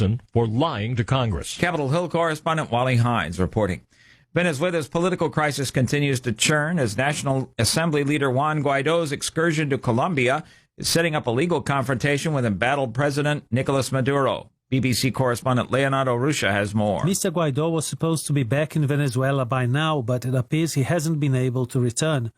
prison for lying to Congress. Capitol Hill correspondent Wally Hines reporting. Venezuela's political crisis continues to churn as National Assembly leader Juan Guaido's excursion to Colombia is setting up a legal confrontation with embattled President Nicolas Maduro. BBC correspondent Leonardo Ruscia has more. Mr. Guaido was supposed to be back in Venezuela by now, but it appears he hasn't been able to return.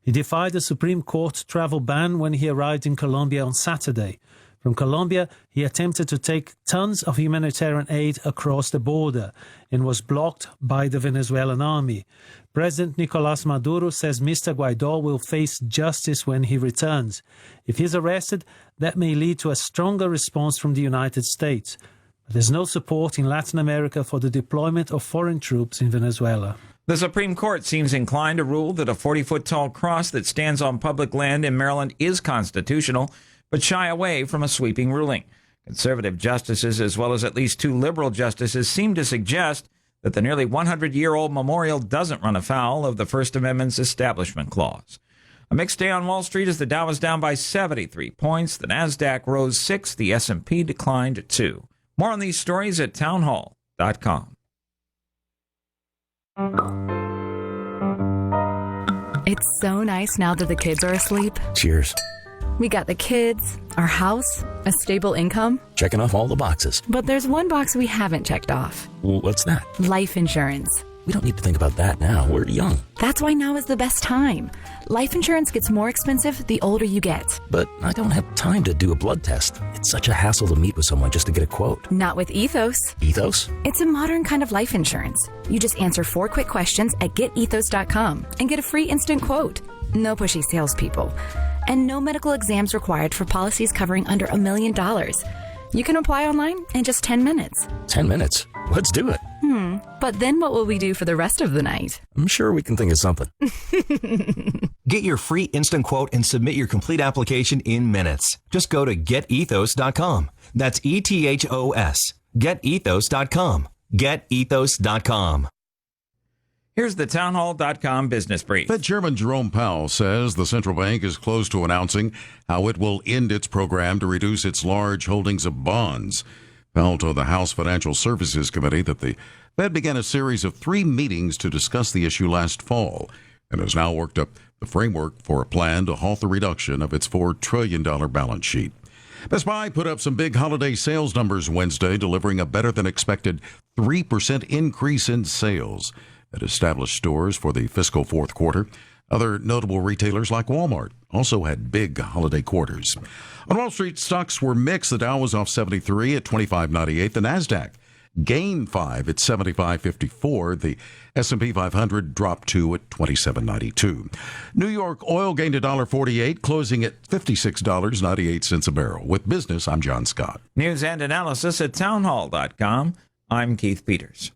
He defied the Supreme Court travel ban when he arrived in Colombia on Saturday. From Colombia, he attempted to take tons of humanitarian aid across the border and was blocked by the Venezuelan army. President Nicolas Maduro says Mr. Guaido will face justice when he returns. If he's arrested, that may lead to a stronger response from the United States. But there's no support in Latin America for the deployment of foreign troops in Venezuela. The Supreme Court seems inclined to rule that a 40-foot-tall cross that stands on public land in Maryland is constitutional, but shy away from a sweeping ruling. Conservative justices, as well as at least two liberal justices, seem to suggest that the nearly 100-year-old memorial doesn't run afoul of the First Amendment's Establishment Clause. A mixed day on Wall Street as the Dow was down by 73 points. The Nasdaq rose 6. The S&P declined 2. More on these stories at townhall.com. It's so nice now that the kids are asleep. Cheers. We got the kids, our house, a stable income. Checking off all the boxes. But there's one box we haven't checked off. What's that? Life insurance. We don't need to think about that now. We're young. That's why now is the best time. Life insurance gets more expensive the older you get. But I don't have time to do a blood test. It's such a hassle to meet with someone just to get a quote. Not with Ethos. Ethos? It's a modern kind of life insurance. You just answer 4 quick questions at getethos.com and get a free instant quote. No pushy salespeople. And no medical exams required for policies covering under $1 million. You can apply online in just 10 minutes. 10 minutes? Let's do it. But then what will we do for the rest of the night? I'm sure we can think of something. Get your free instant quote and submit your complete application in minutes. Just go to getethos.com. That's ETHOS. Getethos.com. Getethos.com. Here's the townhall.com business brief. Fed Chairman Jerome Powell says the central bank is close to announcing how it will end its program to reduce its large holdings of bonds. Powell told the House Financial Services Committee that the Fed began a series of 3 meetings to discuss the issue last fall and has now worked up the framework for a plan to halt the reduction of its $4 trillion balance sheet. Best Buy put up some big holiday sales numbers Wednesday, delivering a better-than-expected 3% increase in sales at established stores for the fiscal fourth quarter. Other notable retailers like Walmart also had big holiday quarters. On Wall Street, stocks were mixed. The Dow was off 73 at 25.98. The Nasdaq gained 5 at 75.54. The S&P 500 dropped 2 at 27.92. New York oil gained $1.48, closing at $56.98 a barrel. With business, I'm John Scott. News and analysis at townhall.com. I'm Keith Peters.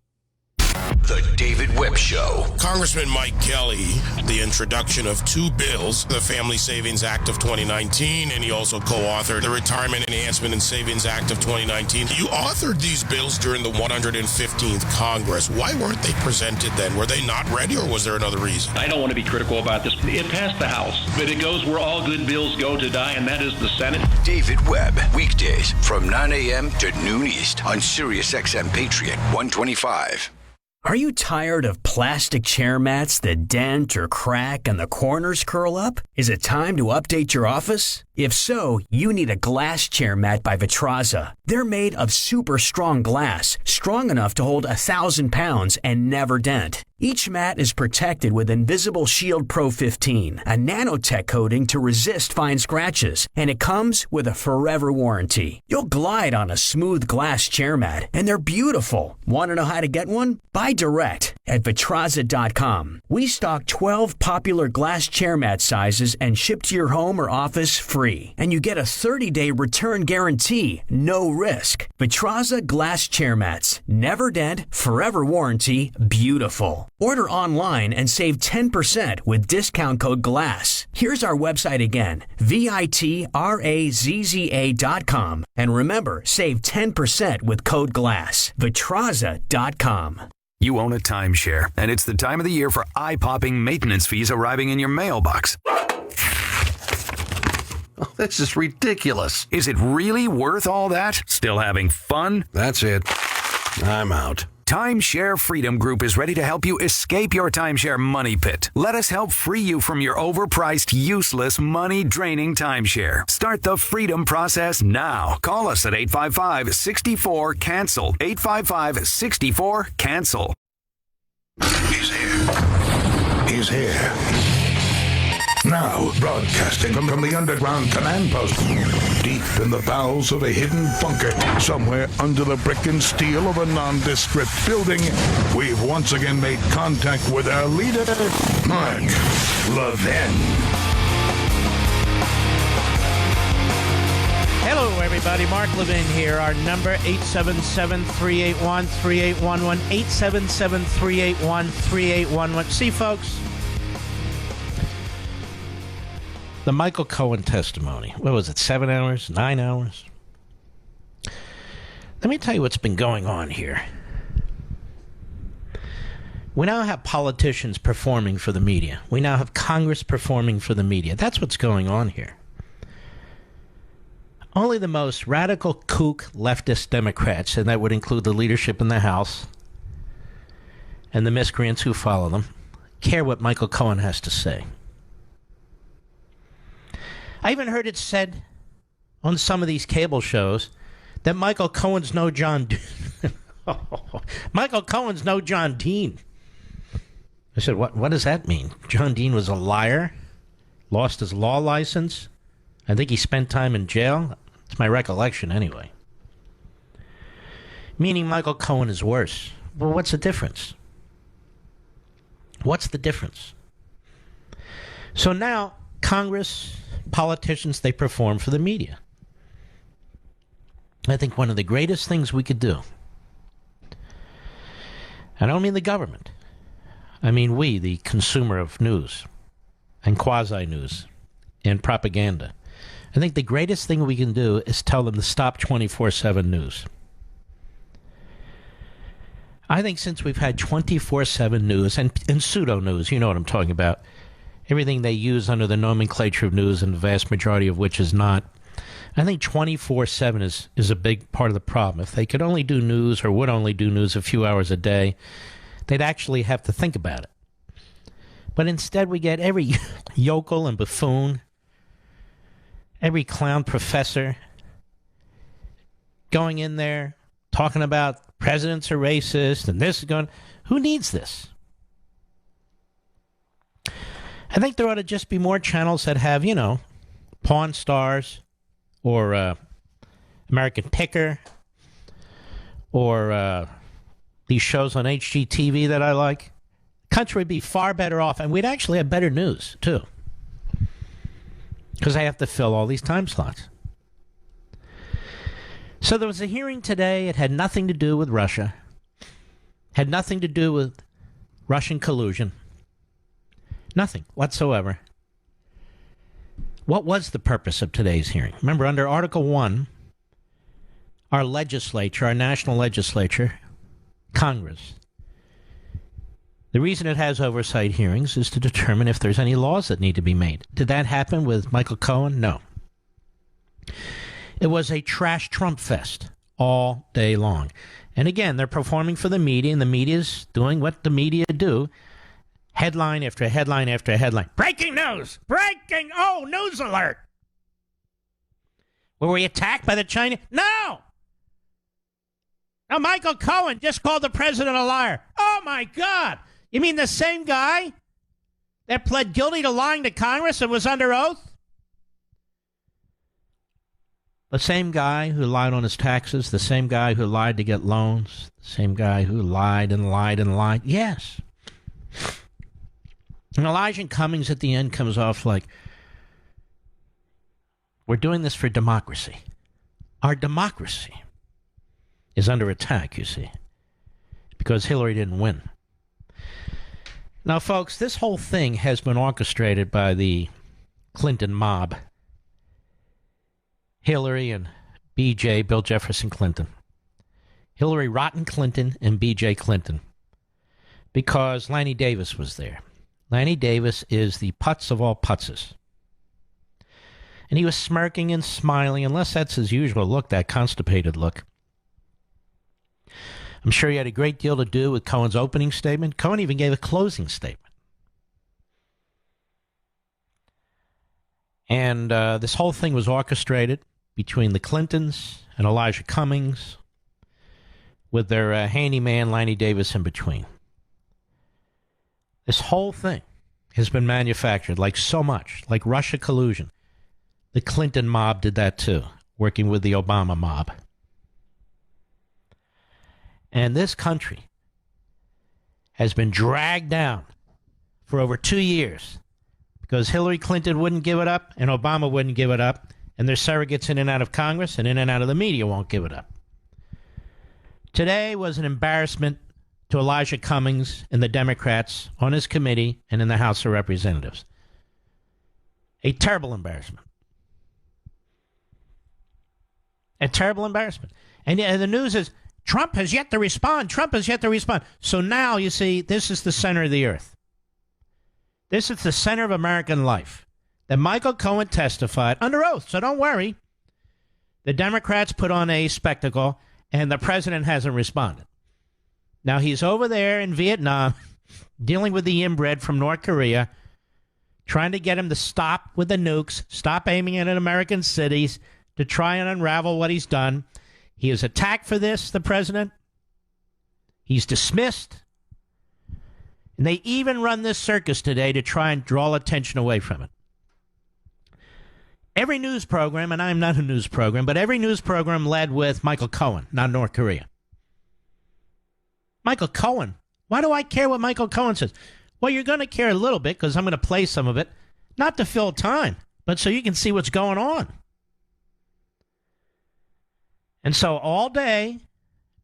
The David Webb Show. Congressman Mike Kelly, the introduction of 2 bills, the Family Savings Act of 2019, and he also co-authored the Retirement Enhancement and Savings Act of 2019. You authored these bills during the 115th Congress. Why weren't they presented then? Were they not ready, or was there another reason? I don't want to be critical about this. It passed the House, but it goes where all good bills go to die, and that is the Senate. David Webb, weekdays from 9 a.m. to noon East on Sirius XM Patriot 125. Are you tired of plastic chair mats that dent or crack and the corners curl up? Is it time to update your office? If so, you need a glass chair mat by Vitraza. They're made of super strong glass, strong enough to hold 1,000 pounds and never dent. Each mat is protected with Invisible Shield Pro 15, a nanotech coating to resist fine scratches, and it comes with a forever warranty. You'll glide on a smooth glass chair mat, and they're beautiful. Want to know how to get one? Buy direct at Vitraza.com. We stock 12 popular glass chair mat sizes and ship to your home or office free. And you get a 30-day return guarantee, no risk. Vitraza glass chair mats. Never dent, forever warranty, beautiful. Order online and save 10% with discount code GLASS. Here's our website again, VITRAZZA.com. And remember, save 10% with code GLASS. Vitraza.com. You own a timeshare, and it's the time of the year for eye-popping maintenance fees arriving in your mailbox. Oh, this is ridiculous. Is it really worth all that? Still having fun? That's it. I'm out. Timeshare Freedom Group is ready to help you escape your timeshare money pit. Let us help free you from your overpriced, useless, money-draining timeshare. Start the freedom process now. Call us at 855-64-CANCEL. 855-64-CANCEL. He's here. He's here. Now, broadcasting from the underground command post, deep in the bowels of a hidden bunker, somewhere under the brick and steel of a nondescript building, we've once again made contact with our leader, Mark Levin. Hello, everybody. Mark Levin here. Our number, 877-381-3811, 877-381-3811. See, folks, the Michael Cohen testimony. What was it, 7 hours, 9 hours? Let me tell you what's been going on here. We now have politicians performing for the media. We now have Congress performing for the media. That's what's going on here. Only the most radical kook leftist Democrats, and that would include the leadership in the House and the miscreants who follow them, care what Michael Cohen has to say. I even heard it said on some of these cable shows that Michael Cohen's no John Michael Cohen's no John Dean. I said, what does that mean? John Dean was a liar, lost his law license. I think he spent time in jail. It's my recollection anyway. Meaning Michael Cohen is worse. Well, what's the difference? What's the difference? So now Congress, politicians, they perform for the media. I think one of the greatest things we could do, I don't mean the government, I mean we, the consumer of news and quasi-news and propaganda. I think the greatest thing we can do is tell them to stop 24/7 news. I think since we've had 24/7 news and pseudo-news, you know what I'm talking about, everything they use under the nomenclature of news, and the vast majority of which is not. I think 24/7 is a big part of the problem. If they could only do news, or would only do news a few hours a day, they'd actually have to think about it. But instead we get every yokel and buffoon, every clown professor going in there talking about presidents are racist and this is going. Who needs this? I think there ought to just be more channels that have, Pawn Stars or American Picker or these shows on HGTV that I like. The country would be far better off, and we'd actually have better news, too. Because I have to fill all these time slots. So there was a hearing today. It had nothing to do with Russia. Had nothing to do with Russian collusion. Nothing whatsoever. What was the purpose of today's hearing? Remember, under Article 1, our legislature, our national legislature, Congress, the reason it has oversight hearings is to determine if there's any laws that need to be made. Did that happen with Michael Cohen? No. It was a trash Trump fest all day long. And again, they're performing for the media, and the media's doing what the media do. Headline after headline after headline. Breaking news! Breaking! Oh, news alert! Were we attacked by the Chinese? No! Now, Michael Cohen just called the president a liar. Oh, my God! You mean the same guy that pled guilty to lying to Congress and was under oath? The same guy who lied on his taxes, the same guy who lied to get loans, the same guy who lied and lied and lied. Yes. And Elijah Cummings at the end comes off like, we're doing this for democracy. Our democracy is under attack, you see, because Hillary didn't win. Now, folks, this whole thing has been orchestrated by the Clinton mob. Hillary and B.J., Bill Jefferson Clinton. Hillary Rotten Clinton and B.J. Clinton. Because Lanny Davis was there. Lanny Davis is the putz of all putzes. And he was smirking and smiling, unless that's his usual look, that constipated look. I'm sure he had a great deal to do with Cohen's opening statement. Cohen even gave a closing statement. And this whole thing was orchestrated between the Clintons and Elijah Cummings, with their handyman, Lanny Davis, in between. This whole thing has been manufactured like so much, like Russia collusion. The Clinton mob did that too, working with the Obama mob. And this country has been dragged down for over 2 years because Hillary Clinton wouldn't give it up and Obama wouldn't give it up, and their surrogates in and out of Congress and in and out of the media won't give it up. Today was an embarrassment to Elijah Cummings and the Democrats on his committee and in the House of Representatives. A terrible embarrassment. A terrible embarrassment. And the news is, Trump has yet to respond. Trump has yet to respond. So now, you see, this is the center of the earth. This is the center of American life. That Michael Cohen testified under oath, so don't worry. The Democrats put on a spectacle, and the president hasn't responded. Now, he's over there in Vietnam dealing with the inbred from North Korea, trying to get him to stop with the nukes, stop aiming at American cities, to try and unravel what he's done. He is attacked for this, the president. He's dismissed. And they even run this circus today to try and draw attention away from it. Every news program, and I'm not a news program, but every news program led with Michael Cohen, not North Korea. Michael Cohen. Why do I care what Michael Cohen says? Well, you're going to care a little bit because I'm going to play some of it, not to fill time, but so you can see what's going on. And so all day,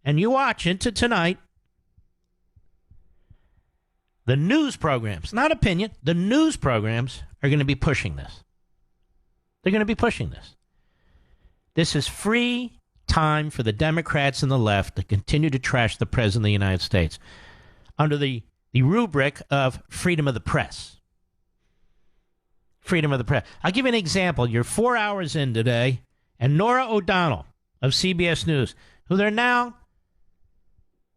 and you watch into tonight, the news programs, not opinion, the news programs are going to be pushing this. They're going to be pushing this. This is free time for the Democrats and the left to continue to trash the President of the United States under the rubric of freedom of the press. Freedom of the press. I'll give you an example. You're 4 hours in today, and Nora O'Donnell of CBS News, who they're now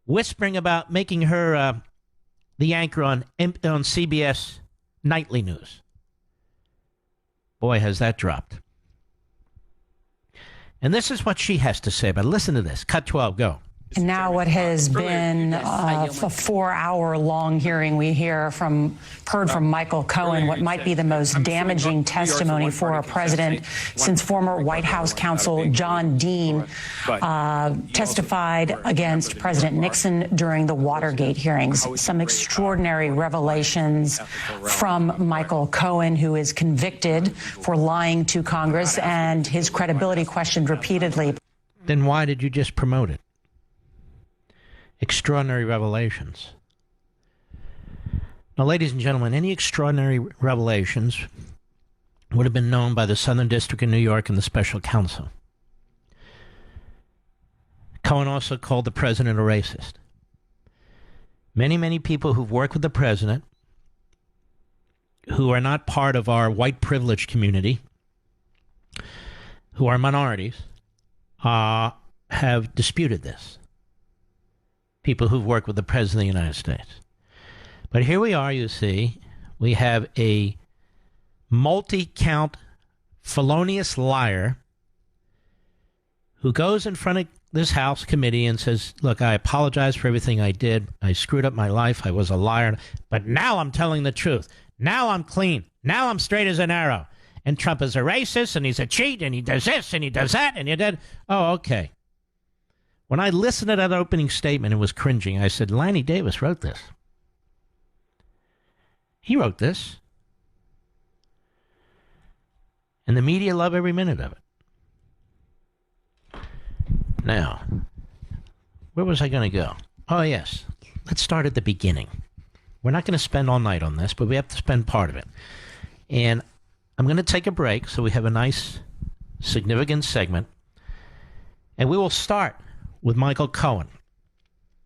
whispering about making her the anchor on CBS Nightly News. Boy, has that dropped. And this is what she has to say about it. Listen to this. Cut 12, go. And now what has been a 4-hour-long hearing, we heard from Michael Cohen, what might be the most damaging testimony for a president since former White House counsel John Dean testified against President Nixon during the Watergate hearings. Some extraordinary revelations from Michael Cohen, who is convicted for lying to Congress and his credibility questioned repeatedly. Then why did you just promote it? Extraordinary revelations. Now, ladies and gentlemen, any extraordinary revelations would have been known by the Southern District of New York and the special counsel. Cohen also called the president a racist. Many people who've worked with the president, who are not part of our white privilege community, who are minorities, have disputed this. People who've worked with the President of the United States. But here we are, you see. We have a multi-count felonious liar who goes in front of this House committee and says, look, I apologize for everything I did. I screwed up my life. I was a liar. But now I'm telling the truth. Now I'm clean. Now I'm straight as an arrow. And Trump is a racist, and he's a cheat, and he does this, and he does that, and he did. Oh, okay. When I listened to that opening statement and was cringing, I said, Lanny Davis wrote this. He wrote this. And the media love every minute of it. Now, where was I going to go? Oh, yes. Let's start at the beginning. We're not going to spend all night on this, but we have to spend part of it. And I'm going to take a break so we have a nice, significant segment. And we will start with Michael Cohen,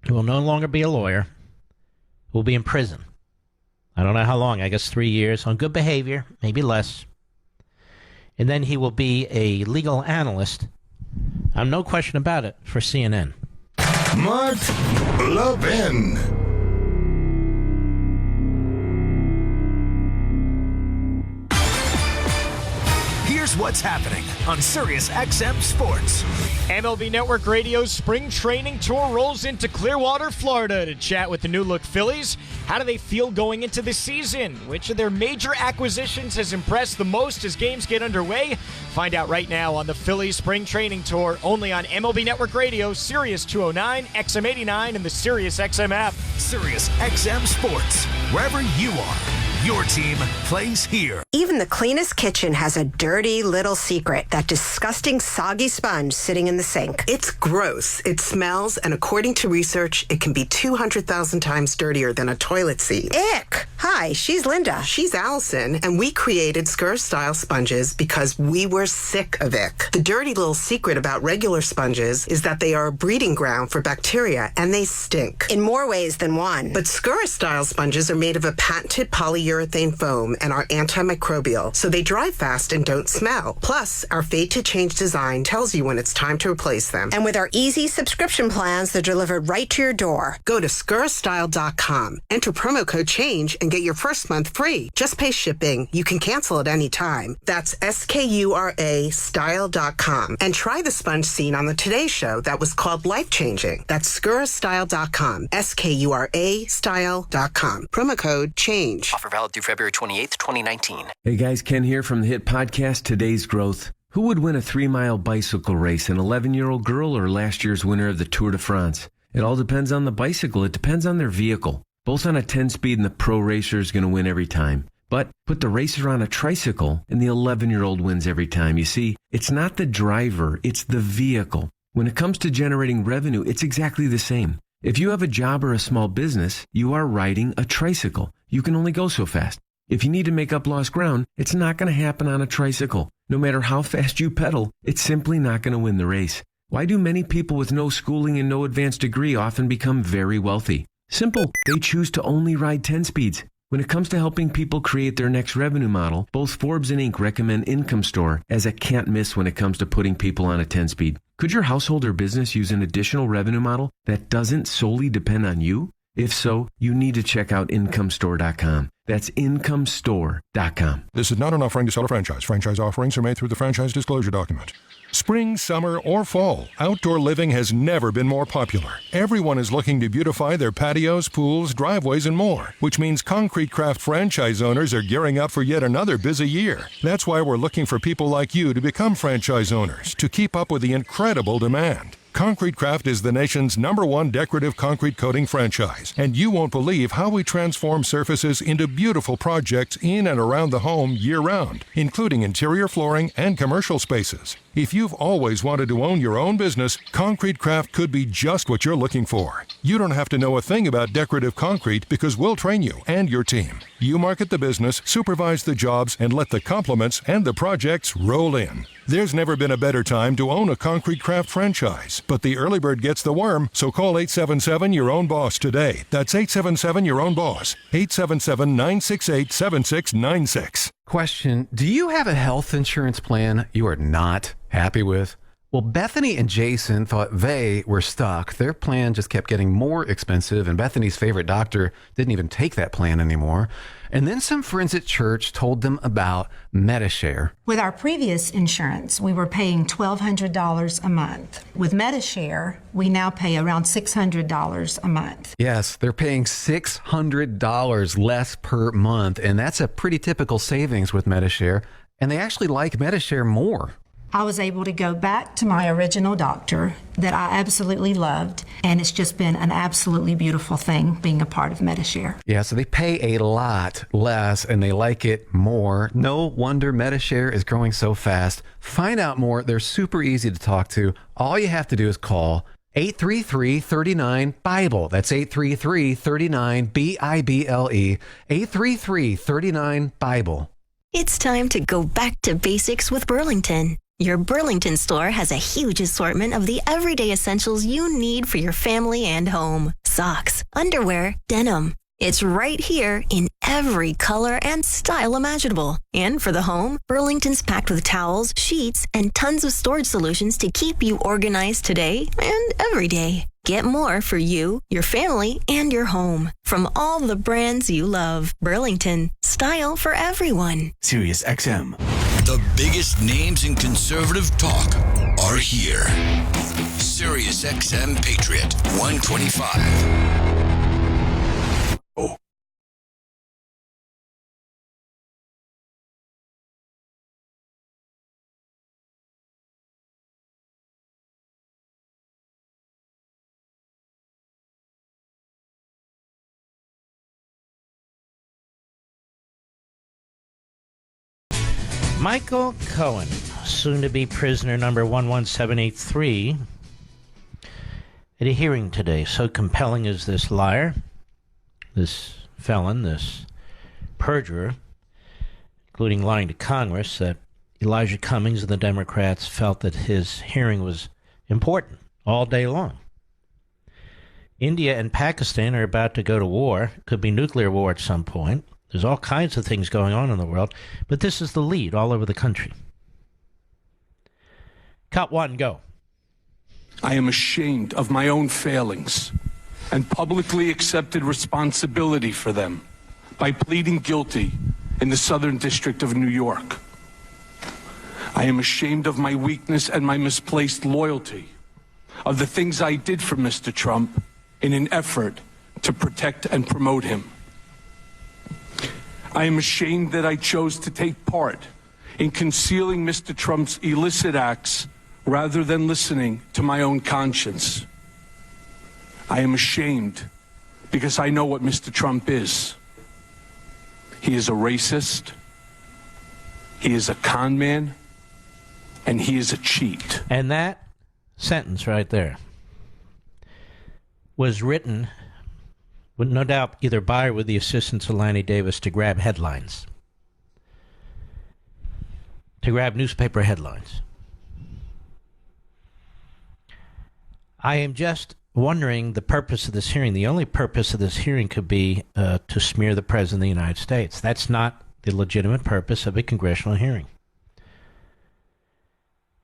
who will no longer be a lawyer, who will be in prison. I don't know how long, I guess 3 years, on good behavior, maybe less. and then he will be a legal analyst. No question about it, for CNN. Mark Levin. Here's what's happening on Sirius XM Sports. MLB Network Radio's spring training tour rolls into Clearwater, Florida to chat with the new-look Phillies. How do they feel going into the season? Which of their major acquisitions has impressed the most as games get underway? Find out right now on the Phillies spring training tour, only on MLB Network Radio, Sirius 209, XM 89, and the Sirius XM app. Sirius XM Sports, wherever you are. Your team plays here. Even the cleanest kitchen has a dirty little secret, that disgusting soggy sponge sitting in the sink. It's gross. It smells, and according to research, it can be 200,000 times dirtier than a toilet seat. Ick! Hi, she's Linda. She's Allison, and we created Skr-style sponges because we were sick of ick. The dirty little secret about regular sponges is that they are a breeding ground for bacteria, and they stink. In more ways than one. But Skr-style sponges are made of a patented polyurethane foam and are antimicrobial, so they dry fast and don't smell. Plus, our fade-to-change design tells you when it's time to replace them. And with our easy subscription plans, they're delivered right to your door. Go to Skr-style.com, enter promo code CHANGE, and get your first month free. Just pay shipping. You can cancel at any time. That's SKURA style.com. And try the sponge seen on the Today Show that was called life-changing. That's Skr-style.com. SKURA style.com. Promo code CHANGE. Offer valid through February 28th, 2019. Hey guys, Ken here from the hit podcast Today's Growth. Who would win a 3-mile bicycle race, an 11-year-old girl or last year's winner of the Tour de France? It all depends on the bicycle. It depends on their vehicle. Both on a 10-speed and the pro racer is going to win every time. But put the racer on a tricycle and the 11-year-old wins every time. You see, it's not the driver, it's the vehicle. When it comes to generating revenue, it's exactly the same. If you have a job or a small business, you are riding a tricycle. You can only go so fast. If you need to make up lost ground, it's not going to happen on a tricycle. No matter how fast you pedal, it's simply not going to win the race. Why do many people with no schooling and no advanced degree often become very wealthy? Simple. They choose to only ride 10 speeds. When it comes to helping people create their next revenue model, both Forbes and Inc. recommend Income Store as a can't miss when it comes to putting people on a 10-speed. Could your household or business use an additional revenue model that doesn't solely depend on you? If so, you need to check out IncomeStore.com. That's IncomeStore.com. This is not an offering to sell a franchise. Franchise offerings are made through the franchise disclosure document. Spring, summer, or fall, outdoor living has never been more popular. Everyone is looking to beautify their patios, pools, driveways, and more, which means Concrete Craft franchise owners are gearing up for yet another busy year. That's why we're looking for people like you to become franchise owners to keep up with the incredible demand. Concrete Craft is the nation's #1 decorative concrete coating franchise, and you won't believe how we transform surfaces into beautiful projects in and around the home year-round, including interior flooring and commercial spaces. If you've always wanted to own your own business, Concrete Craft could be just what you're looking for. You don't have to know a thing about decorative concrete because we'll train you and your team. You market the business, supervise the jobs, and let the compliments and the projects roll in. There's never been a better time to own a Concrete Craft franchise, but the early bird gets the worm, so call 877-YOUR-OWN-BOSS today. That's 877-YOUR-OWN-BOSS, 877-968-7696. Question, do you have a health insurance plan you are not happy with? Well, Bethany and Jason thought they were stuck. Their plan just kept getting more expensive, and Bethany's favorite doctor didn't even take that plan anymore. And then some friends at church told them about Medi-Share. With our previous insurance, we were paying $1,200 a month. With Medi-Share, we now pay around $600 a month. Yes, they're paying $600 less per month, and that's a pretty typical savings with Medi-Share. And they actually like Medi-Share more. I was able to go back to my original doctor that I absolutely loved, and it's just been an absolutely beautiful thing being a part of Medi-Share. Yeah, so they pay a lot less and they like it more. No wonder Medi-Share is growing so fast. Find out more. They're super easy to talk to. All you have to do is call 833-39-BIBLE. That's 833-39-BIBLE. 833-39-BIBLE. It's time to go back to basics with Burlington. Your Burlington store has a huge assortment of the everyday essentials you need for your family and home. Socks, underwear, denim. It's right here in every color and style imaginable. And for the home, Burlington's packed with towels, sheets, and tons of storage solutions to keep you organized today and every day. Get more for you, your family, and your home from all the brands you love. Burlington, style for everyone. Sirius XM. The biggest names in conservative talk are here. Sirius XM Patriot 125. Michael Cohen, soon to be prisoner number 11783, at a hearing today. So compelling is this liar, this felon, this perjurer, including lying to Congress, that Elijah Cummings and the Democrats felt that his hearing was important all day long. India and Pakistan are about to go to war. Could be nuclear war at some point. There's all kinds of things going on in the world, but this is the lead all over the country. Cut one, go. I am ashamed of my own failings and publicly accepted responsibility for them by pleading guilty in the Southern District of New York. I am ashamed of my weakness and my misplaced loyalty, of the things I did for Mr. Trump in an effort to protect and promote him. I am ashamed that I chose to take part in concealing Mr. Trump's illicit acts rather than listening to my own conscience. I am ashamed because I know what Mr. Trump is. He is a racist, he is a con man, and he is a cheat. And that sentence right there was written, with no doubt, either by or with the assistance of Lanny Davis to grab headlines, to grab newspaper headlines. I am just wondering the purpose of this hearing. The only purpose of this hearing could be to smear the President of the United States. That's not the legitimate purpose of a congressional hearing.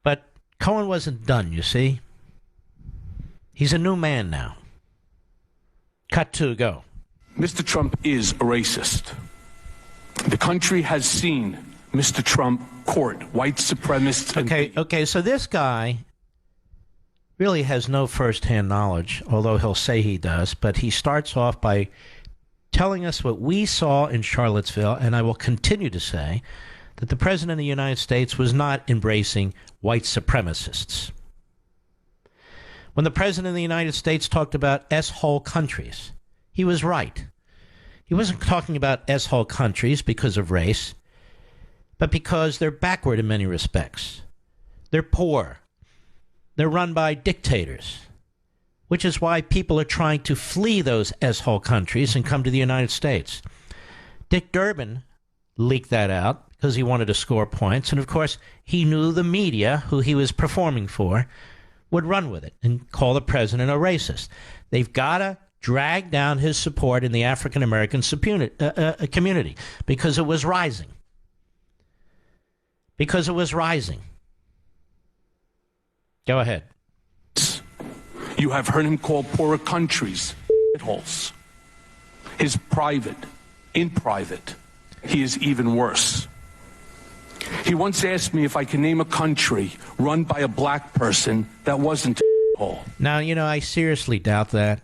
But Cohen wasn't done, you see. He's a new man now. Cut two, go. Mr. Trump is a racist. The country has seen Mr. Trump court white supremacists. Okay, so this guy really has no first-hand knowledge, although he'll say he does, but he starts off by telling us what we saw in Charlottesville, and I will continue to say that the President of the United States was not embracing white supremacists. When the President of the United States talked about S-hole countries, he was right. He wasn't talking about S-hole countries because of race, but because they're backward in many respects. They're poor. They're run by dictators, which is why people are trying to flee those S-hole countries and come to the United States. Dick Durbin leaked that out because he wanted to score points, and of course, he knew the media, who he was performing for, would run with it and call the president a racist. They've got to drag down his support in the African-American community because it was rising. Because it was rising. Go ahead. You have heard him call poorer countries holes. His in private, he is even worse. He once asked me if I can name a country run by a black person that wasn't a hole. Now, I seriously doubt that.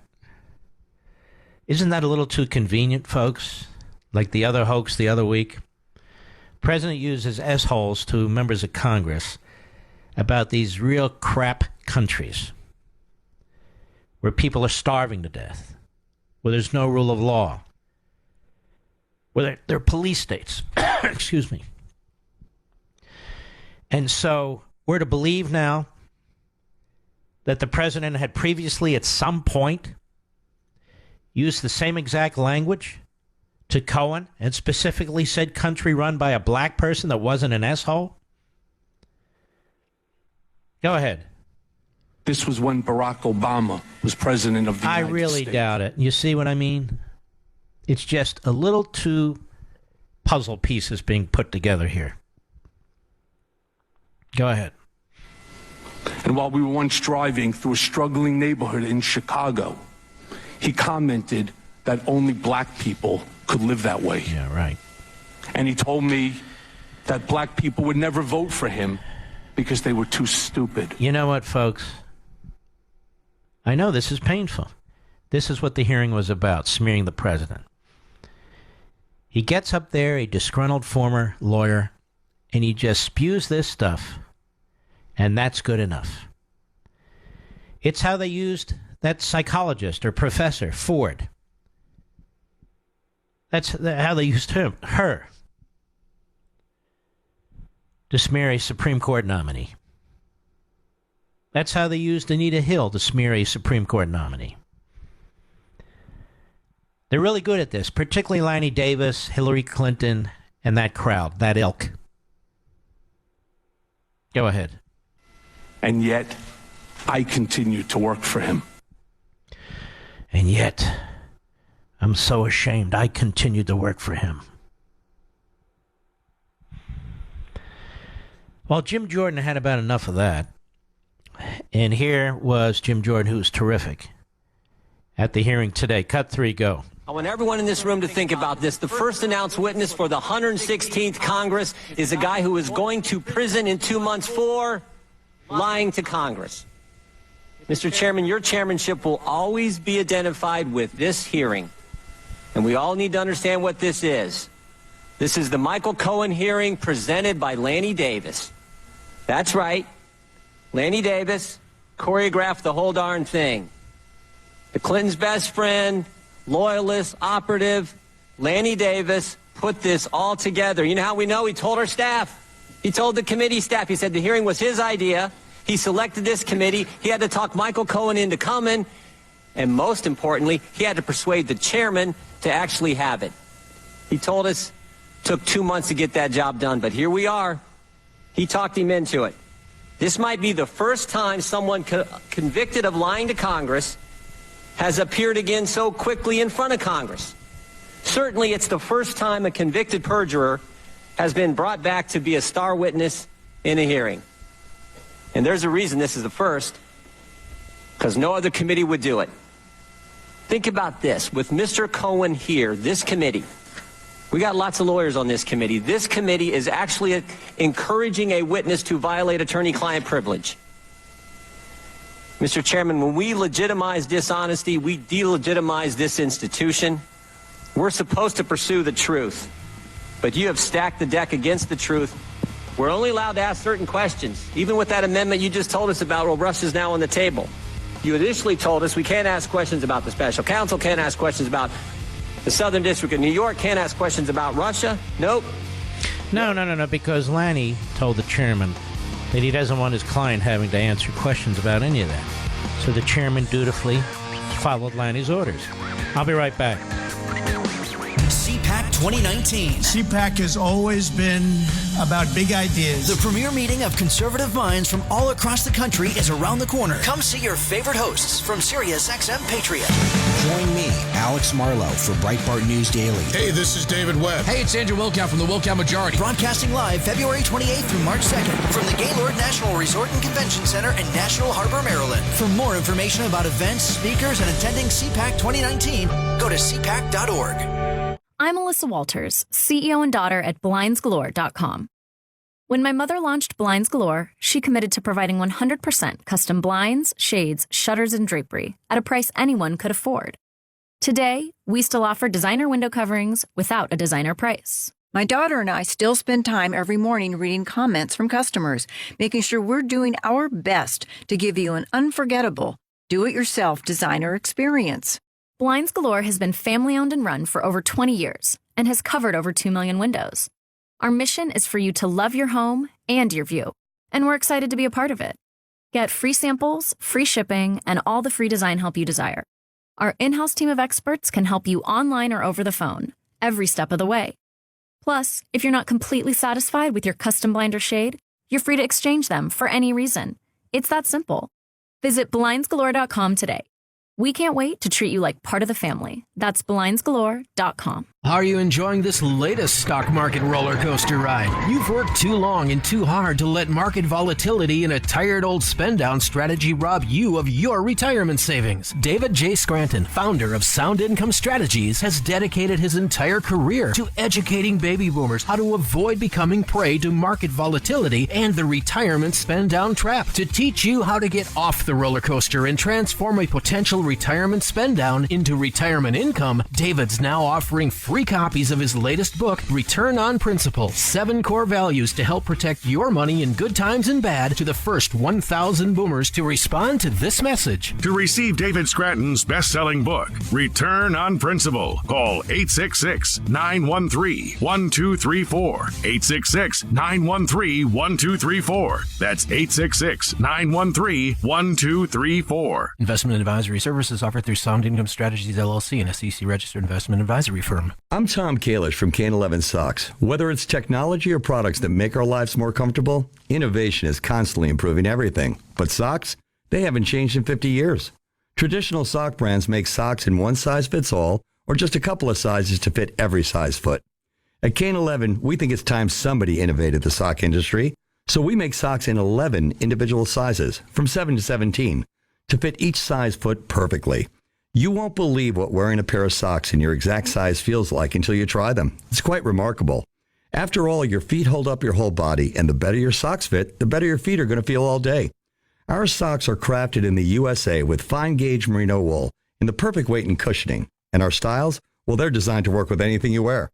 Isn't that a little too convenient, folks? Like the other hoax the other week? President uses S-holes to members of Congress about these real crap countries where people are starving to death, where there's no rule of law, where they're police states. Excuse me. And so we're to believe now that the president had previously at some point used the same exact language to Cohen and specifically said country run by a black person that wasn't an S-hole? Go ahead. This was when Barack Obama was president of the United States. I really doubt it. You see what I mean? It's just a little too puzzle pieces being put together here. Go ahead. And while we were once driving through a struggling neighborhood in Chicago, he commented that only black people could live that way. Yeah, right. And he told me that black people would never vote for him because they were too stupid. You know what, folks? I know this is painful. This is what the hearing was about, smearing the president. He gets up there, a disgruntled former lawyer, and he just spews this stuff, and that's good enough. It's how they used that psychologist or professor, Ford. That's how they used her to smear a Supreme Court nominee. That's how they used Anita Hill to smear a Supreme Court nominee. They're really good at this, particularly Lanny Davis, Hillary Clinton, and that crowd, that ilk. Go ahead. And yet, I continued to work for him. And yet, I'm so ashamed I continued to work for him. Well, Jim Jordan had about enough of that. And here was Jim Jordan, who's terrific, at the hearing today. Cut 3, go. I want everyone in this room to think about this. The first announced witness for the 116th Congress is a guy who is going to prison in 2 months for lying to Congress. Mr. Chairman, your chairmanship will always be identified with this hearing. And we all need to understand what this is. This is the Michael Cohen hearing presented by Lanny Davis. That's right. Lanny Davis choreographed the whole darn thing. The Clintons' best friend, loyalist, operative, Lanny Davis put this all together. You know how we know? He told our staff. He told the committee staff. He said the hearing was his idea. He selected this committee. He had to talk Michael Cohen into coming. And most importantly, he had to persuade the chairman to actually have it. He told us it took 2 months to get that job done, but here we are. He talked him into it. This might be the first time someone convicted of lying to Congress has appeared again so quickly in front of Congress. Certainly, it's the first time a convicted perjurer has been brought back to be a star witness in a hearing. And there's a reason this is the first, because no other committee would do it. Think about this. With Mr. Cohen here, this committee, we got lots of lawyers on this committee. This committee is actually encouraging a witness to violate attorney-client privilege. Mr. Chairman, when we legitimize dishonesty, we delegitimize this institution. We're supposed to pursue the truth, but you have stacked the deck against the truth. We're only allowed to ask certain questions. Even with that amendment you just told us about, well, Russia's now on the table. You initially told us we can't ask questions about the special counsel, can't ask questions about the Southern District of New York, can't ask questions about Russia. Nope. No, because Lanny told the chairman that he doesn't want his client having to answer questions about any of that. So the chairman dutifully followed Lanny's orders. I'll be right back. CPAC 2019. CPAC has always been about big ideas. The premier meeting of conservative minds from all across the country is around the corner. Come see your favorite hosts from SiriusXM Patriot. Join me, Alex Marlowe, for Breitbart News Daily. Hey, this is David Webb. Hey, it's Andrew Wilkow from the Wilkow Majority. Broadcasting live February 28th through March 2nd from the Gaylord National Resort and Convention Center in National Harbor, Maryland. For more information about events, speakers, and attending CPAC 2019, go to cpac.org. I'm Alyssa Walters, CEO and daughter at BlindsGalore.com. When my mother launched Blinds Galore, she committed to providing 100% custom blinds, shades, shutters, and drapery at a price anyone could afford. Today, we still offer designer window coverings without a designer price. My daughter and I still spend time every morning reading comments from customers, making sure we're doing our best to give you an unforgettable, do-it-yourself designer experience. Blinds Galore has been family-owned and run for over 20 years and has covered over 2 million windows. Our mission is for you to love your home and your view, and we're excited to be a part of it. Get free samples, free shipping, and all the free design help you desire. Our in-house team of experts can help you online or over the phone, every step of the way. Plus, if you're not completely satisfied with your custom blind or shade, you're free to exchange them for any reason. It's that simple. Visit BlindsGalore.com today. We can't wait to treat you like part of the family. That's BlindsGalore.com. Are you enjoying this latest stock market roller coaster ride? You've worked too long and too hard to let market volatility and a tired old spend down strategy rob you of your retirement savings. David J. Scranton, founder of Sound Income Strategies, has dedicated his entire career to educating baby boomers how to avoid becoming prey to market volatility and the retirement spend down trap. To teach you how to get off the roller coaster and transform a potential retirement spend down into retirement income, David's now offering free copies of his latest book, Return on Principle, 7 core values to help protect your money in good times and bad, to the first 1,000 boomers to respond to this message. To receive David Scranton's best-selling book, Return on Principle, call 866-913-1234. 866-913-1234. That's 866-913-1234. Investment advisory services offered through Sound Income Strategies, LLC, an SEC-registered investment advisory firm. I'm Tom Kalish from Kane 11 Socks. Whether it's technology or products that make our lives more comfortable, innovation is constantly improving everything. But socks? They haven't changed in 50 years. Traditional sock brands make socks in one size fits all, or just a couple of sizes to fit every size foot. At Kane 11, we think it's time somebody innovated the sock industry, so we make socks in 11 individual sizes, from 7 to 17, to fit each size foot perfectly. You won't believe what wearing a pair of socks in your exact size feels like until you try them. It's quite remarkable. After all, your feet hold up your whole body, and the better your socks fit, the better your feet are going to feel all day. Our socks are crafted in the USA with fine-gauge merino wool in the perfect weight and cushioning. And our styles, well, they're designed to work with anything you wear.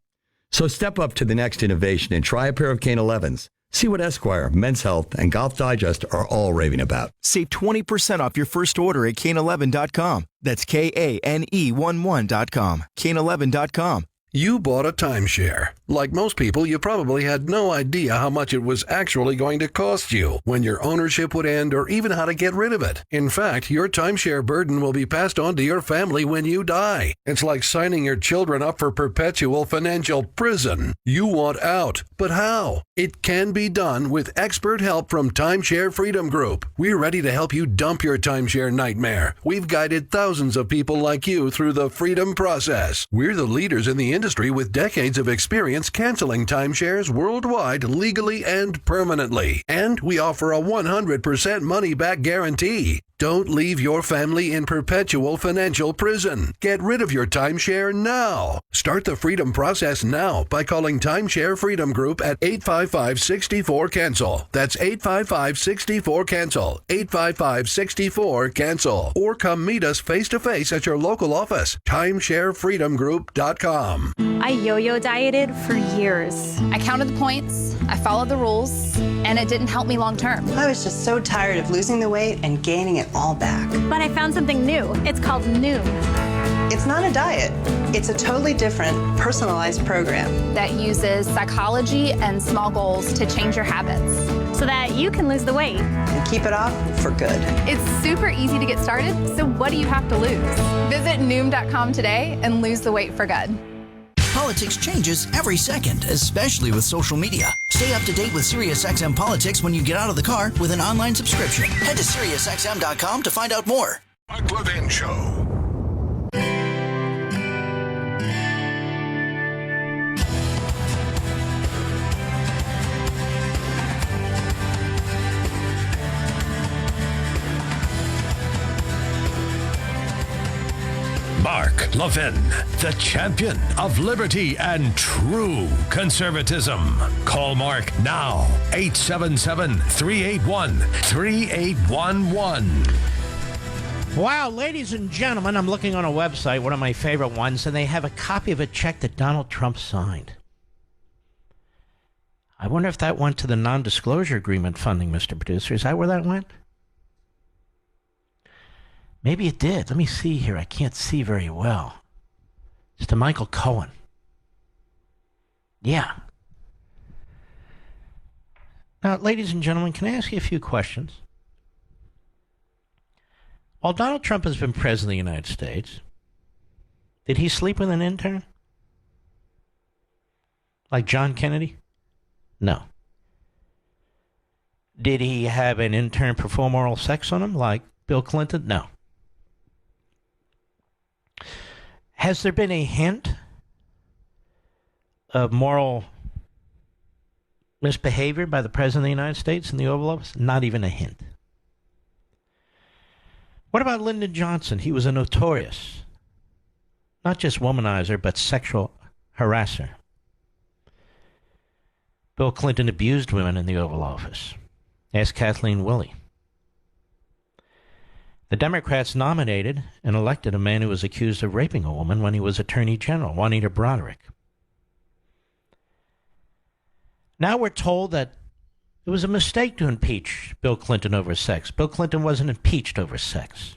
So step up to the next innovation and try a pair of Kane 11s. See what Esquire, Men's Health, and Golf Digest are all raving about. Save 20% off your first order at Kane11.com. That's Kane11.com. Kane11.com. You bought a timeshare. Like most people, you probably had no idea how much it was actually going to cost you, when your ownership would end, or even how to get rid of it. In fact, your timeshare burden will be passed on to your family when you die. It's like signing your children up for perpetual financial prison. You want out, but how? It can be done with expert help from Timeshare Freedom Group. We're ready to help you dump your timeshare nightmare. We've guided thousands of people like you through the freedom process. We're the leaders in the industry with decades of experience canceling timeshares worldwide legally and permanently. And we offer a 100% money-back guarantee. Don't leave your family in perpetual financial prison. Get rid of your timeshare now. Start the freedom process now by calling Timeshare Freedom Group at 855-64-CANCEL. That's 855-64-CANCEL. 855-64-CANCEL. Or come meet us face-to-face at your local office. TimeshareFreedomGroup.com. I yo-yo dieted for years. I counted the points, I followed the rules, and it didn't help me long term. I was just so tired of losing the weight and gaining it all back. But I found something new. It's called Noom. It's not a diet. It's a totally different, personalized program that uses psychology and small goals to change your habits so that you can lose the weight and keep it off for good. It's super easy to get started, so what do you have to lose? Visit Noom.com today and lose the weight for good. Politics changes every second, especially with social media. Stay up to date with SiriusXM Politics when you get out of the car with an online subscription. Head to SiriusXM.com to find out more. Mark Levin Show. Mark Levin, the champion of liberty and true conservatism. Call Mark now, 877-381-3811. Wow, ladies and gentlemen, I'm looking on a website, one of my favorite ones, and they have a copy of a check that Donald Trump signed. I wonder if that went to the non-disclosure agreement funding, Mr. Producer. Is that where that went? Maybe it did. Let me see here. I can't see very well. It's to Michael Cohen. Yeah. Now, ladies and gentlemen, can I ask you a few questions? While Donald Trump has been president of the United States, did he sleep with an intern? Like John Kennedy? No. Did he have an intern perform oral sex on him like Bill Clinton? No. Has there been a hint of moral misbehavior by the President of the United States in the Oval Office? Not even a hint. What about Lyndon Johnson? He was a notorious, not just womanizer, but sexual harasser. Bill Clinton abused women in the Oval Office. Ask Kathleen Willey. The Democrats nominated and elected a man who was accused of raping a woman when he was Attorney General, Juanita Broderick. Now we're told that it was a mistake to impeach Bill Clinton over sex. Bill Clinton wasn't impeached over sex.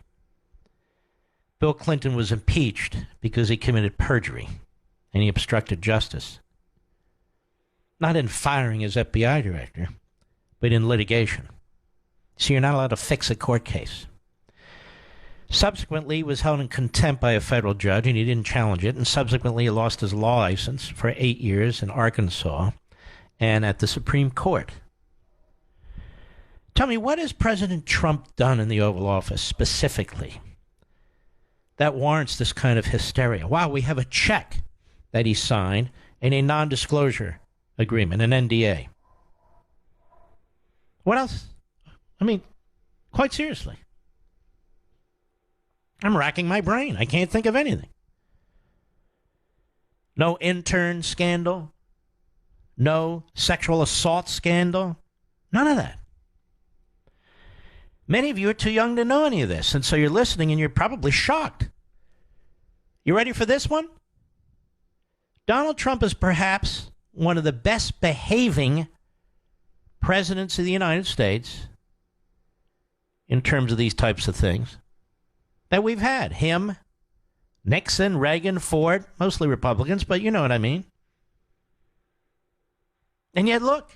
Bill Clinton was impeached because he committed perjury and he obstructed justice. Not in firing his FBI director, but in litigation. So you're not allowed to fix a court case. Subsequently, he was held in contempt by a federal judge, and he didn't challenge it, and subsequently he lost his law license for 8 years in Arkansas and at the Supreme Court. Tell me, what has President Trump done in the Oval Office specifically that warrants this kind of hysteria? Wow, we have a check that he signed in a non-disclosure agreement, an NDA. What else? I mean, quite seriously. I'm racking my brain. I can't think of anything. No intern scandal. No sexual assault scandal. None of that. Many of you are too young to know any of this, and so you're listening and you're probably shocked. You ready for this one? Donald Trump is perhaps one of the best behaving presidents of the United States in terms of these types of things that we've had. Him, Nixon, Reagan, Ford, mostly Republicans, but you know what I mean. And yet, look,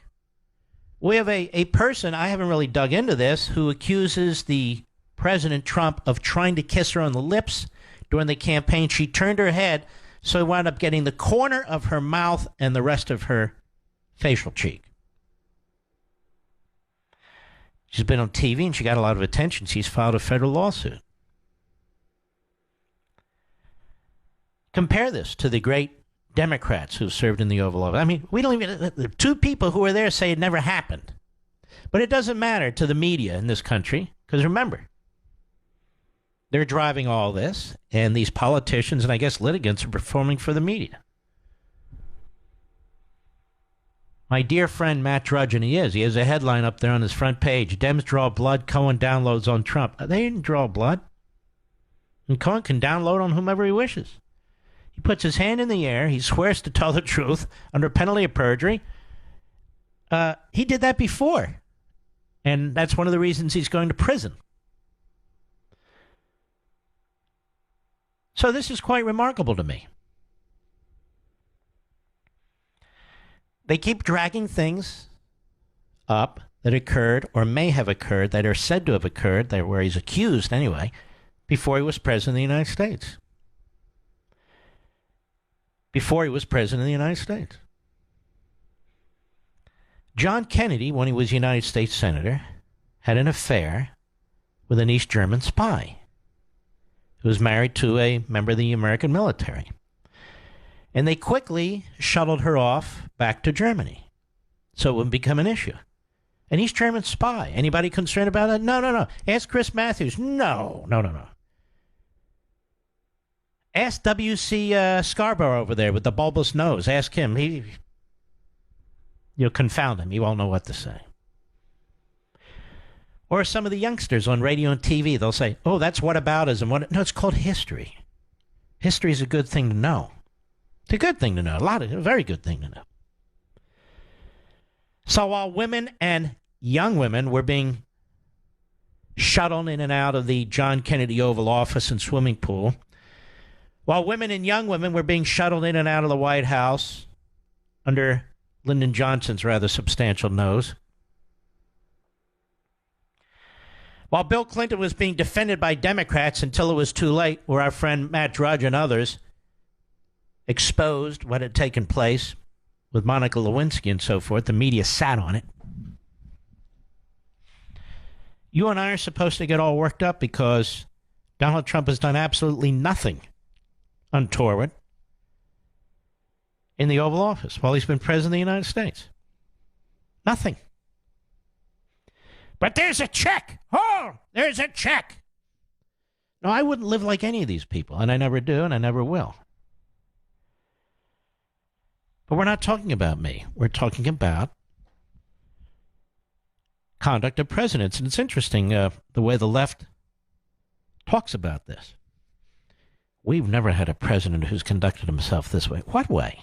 we have a person, I haven't really dug into this, who accuses the President Trump of trying to kiss her on the lips during the campaign. She turned her head, so he wound up getting the corner of her mouth and the rest of her facial cheek. She's been on TV and she got a lot of attention. She's filed a federal lawsuit. Compare this to the great Democrats who served in the Oval Office. I mean, we don't even, the two people who were there say it never happened. But it doesn't matter to the media in this country, because remember, they're driving all this, and these politicians and I guess litigants are performing for the media. My dear friend Matt Drudge, and he has a headline up there on his front page, Dems draw blood, Cohen downloads on Trump. They didn't draw blood. And Cohen can download on whomever he wishes. He puts his hand in the air. He swears to tell the truth under penalty of perjury. He did that before. And that's one of the reasons he's going to prison. So this is quite remarkable to me. They keep dragging things up that occurred or may have occurred, that are said to have occurred, that where he's accused anyway, before he was president of the United States. Before he was president of the United States. John Kennedy, when he was United States Senator, had an affair with an East German spy who was married to a member of the American military. And they quickly shuttled her off back to Germany so it wouldn't become an issue. An East German spy. Anybody concerned about that? No. Ask Chris Matthews. No. Ask W.C. Scarborough over there with the bulbous nose. Ask him. You'll confound him. He won't know what to say. Or some of the youngsters on radio and TV. They'll say, oh, that's whataboutism. No, it's called history. History is a good thing to know. It's a good thing to know. A very good thing to know. So while women and young women were being shuttled in and out of the John Kennedy Oval Office and swimming pool, while women and young women were being shuttled in and out of the White House under Lyndon Johnson's rather substantial nose, while Bill Clinton was being defended by Democrats until it was too late, where our friend Matt Drudge and others exposed what had taken place with Monica Lewinsky and so forth, the media sat on it. You and I are supposed to get all worked up because Donald Trump has done absolutely nothing untoward in the Oval Office while he's been president of the United States? Nothing. But there's a check. Oh, there's a check. No, I wouldn't live like any of these people, and I never do, and I never will. But we're not talking about me. We're talking about conduct of presidents. And it's interesting the way the left talks about this. We've never had a president who's conducted himself this way. What way?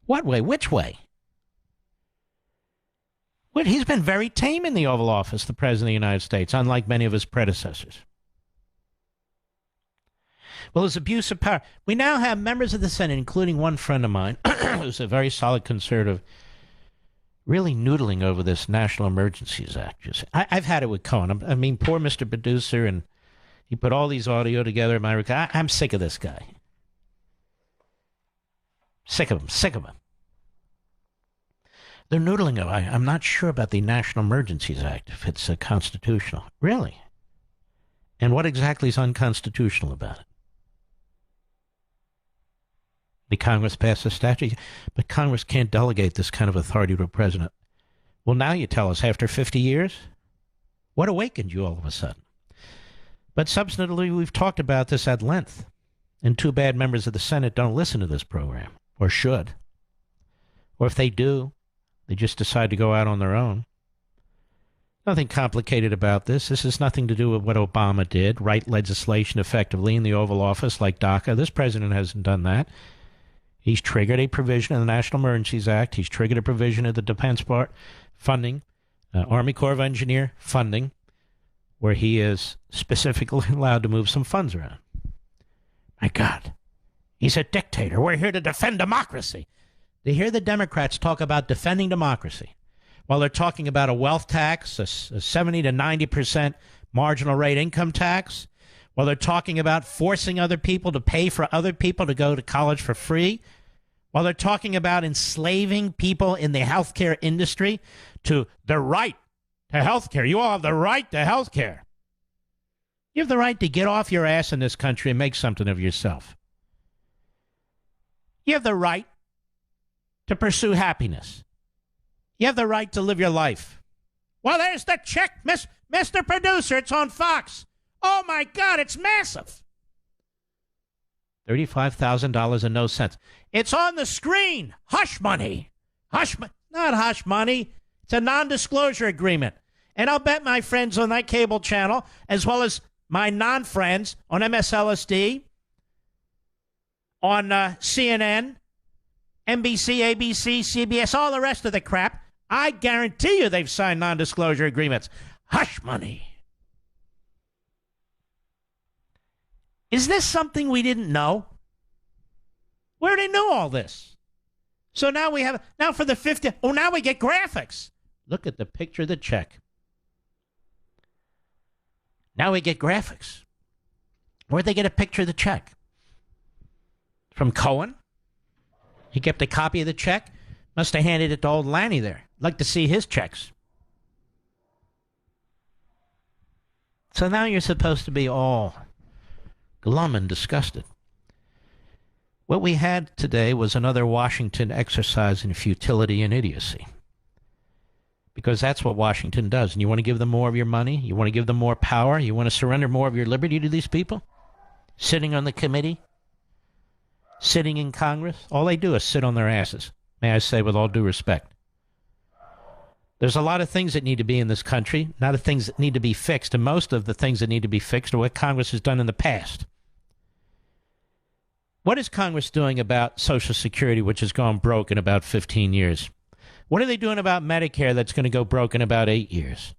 What way? Which way? Well, he's been very tame in the Oval Office, the President of the United States, unlike many of his predecessors. Well, his abuse of power. We now have members of the Senate, including one friend of mine, who's a very solid conservative, really noodling over this National Emergencies Act. I've had it with Cohen. I mean, poor Mr. Producer, and he put all these audio together. I'm sick of this guy. Sick of him. They're noodling over. I'm not sure about the National Emergencies Act, if it's constitutional. Really? And what exactly is unconstitutional about it? The Congress passed a statute, but Congress can't delegate this kind of authority to a president. Well, now you tell us after 50 years? What awakened you all of a sudden? But substantively, we've talked about this at length. And too bad members of the Senate don't listen to this program, or should. Or if they do, they just decide to go out on their own. Nothing complicated about this. This has nothing to do with what Obama did, write legislation effectively in the Oval Office like DACA. This president hasn't done that. He's triggered a provision in the National Emergencies Act. He's triggered a provision of the Defense Part funding, Army Corps of Engineer funding, where he is specifically allowed to move some funds around. My God, he's a dictator. We're here to defend democracy. To hear the Democrats talk about defending democracy while they're talking about a wealth tax, a 70 to 90% marginal rate income tax, while they're talking about forcing other people to pay for other people to go to college for free, while they're talking about enslaving people in the healthcare industry to the right to healthcare. You all have the right to healthcare. You have the right to get off your ass in this country and make something of yourself. You have the right to pursue happiness. You have the right to live your life. Well, there's the check, Mr. Producer. It's on Fox. Oh, my God, it's massive. $35,000 and no cents. It's on the screen. Hush money. Not hush money. It's a non-disclosure agreement. And I'll bet my friends on that cable channel, as well as my non-friends on MSLSD, on CNN, NBC, ABC, CBS, all the rest of the crap, I guarantee you they've signed non-disclosure agreements. Hush money. Is this something we didn't know? We already knew all this. So now now for the 50th, now we get graphics. Look at the picture of the check. Now we get graphics. Where'd they get a picture of the check? From Cohen? He kept a copy of the check. Must have handed it to old Lanny there. Like to see his checks. So now you're supposed to be all glum and disgusted. What we had today was another Washington exercise in futility and idiocy. Because that's what Washington does. And you want to give them more of your money? You want to give them more power? You want to surrender more of your liberty to these people? Sitting on the committee? Sitting in Congress? All they do is sit on their asses, may I say with all due respect. There's a lot of things that need to be in this country, not of things that need to be fixed, and most of the things that need to be fixed are what Congress has done in the past. What is Congress doing about Social Security, which has gone broke in about 15 years? What are they doing about Medicare that's going to go broke in about 8 years?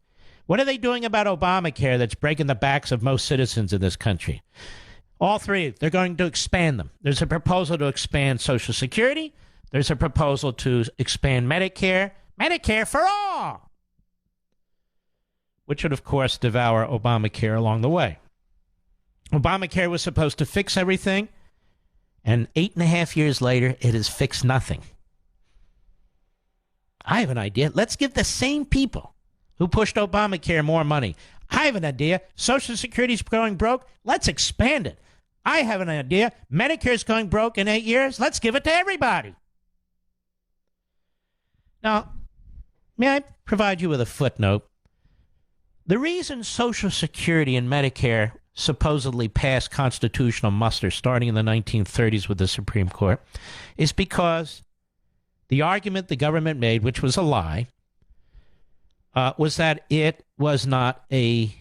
What are they doing about Obamacare that's breaking the backs of most citizens in this country? All three, they're going to expand them. There's a proposal to expand Social Security. There's a proposal to expand Medicare. Medicare for all! Which would, of course, devour Obamacare along the way. Obamacare was supposed to fix everything, and 8.5 years later, it has fixed nothing. I have an idea. Let's give the same people who pushed Obamacare more money. I have an idea. Social Security's going broke. Let's expand it. I have an idea. Medicare's going broke in 8 years. Let's give it to everybody. Now, may I provide you with a footnote? The reason Social Security and Medicare supposedly passed constitutional muster starting in the 1930s with the Supreme Court is because the argument the government made, which was a lie, was that it was not a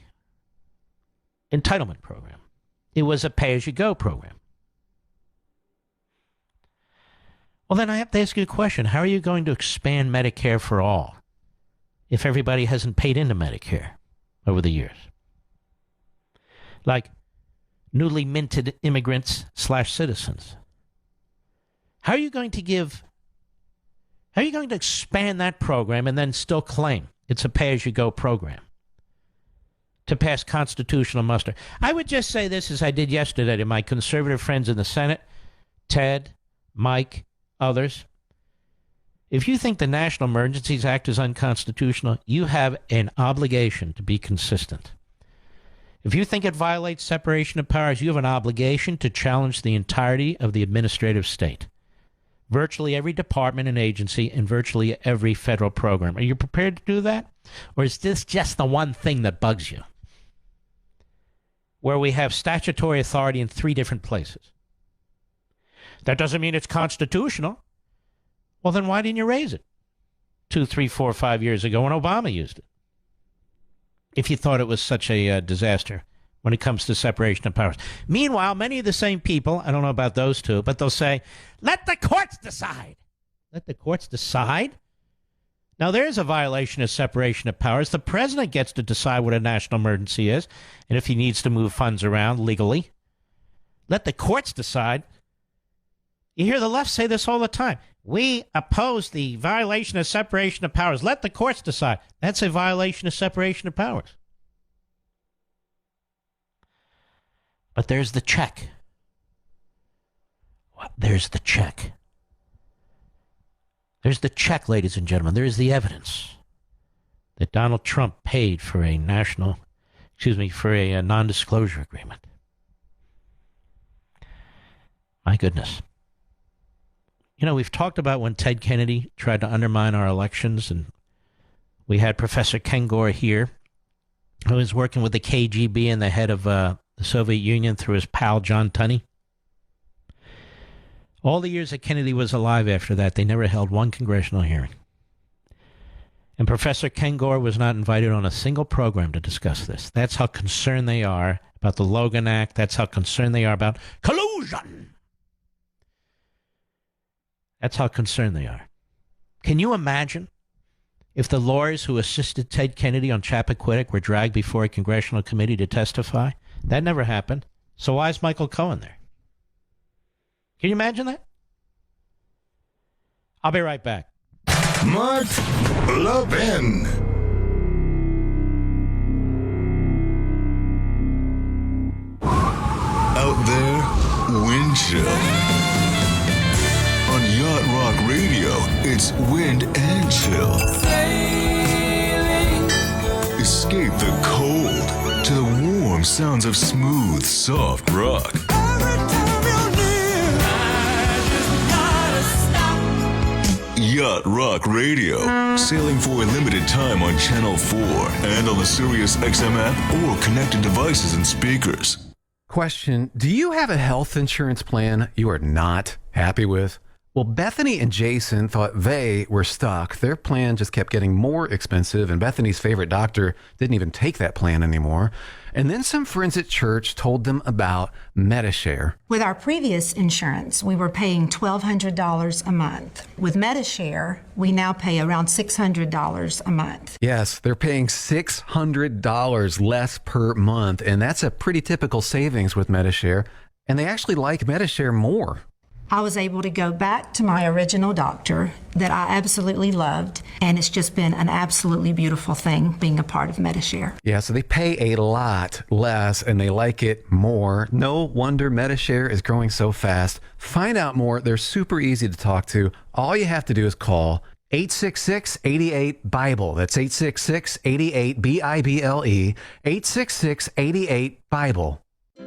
entitlement program. It was a pay-as-you-go program. Well, then I have to ask you a question. How are you going to expand Medicare for all if everybody hasn't paid into Medicare over the years? Like newly minted immigrants / citizens. How are you going to expand that program and then still claim it's a pay-as-you-go program to pass constitutional muster? I would just say this, as I did yesterday, to my conservative friends in the Senate, Ted, Mike, others. If you think the National Emergencies Act is unconstitutional, you have an obligation to be consistent. If you think it violates separation of powers, you have an obligation to challenge the entirety of the administrative state. Virtually every department and agency and virtually every federal program. Are you prepared to do that? Or is this just the one thing that bugs you? Where we have statutory authority in 3 different places. That doesn't mean it's constitutional. Well, then why didn't you raise it 2, 3, 4, 5 years ago when Obama used it? If you thought it was such a disaster when it comes to separation of powers. Meanwhile, many of the same people, I don't know about those two, but they'll say, let the courts decide. Let the courts decide? Now, there's a violation of separation of powers. The president gets to decide what a national emergency is and if he needs to move funds around legally. Let the courts decide. You hear the left say this all the time. We oppose the violation of separation of powers. Let the courts decide. That's a violation of separation of powers. But there's the check. There's the check. There's the check, ladies and gentlemen. There is the evidence that Donald Trump paid for a non-disclosure agreement. My goodness. You know, we've talked about when Ted Kennedy tried to undermine our elections, and we had Professor Ken Gore here, who was working with the KGB and the head of the Soviet Union through his pal John Tunney. All the years that Kennedy was alive after that, they never held one congressional hearing. And Professor Ken Gore was not invited on a single program to discuss this. That's how concerned they are about the Logan Act. That's how concerned they are about collusion. That's how concerned they are. Can you imagine if the lawyers who assisted Ted Kennedy on Chappaquiddick were dragged before a congressional committee to testify? That never happened. So why is Michael Cohen there? Can you imagine that? I'll be right back. Mark Levin. Out there, wind chill. On Yacht Rock Radio, it's wind and chill. Sailing. Escape the cold to the warm sounds of smooth, soft rock. Yacht Rock Radio, sailing for a limited time on Channel 4 and on the Sirius XM app or connected devices and speakers. Question, do you have a health insurance plan you are not happy with? Well, Bethany and Jason thought they were stuck. Their plan just kept getting more expensive, and Bethany's favorite doctor didn't even take that plan anymore. And then some friends at church told them about Medishare. With our previous insurance, we were paying $1,200 a month. With Medishare, we now pay around $600 a month. Yes, they're paying $600 less per month, and that's a pretty typical savings with Medishare. And they actually like Medishare more. I was able to go back to my original doctor that I absolutely loved, and it's just been an absolutely beautiful thing being a part of Medishare. Yeah, so they pay a lot less and they like it more. No wonder Medishare is growing so fast. Find out more. They're super easy to talk to. All you have to do is call 866-88-BIBLE. That's 866-88-BIBLE. 866-88-BIBLE.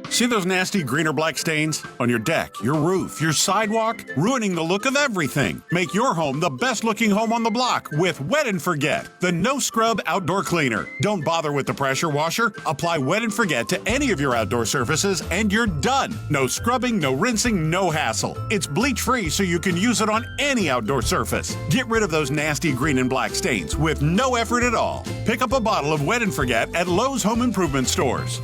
See those nasty green or black stains? On your deck, your roof, your sidewalk? Ruining the look of everything. Make your home the best looking home on the block with Wet and Forget, the no scrub outdoor cleaner. Don't bother with the pressure washer. Apply Wet and Forget to any of your outdoor surfaces and you're done. No scrubbing, no rinsing, no hassle. It's bleach free so you can use it on any outdoor surface. Get rid of those nasty green and black stains with no effort at all. Pick up a bottle of Wet and Forget at Lowe's Home Improvement Stores.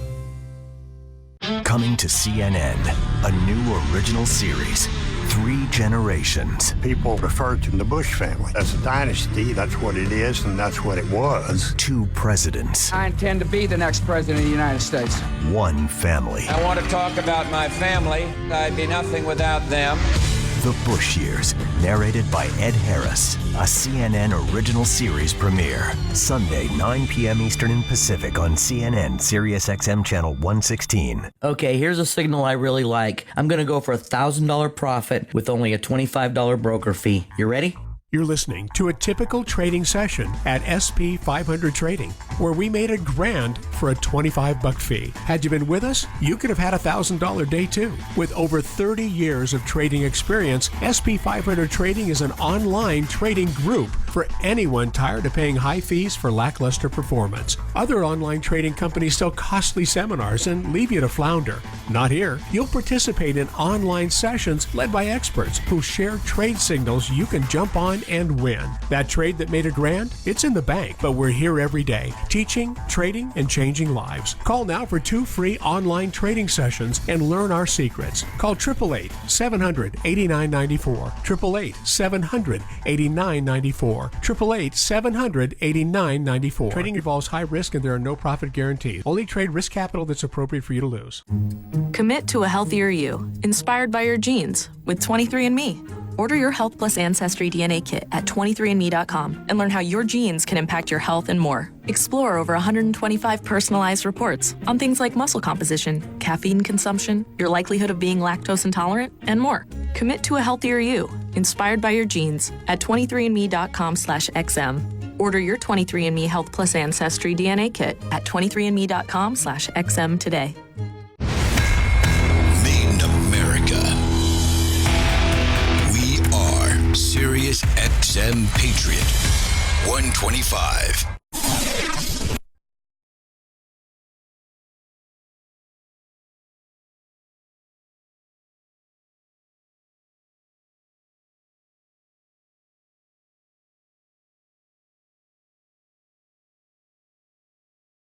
Coming to CNN, a new original series, 3 Generations. People refer to the Bush family as a dynasty. That's what it is, and that's what it was. 2 presidents. I intend to be the next president of the United States. 1 family. I want to talk about my family. I'd be nothing without them. The Bush Years, narrated by Ed Harris. A CNN original series premiere. Sunday, 9 p.m. Eastern and Pacific on CNN, Sirius XM Channel 116. Okay, here's a signal I really like. I'm going to go for $1,000 profit with only a $25 broker fee. You ready? You're listening to a typical trading session at SP 500 Trading, where we made $1,000 for a $25 fee. Had you been with us, you could have had a $1,000 day too. With over 30 years of trading experience, SP 500 Trading is an online trading group for anyone tired of paying high fees for lackluster performance. Other online trading companies sell costly seminars and leave you to flounder. Not here. You'll participate in online sessions led by experts who share trade signals you can jump on and win. That trade that made $1,000, it's in the bank, but we're here every day, teaching, trading, and changing lives. Call now for 2 free online trading sessions and learn our secrets. Call 888-700-8994, 888-700-8994, 888-700-8994. Trading involves high risk and there are no profit guarantees. Only trade risk capital that's appropriate for you to lose. Commit to a healthier you, inspired by your genes, with 23andMe. Order your Health Plus Ancestry DNA Kit at 23andMe.com and learn how your genes can impact your health and more. Explore over 125 personalized reports on things like muscle composition, caffeine consumption, your likelihood of being lactose intolerant, and more. Commit to a healthier you, inspired by your genes, at 23andMe.com/XM. Order your 23andMe Health Plus Ancestry DNA Kit at 23andMe.com/XM today. Made in America. We are Sirius XM Patriot 125.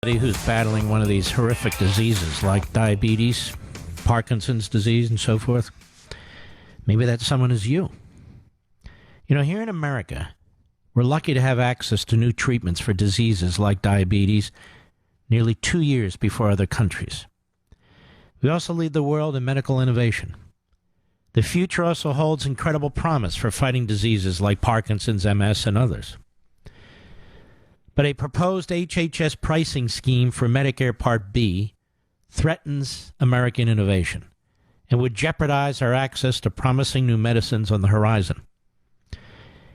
Who's battling one of these horrific diseases like diabetes, Parkinson's disease, and so forth. Maybe that someone is you. You know, here in America, we're lucky to have access to new treatments for diseases like diabetes nearly 2 years before other countries. We also lead the world in medical innovation. The future also holds incredible promise for fighting diseases like Parkinson's, MS, and others. But a proposed HHS pricing scheme for Medicare Part B threatens American innovation and would jeopardize our access to promising new medicines on the horizon.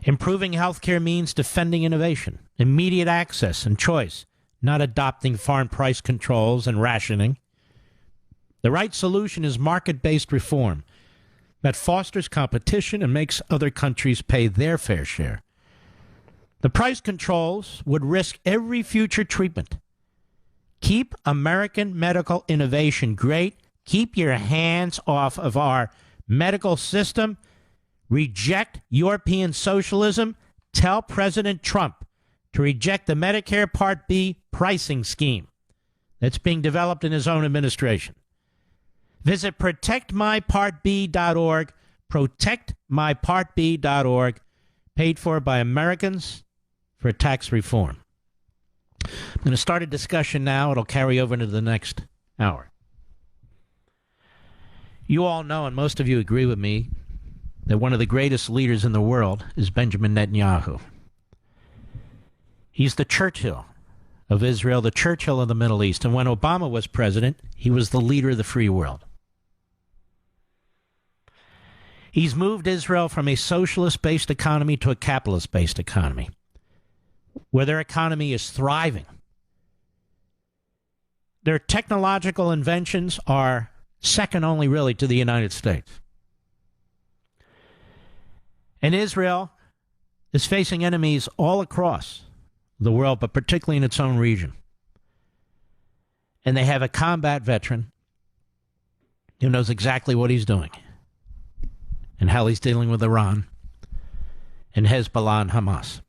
Improving healthcare means defending innovation, immediate access and choice, not adopting foreign price controls and rationing. The right solution is market-based reform that fosters competition and makes other countries pay their fair share. The price controls would risk every future treatment. Keep American medical innovation great. Keep your hands off of our medical system. Reject European socialism. Tell President Trump to reject the Medicare Part B pricing scheme that's being developed in his own administration. Visit protectmypartb.org, protectmypartb.org, paid for by Americans for tax reform. I'm going to start a discussion now. It'll carry over into the next hour. You all know, and most of you agree with me, that one of the greatest leaders in the world is Benjamin Netanyahu. He's the Churchill of Israel, the Churchill of the Middle East. And when Obama was president, he was the leader of the free world. He's moved Israel from a socialist-based economy to a capitalist-based economy, where their economy is thriving. Their technological inventions are second only, really, to the United States. And Israel is facing enemies all across the world, but particularly in its own region. And they have a combat veteran who knows exactly what he's doing and how he's dealing with Iran and Hezbollah and Hamas.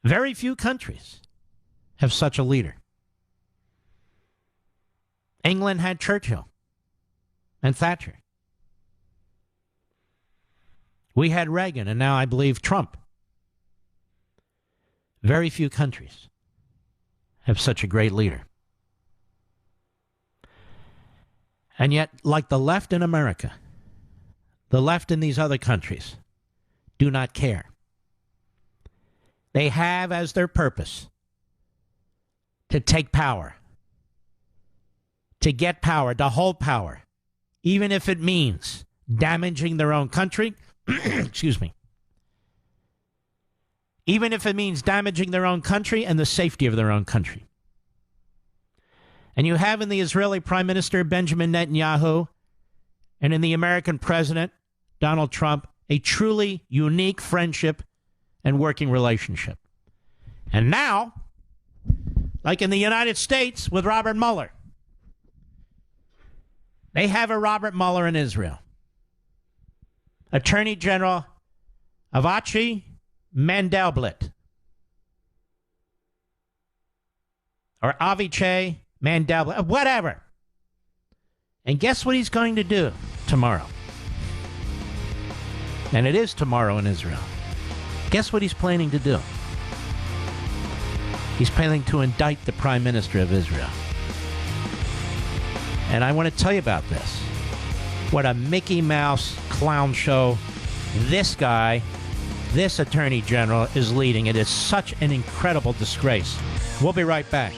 Very few countries have such a leader. England had Churchill and Thatcher. We had Reagan, and now I believe Trump. Very few countries have such a great leader. And yet, like the left in America, the left in these other countries do not care. They have as their purpose to take power, to get power, to hold power, even if it means damaging their own country. Excuse me. Even if it means damaging their own country and the safety of their own country. And you have in the Israeli Prime Minister Benjamin Netanyahu and in the American President Donald Trump a truly unique friendship and working relationship. And now, like in the United States with Robert Mueller, they have a Robert Mueller in Israel. Attorney General Avachi Mandelblit. Or Avichai Mandelblit. Whatever. And guess what he's going to do tomorrow? And it is tomorrow in Israel. Guess what he's planning to do? He's planning to indict the Prime Minister of Israel. And I want to tell you about this. What a Mickey Mouse clown show this guy, this Attorney General, is leading. It is such an incredible disgrace. We'll be right back.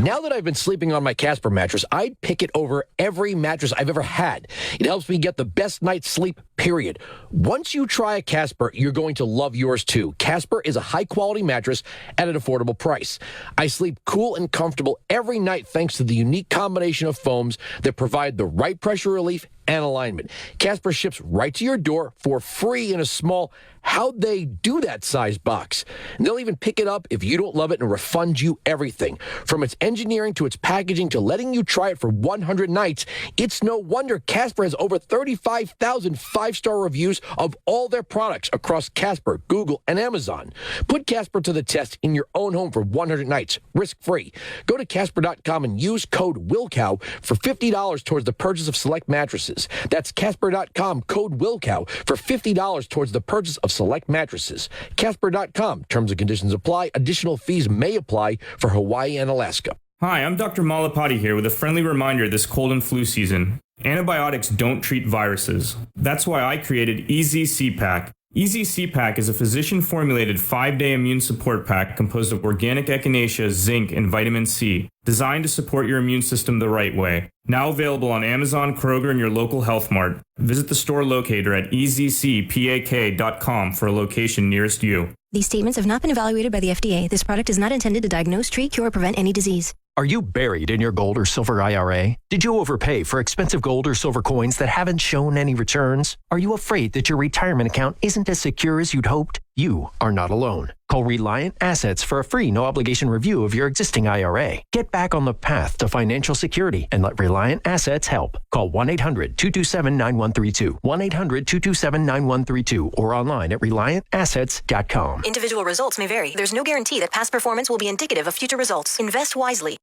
Now that I've been sleeping on my Casper mattress, I'd pick it over every mattress I've ever had. It helps me get the best night's sleep, period. Once you try a Casper, you're going to love yours too. Casper is a high-quality mattress at an affordable price. I sleep cool and comfortable every night thanks to the unique combination of foams that provide the right pressure relief and alignment. Casper ships right to your door for free in a small how'd they do that size box. And they'll even pick it up if you don't love it and refund you everything. From its engineering to its packaging to letting you try it for 100 nights, it's no wonder Casper has over 35,000 five-star reviews of all their products across Casper, Google, and Amazon. Put Casper to the test in your own home for 100 nights, risk-free. Go to Casper.com and use code WILLCOW for $50 towards the purchase of select mattresses. That's Casper.com, code WILLCOW for $50 towards the purchase of select mattresses. Casper.com. Terms and conditions apply. Additional fees may apply for Hawaii and Alaska. Hi, I'm Dr. Malapati here with a friendly reminder this cold and flu season. Antibiotics don't treat viruses. That's why I created Easy C-Pack. Easy C-Pack is a physician-formulated 5-day immune support pack composed of organic echinacea, zinc, and vitamin C, designed to support your immune system the right way. Now available on Amazon, Kroger, and your local Health Mart. Visit the store locator at easycpak.com for a location nearest you. These statements have not been evaluated by the FDA. This product is not intended to diagnose, treat, cure, or prevent any disease. Are you buried in your gold or silver IRA? Did you overpay for expensive gold or silver coins that haven't shown any returns? Are you afraid that your retirement account isn't as secure as you'd hoped? You are not alone. Call Reliant Assets for a free no-obligation review of your existing IRA. Get back on the path to financial security and let Reliant Assets help. Call 1-800-227-9132, 1-800-227-9132, or online at ReliantAssets.com. Individual results may vary. There's no guarantee that past performance will be indicative of future results. Invest wisely.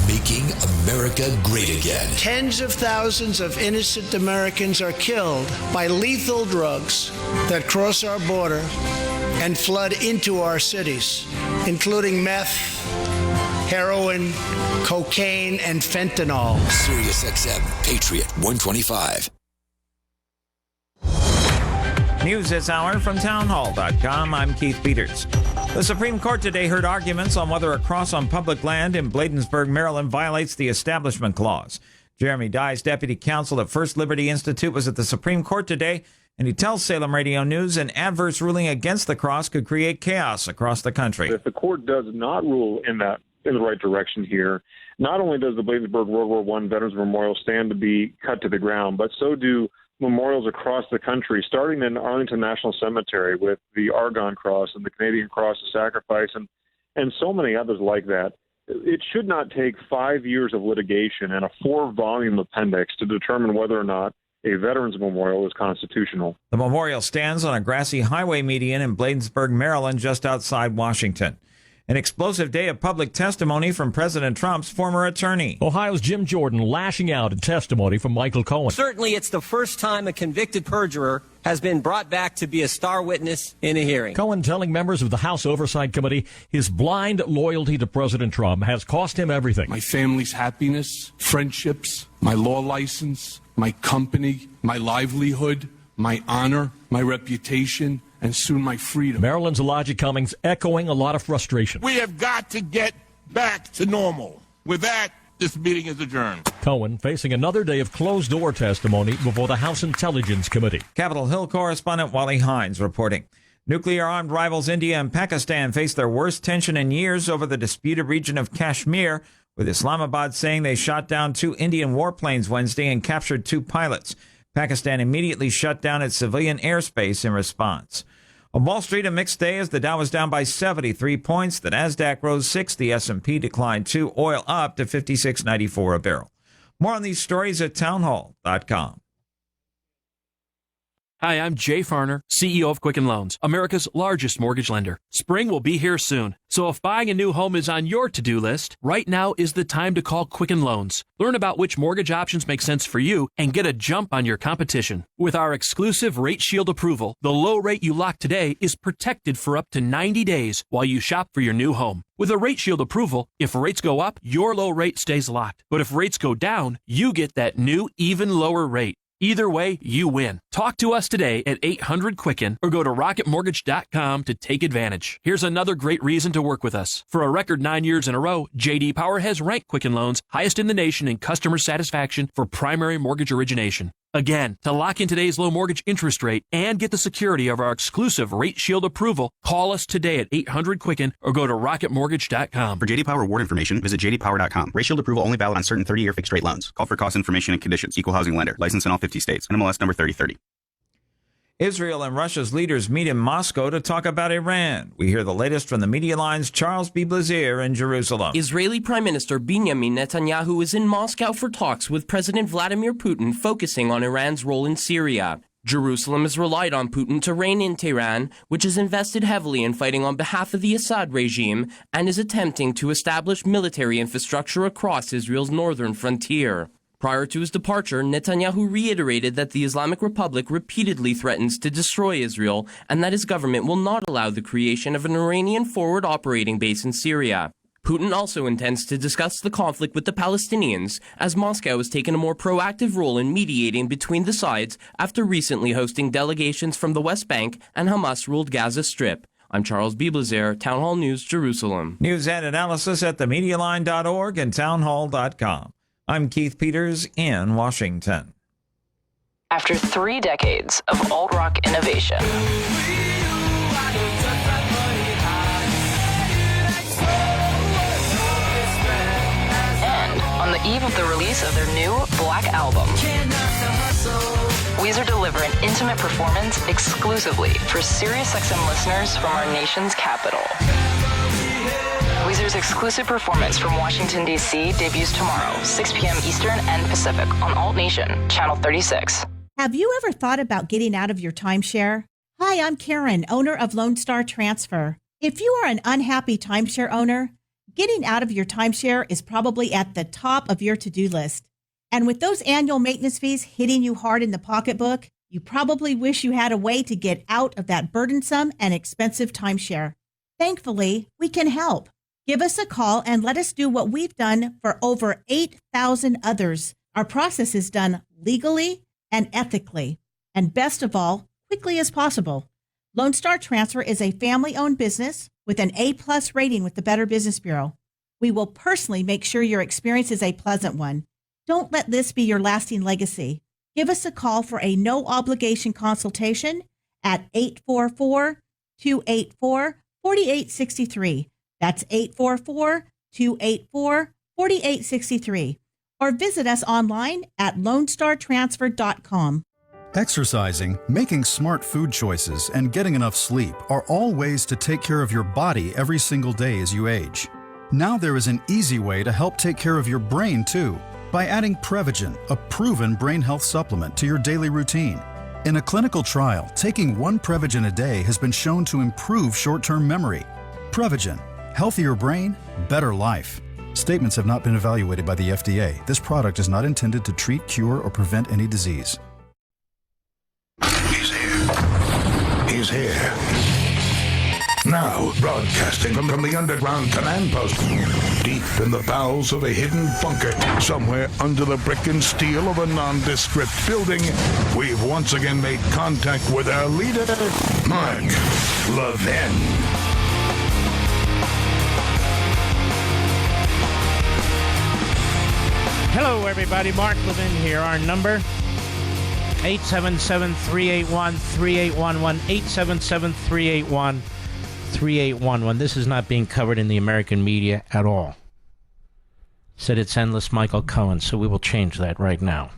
Making America great again. Tens of thousands of innocent Americans are killed by lethal drugs that cross our border and flood into our cities, including meth, heroin, cocaine, and fentanyl. Sirius XM Patriot 125. News this hour from townhall.com. I'm Keith Peters. The Supreme Court today heard arguments on whether a cross on public land in Bladensburg, Maryland violates the Establishment Clause. Jeremy Dye's deputy counsel at First Liberty Institute was at the Supreme Court today And he tells Salem Radio News an adverse ruling against the cross could create chaos across the country. If the court does not rule in the right direction here, not only does the Bladensburg World War I Veterans Memorial stand to be cut to the ground, but so do memorials across the country, starting in Arlington National Cemetery with the Argonne Cross and the Canadian Cross of Sacrifice and so many others like that. It should not take 5 years of litigation and a 4-volume appendix to determine whether or not a veterans memorial is constitutional. The memorial stands on a grassy highway median in Bladensburg, Maryland, just outside Washington. An explosive day of public testimony from President Trump's former attorney. Ohio's Jim Jordan lashing out in testimony from Michael Cohen. Certainly, it's the first time a convicted perjurer has been brought back to be a star witness in a hearing. Cohen telling members of the House Oversight Committee his blind loyalty to President Trump has cost him everything. My family's happiness, friendships, my law license, my company, my livelihood, my honor, my reputation, and soon my freedom. Maryland's Elijah Cummings echoing a lot of frustration. We have got to get back to normal. With that, this meeting is adjourned. Cohen facing another day of closed-door testimony before the House Intelligence Committee. Capitol Hill correspondent Wally Hines reporting. Nuclear-armed rivals India and Pakistan face their worst tension in years over the disputed region of Kashmir, with Islamabad saying they shot down 2 Indian warplanes Wednesday and captured 2 pilots. Pakistan immediately shut down its civilian airspace in response. On Wall Street, a mixed day as the Dow was down by 73 points. The Nasdaq rose 6. The S&P declined 2. Oil up to $56.94 a barrel. More on these stories at townhall.com. Hi, I'm Jay Farner, CEO of Quicken Loans, America's largest mortgage lender. Spring will be here soon, so if buying a new home is on your to-do list, right now is the time to call Quicken Loans. Learn about which mortgage options make sense for you and get a jump on your competition. With our exclusive Rate Shield approval, the low rate you lock today is protected for up to 90 days while you shop for your new home. With a Rate Shield approval, if rates go up, your low rate stays locked. But if rates go down, you get that new, even lower rate. Either way, you win. Talk to us today at 800-QUICKEN or go to rocketmortgage.com to take advantage. Here's another great reason to work with us. For a record 9 years in a row, J.D. Power has ranked Quicken Loans highest in the nation in customer satisfaction for primary mortgage origination. Again, to lock in today's low mortgage interest rate and get the security of our exclusive Rate Shield approval, call us today at 800-QUICKEN or go to rocketmortgage.com. For J.D. Power award information, visit jdpower.com. Rate Shield approval only valid on certain 30-year fixed-rate loans. Call for cost information and conditions. Equal housing lender. License in all 50 states. NMLS number 3030. Israel and Russia's leaders meet in Moscow to talk about Iran. We hear the latest from the Media Line's Charles B. Blazier in Jerusalem. Israeli Prime Minister Benjamin Netanyahu is in Moscow for talks with President Vladimir Putin, focusing on Iran's role in Syria. Jerusalem has relied on Putin to rein in Tehran, which has invested heavily in fighting on behalf of the Assad regime and is attempting to establish military infrastructure across Israel's northern frontier. Prior to his departure, Netanyahu reiterated that the Islamic Republic repeatedly threatens to destroy Israel and that his government will not allow the creation of an Iranian forward operating base in Syria. Putin also intends to discuss the conflict with the Palestinians, as Moscow has taken a more proactive role in mediating between the sides after recently hosting delegations from the West Bank and Hamas-ruled Gaza Strip. I'm Charles B. Blazier, Town Hall News, Jerusalem. News and analysis at themedialine.org and townhall.com. I'm Keith Peters in Washington. After 3 decades of alt-rock innovation, and on the eve of the release of their new Black Album, Weezer deliver an intimate performance exclusively for SiriusXM listeners from our nation's capital. Weezer's exclusive performance from Washington, D.C. debuts tomorrow, 6 p.m. Eastern and Pacific on Alt Nation, Channel 36. Have you ever thought about getting out of your timeshare? Hi, I'm Karen, owner of Lone Star Transfer. If you are an unhappy timeshare owner, getting out of your timeshare is probably at the top of your to-do list. And with those annual maintenance fees hitting you hard in the pocketbook, you probably wish you had a way to get out of that burdensome and expensive timeshare. Thankfully, we can help. Give us a call and let us do what we've done for over 8,000 others. Our process is done legally and ethically, and best of all, quickly as possible. Lone Star Transfer is a family-owned business with an A+ rating with the Better Business Bureau. We will personally make sure your experience is a pleasant one. Don't let this be your lasting legacy. Give us a call for a no-obligation consultation at 844-284-4863. That's 844-284-4863. Or visit us online at LoneStarTransfer.com. Exercising, making smart food choices, and getting enough sleep are all ways to take care of your body every single day as you age. Now there is an easy way to help take care of your brain too, by adding Prevagen, a proven brain health supplement, to your daily routine. In a clinical trial, taking one Prevagen a day has been shown to improve short-term memory. Prevagen, healthier brain, better life. Statements have not been evaluated by the FDA. This product is not intended to treat, cure, or prevent any disease. He's here. Now, broadcasting from the underground command post, deep in the bowels of a hidden bunker, somewhere under the brick and steel of a nondescript building, we've once again made contact with our leader, Mark Levin. Hello, everybody. Mark Levin here. Our number, 877-381-3811, 877-381-3811. This is not being covered in the American media at all. Said it's endless Michael Cohen, so we will change that right now.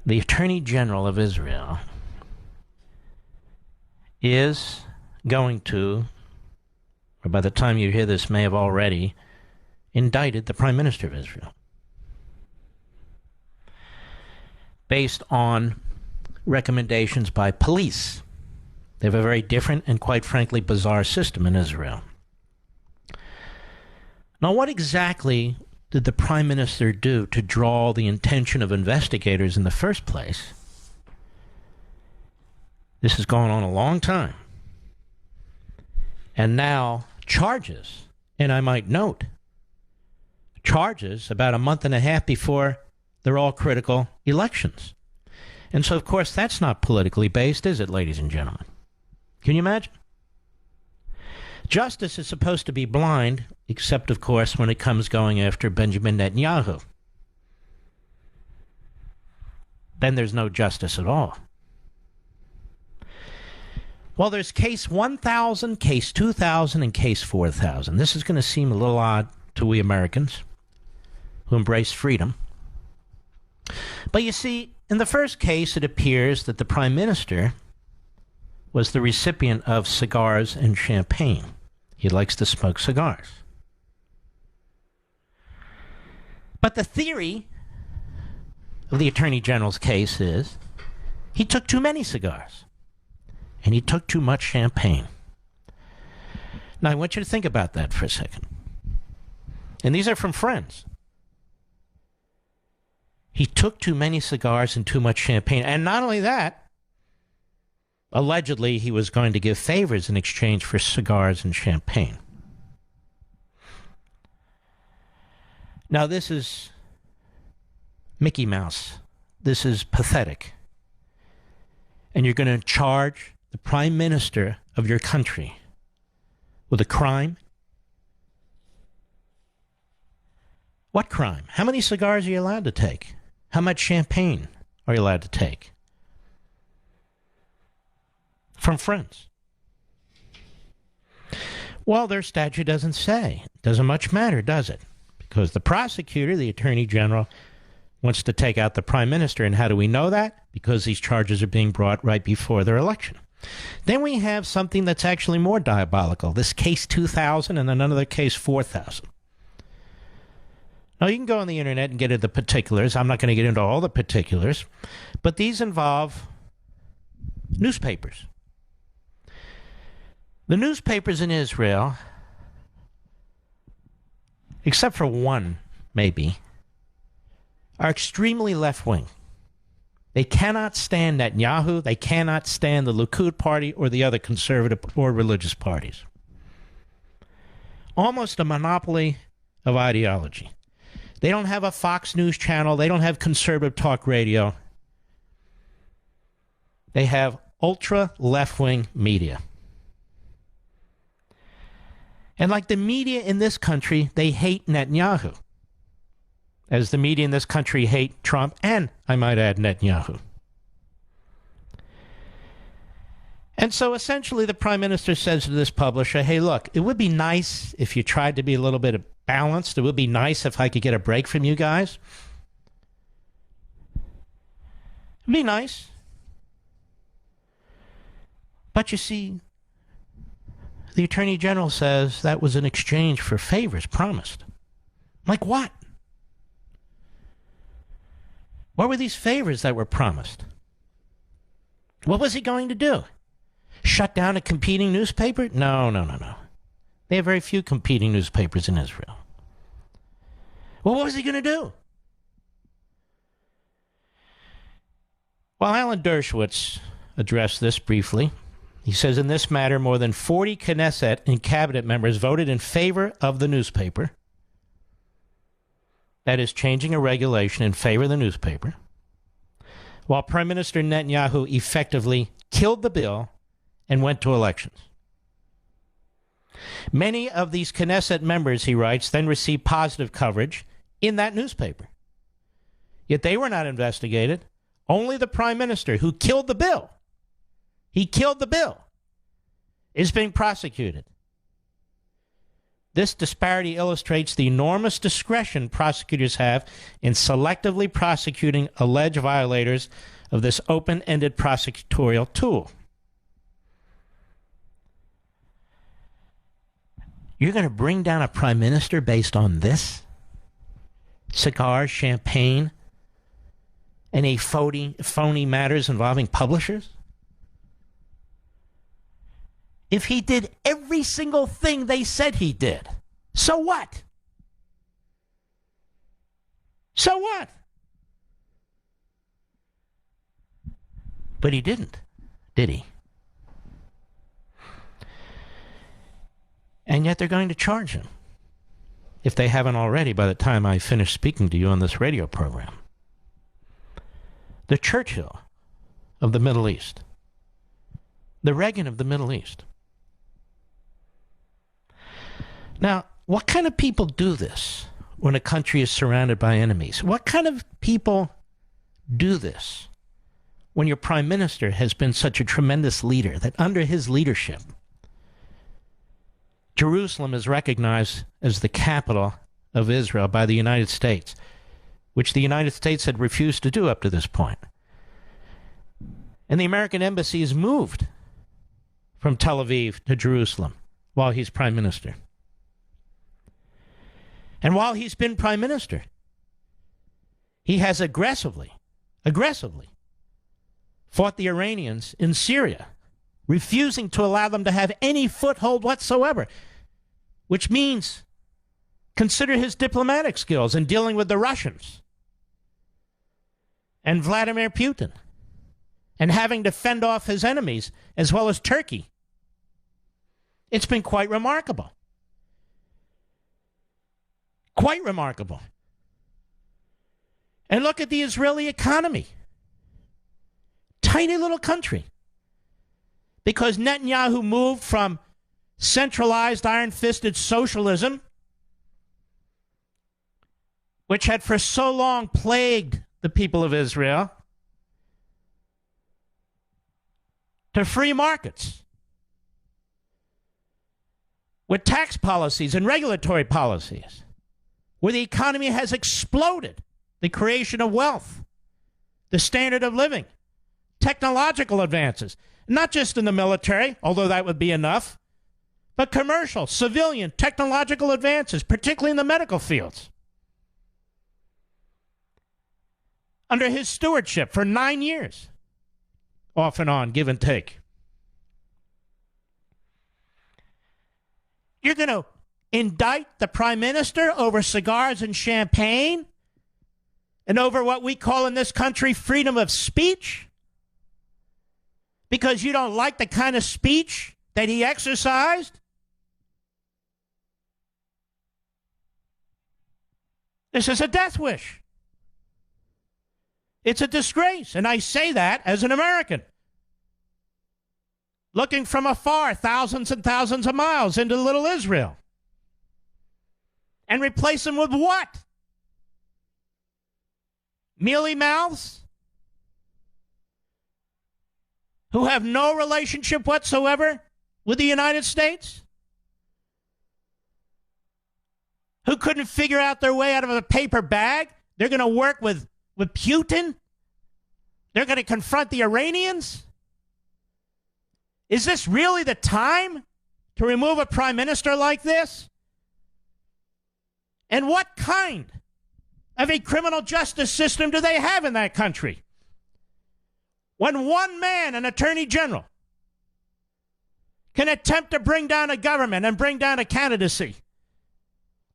The Attorney General of Israel is going to, or by the time you hear this may have already, indicted the Prime Minister of Israel, based on recommendations by police. They have a very different and, quite frankly, bizarre system in Israel. Now, what exactly did the Prime Minister do to draw the attention of investigators in the first place? This has gone on a long time. And now charges, and I might note, charges about a month and a half before they're all critical elections. And so, of course, that's not politically based, is it, ladies and gentlemen? Can you imagine? Justice is supposed to be blind, except, of course, when it comes going after Benjamin Netanyahu. Then there's no justice at all. Well, there's case 1000, case 2000, and case 4000. This is going to seem a little odd to we Americans who embrace freedom. But you see, in the first case, it appears that the Prime Minister was the recipient of cigars and champagne. He likes to smoke cigars. But the theory of the Attorney General's case is he took too many cigars and he took too much champagne. Now, I want you to think about that for a second. And these are from friends. He took too many cigars and too much champagne. And not only that, allegedly he was going to give favors in exchange for cigars and champagne. Now, this is Mickey Mouse. This is pathetic. And you're going to charge the Prime Minister of your country with a crime? What crime? How many cigars are you allowed to take? How much champagne are you allowed to take? From friends. Well, their statute doesn't say. Doesn't much matter, does it? Because the prosecutor, the Attorney General, wants to take out the Prime Minister. And how do we know that? Because these charges are being brought right before their election. Then we have something that's actually more diabolical. This case 2000 and then another case 4000. Now, you can go on the internet and get into the particulars. I'm not going to get into all the particulars. But these involve newspapers. The newspapers in Israel, except for one, maybe, are extremely left-wing. They cannot stand Netanyahu. They cannot stand the Likud party or the other conservative or religious parties. Almost a monopoly of ideology. They don't have a Fox News channel. They don't have conservative talk radio. They have ultra left-wing media. And like the media in this country, they hate Netanyahu. as the media in this country hate Trump and, I might add, Netanyahu. And so essentially the prime minister says to this publisher, hey, look, it would be nice if you tried to be a little bit balanced. It would be nice if I could get a break from you guys. It'd be nice. But you see, the Attorney General says that was in exchange for favors promised. Like what? What were these favors that were promised? What was he going to do? Shut down a competing newspaper? No. They have very few competing newspapers in Israel. Well, what was he going to do? Well, Alan Dershowitz addressed this briefly. He says, in this matter, more than 40 Knesset and cabinet members voted in favor of the newspaper. That is, changing a regulation in favor of the newspaper, while Prime Minister Netanyahu effectively killed the bill and went to elections. Many of these Knesset members, he writes, then received positive coverage in that newspaper. Yet they were not investigated. Only the Prime Minister, who killed the bill, is being prosecuted. This disparity illustrates the enormous discretion prosecutors have in selectively prosecuting alleged violators of this open-ended prosecutorial tool. You're going to bring down a prime minister based on this? Cigars, champagne, and a phony matters involving publishers? If he did every single thing they said he did, so what? So what? But he didn't, did he? And yet they're going to charge him, if they haven't already by the time I finish speaking to you on this radio program. The Churchill of the Middle East. The Reagan of the Middle East. Now, what kind of people do this when a country is surrounded by enemies? What kind of people do this when your prime minister has been such a tremendous leader that under his leadership, Jerusalem is recognized as the capital of Israel by the United States, which the United States had refused to do up to this point. And the American embassy is moved from Tel Aviv to Jerusalem while he's prime minister. And while he's been prime minister, he has aggressively fought the Iranians in Syria, refusing to allow them to have any foothold whatsoever, which means consider his diplomatic skills in dealing with the Russians and Vladimir Putin and having to fend off his enemies as well as Turkey. It's been quite remarkable. Quite remarkable. And look at the Israeli economy. Tiny little country. Because Netanyahu moved from centralized, iron-fisted socialism, which had for so long plagued the people of Israel, to free markets with tax policies and regulatory policies, where the economy has exploded, the creation of wealth, the standard of living, technological advances, not just in the military, although that would be enough, but commercial, civilian, technological advances, particularly in the medical fields. Under his stewardship for 9 years, off and on, give and take. You're going to indict the prime minister over cigars and champagne and over what we call in this country freedom of speech because you don't like the kind of speech that he exercised? This is a death wish. It's a disgrace, and I say that as an American, looking from afar, thousands and thousands of miles into little Israel. And replace them with what? mealy mouths who have no relationship whatsoever with the United States, who couldn't figure out their way out of a paper bag. They're going to work with Putin. They're going to confront the Iranians. Is this really the time to remove a prime minister like this? And what kind of a criminal justice system do they have in that country? When one man, an attorney general, can attempt to bring down a government and bring down a candidacy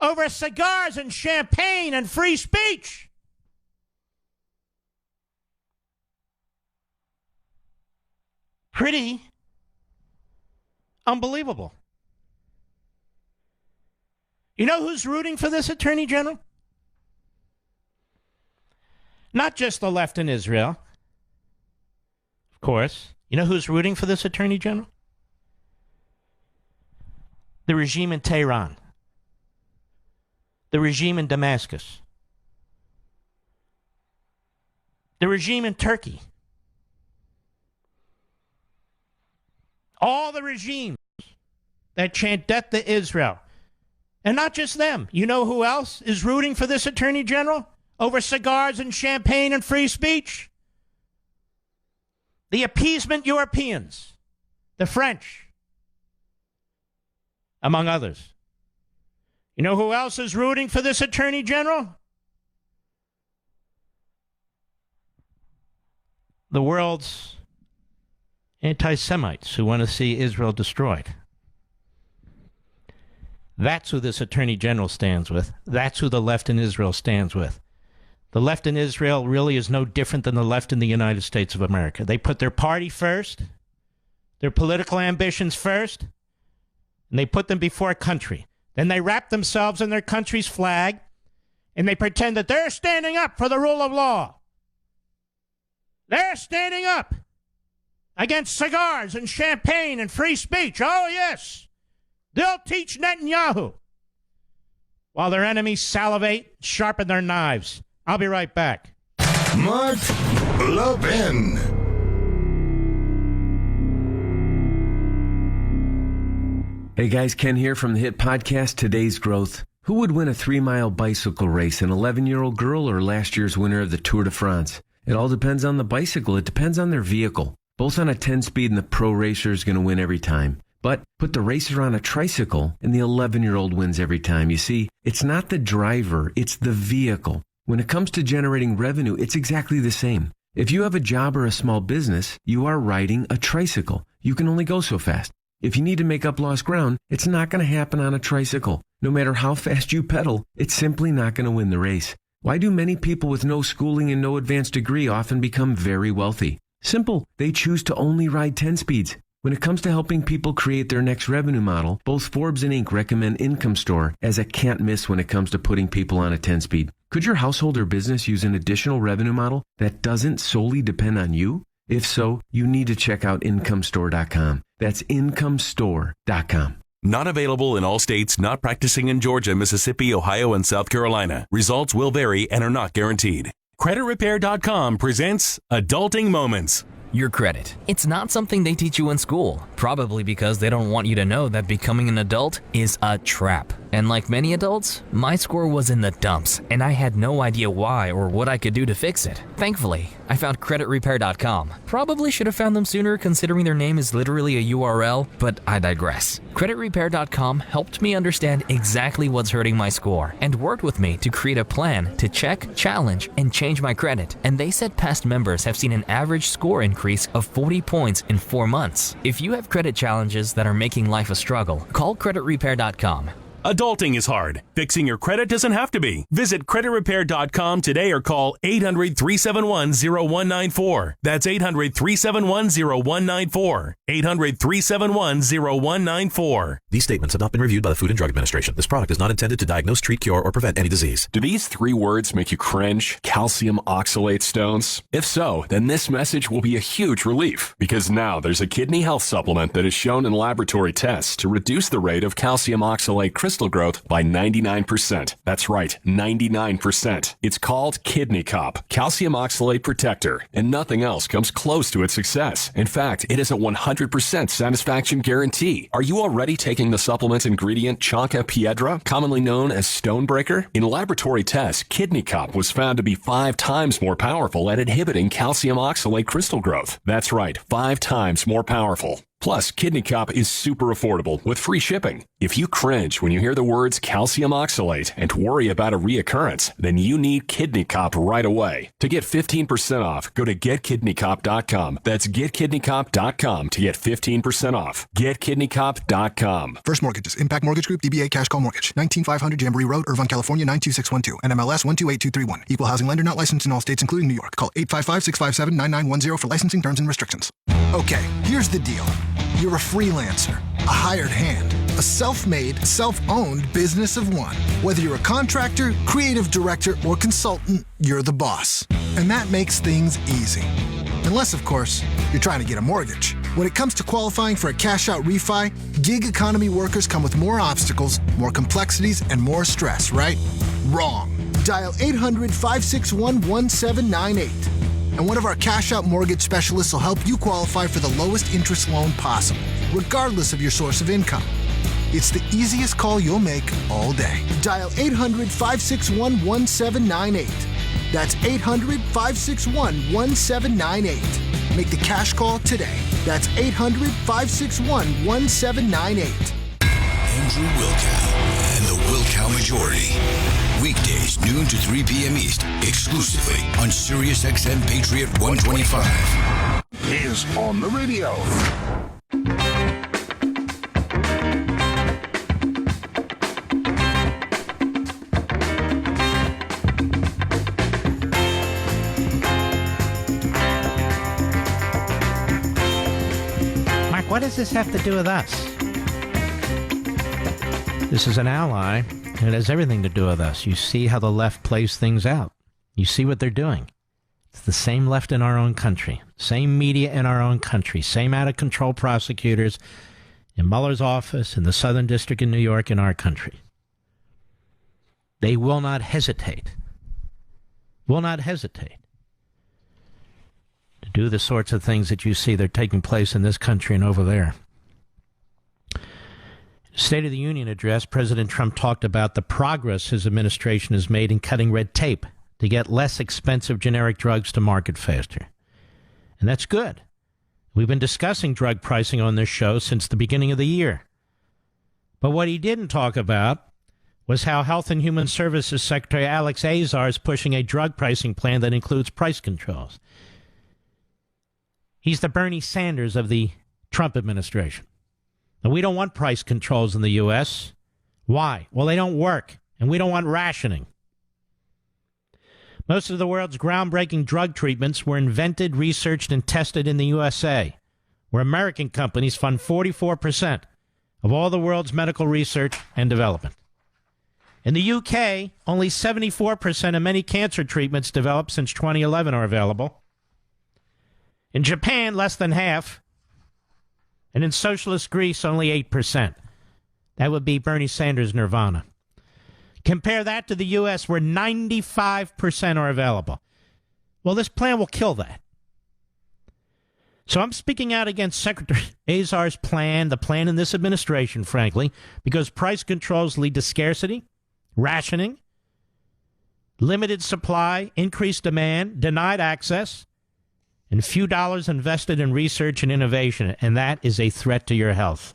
over cigars and champagne and free speech. Pretty unbelievable. You know who's rooting for this attorney general? Not just the left in Israel, of course. You know who's rooting for this attorney general? The regime in Tehran. The regime in Damascus. The regime in Turkey. All the regimes that chant death to Israel. And not just them. You know who else is rooting for this attorney general over cigars and champagne and free speech? The appeasement Europeans. The French. Among others. You know who else is rooting for this attorney general? The world's anti-Semites who want to see Israel destroyed. That's who this attorney general stands with. That's who the left in Israel stands with. The left in Israel really is no different than the left in the United States of America. They put their party first, their political ambitions first, and they put them before country. Then they wrap themselves in their country's flag, and they pretend that they're standing up for the rule of law. They're standing up against cigars and champagne and free speech. Oh, yes. They'll teach Netanyahu while their enemies salivate, sharpen their knives. I'll be right back. Mark Levin. Hey guys, Ken here from the hit podcast Today's Growth. Who would win a 3-mile bicycle race, an 11-year-old girl or last year's winner of the Tour de France? It all depends on the bicycle. It depends on their vehicle. Both on a 10-speed and the pro racer is going to win every time. But put the racer on a tricycle and the 11-year-old wins every time. You see, it's not the driver, it's the vehicle. When it comes to generating revenue, it's exactly the same. If you have a job or a small business, you are riding a tricycle. You can only go so fast. If you need to make up lost ground, it's not going to happen on a tricycle. No matter how fast you pedal, it's simply not going to win the race. Why do many people with no schooling and no advanced degree often become very wealthy? Simple. They choose to only ride 10 speeds. When it comes to helping people create their next revenue model, both Forbes and Inc. recommend Income Store as a can't miss when it comes to putting people on a 10-speed. Could your household or business use an additional revenue model that doesn't solely depend on you? If so, you need to check out IncomeStore.com. That's IncomeStore.com. Not available in all states, not practicing in Georgia, Mississippi, Ohio, and South Carolina. Results will vary and are not guaranteed. CreditRepair.com presents Adulting Moments. Your credit. It's not something they teach you in school, probably because they don't want you to know that becoming an adult is a trap. And like many adults, my score was in the dumps, and I had no idea why or what I could do to fix it. Thankfully, I found CreditRepair.com. Probably should have found them sooner considering their name is literally a URL, but I digress. CreditRepair.com helped me understand exactly what's hurting my score and worked with me to create a plan to check, challenge, and change my credit. And they said past members have seen an average score increase of 40 points in 4 months. If you have credit challenges that are making life a struggle, call CreditRepair.com. Adulting is hard. Fixing your credit doesn't have to be. Visit CreditRepair.com today or call 800-371-0194. That's 800-371-0194. 800-371-0194. These statements have not been reviewed by the Food and Drug Administration. This product is not intended to diagnose, treat, cure, or prevent any disease. Do these 3 words make you cringe? Calcium oxalate stones? If so, then this message will be a huge relief, because now there's a kidney health supplement that is shown in laboratory tests to reduce the rate of calcium oxalate crystals crystal growth by 99%. That's right, 99%. It's called Kidney Cop, calcium oxalate protector, and nothing else comes close to its success. In fact, it is a 100% satisfaction guarantee. Are you already taking the supplement ingredient Chanca Piedra, commonly known as Stonebreaker? In laboratory tests, Kidney Cop was found to be 5 times more powerful at inhibiting calcium oxalate crystal growth. That's right, 5 times more powerful. Plus, Kidney Cop is super affordable with free shipping. If you cringe when you hear the words calcium oxalate and worry about a reoccurrence, then you need Kidney Cop right away. To get 15% off, go to getkidneycop.com. That's getkidneycop.com to get 15% off. Getkidneycop.com. First Mortgages, Impact Mortgage Group, DBA Cash Call Mortgage, 19500 Jamboree Road, Irvine, California, 92612, NMLS 128231. Equal housing lender not licensed in all states, including New York. Call 855-657-9910 for licensing terms and restrictions. Okay, here's the deal. You're a freelancer, a hired hand, a self-made, self-owned business of one. Whether you're a contractor, creative director, or consultant, you're the boss. And that makes things easy. Unless, of course, you're trying to get a mortgage. When it comes to qualifying for a cash-out refi, gig economy workers come with more obstacles, more complexities, and more stress, right? Wrong. Dial 800-561-1798. And one of our cash-out mortgage specialists will help you qualify for the lowest interest loan possible, regardless of your source of income. It's the easiest call you'll make all day. Dial 800-561-1798. That's 800-561-1798. Make the cash call today. That's 800-561-1798. Andrew Wilkow and the Wilkow Majority. Weekdays, noon to 3 p.m. East, exclusively on SiriusXM Patriot 125. Is on the radio. Mark, what does this have to do with us? This is an ally. It has everything to do with us. You see how the left plays things out. You see what they're doing. It's the same left in our own country, same media in our own country, same out-of-control prosecutors in Mueller's office, in the Southern District in New York, in our country. They will not hesitate to do the sorts of things that you see that are taking place in this country and over there. State of the Union address, President Trump talked about the progress his administration has made in cutting red tape to get less expensive generic drugs to market faster. And that's good. We've been discussing drug pricing on this show since the beginning of the year. But what he didn't talk about was how Health and Human Services Secretary Alex Azar is pushing a drug pricing plan that includes price controls. He's the Bernie Sanders of the Trump administration. And we don't want price controls in the U.S. Why? Well, they don't work, and we don't want rationing. Most of the world's groundbreaking drug treatments were invented, researched, and tested in the USA, where American companies fund 44% of all the world's medical research and development. In the UK, only 74% of many cancer treatments developed since 2011 are available. In Japan, less than half. And in socialist Greece, only 8%. That would be Bernie Sanders' nirvana. Compare that to the U.S., where 95% are available. Well, this plan will kill that. So I'm speaking out against Secretary Azar's plan, the plan in this administration, frankly, because price controls lead to scarcity, rationing, limited supply, increased demand, denied access, and few dollars invested in research and innovation, and that is a threat to your health.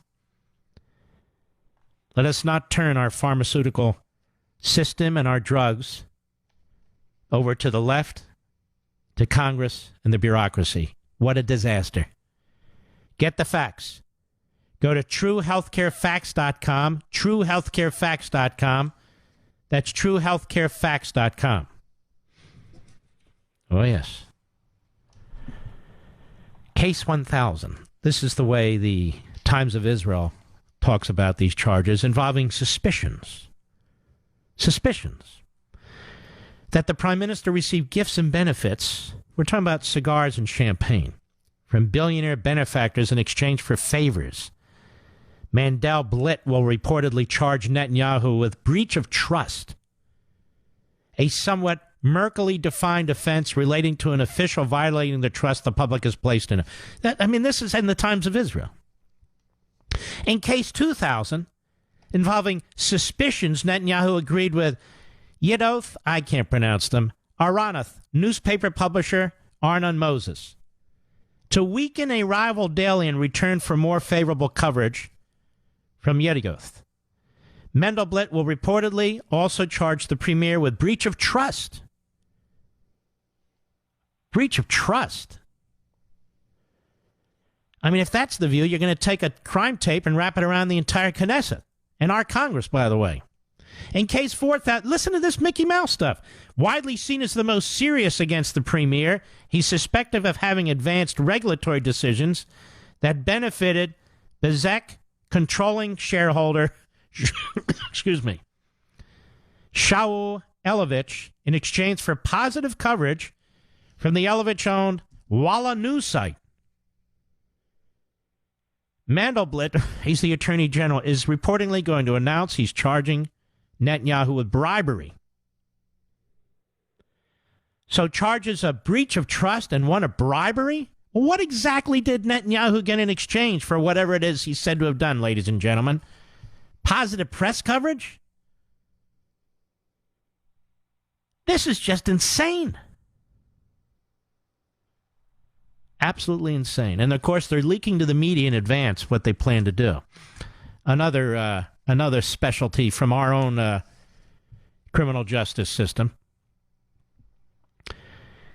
Let us not turn our pharmaceutical system and our drugs over to the left, to Congress, and the bureaucracy. What a disaster. Get the facts. Go to truehealthcarefacts.com, truehealthcarefacts.com. That's truehealthcarefacts.com. Oh, yes. Case 1000. This is the way the Times of Israel talks about these charges involving suspicions that the Prime Minister received gifts and benefits. We're talking about cigars and champagne from billionaire benefactors in exchange for favors Mandelblit will reportedly charge Netanyahu with breach of trust, a somewhat murkily defined offense relating to an official violating the trust the public has placed in it. This is in the Times of Israel. In case 2000, involving suspicions Netanyahu agreed with Yedoth, I can't pronounce them, Aronoth, newspaper publisher Arnon Moses, to weaken a rival daily in return for more favorable coverage from Yedoth. Mandelblit will reportedly also charge the premier with breach of trust. Breach of trust. If that's the view, you're going to take a crime tape and wrap it around the entire Knesset. And our Congress, by the way. In case 4000, listen to this Mickey Mouse stuff. Widely seen as the most serious against the premier, he's suspected of having advanced regulatory decisions that benefited Bezek controlling shareholder, excuse me, Shaul Elovitch in exchange for positive coverage from the Elovitch-owned Walla news site. Mandelblit, he's the Attorney General, is reportedly going to announce he's charging Netanyahu with bribery. So charges of breach of trust and one of bribery? Well, what exactly did Netanyahu get in exchange for whatever it is he's said to have done, ladies and gentlemen? Positive press coverage? This is just insane. Absolutely insane. And, of course, they're leaking to the media in advance what they plan to do. Another specialty from our own criminal justice system.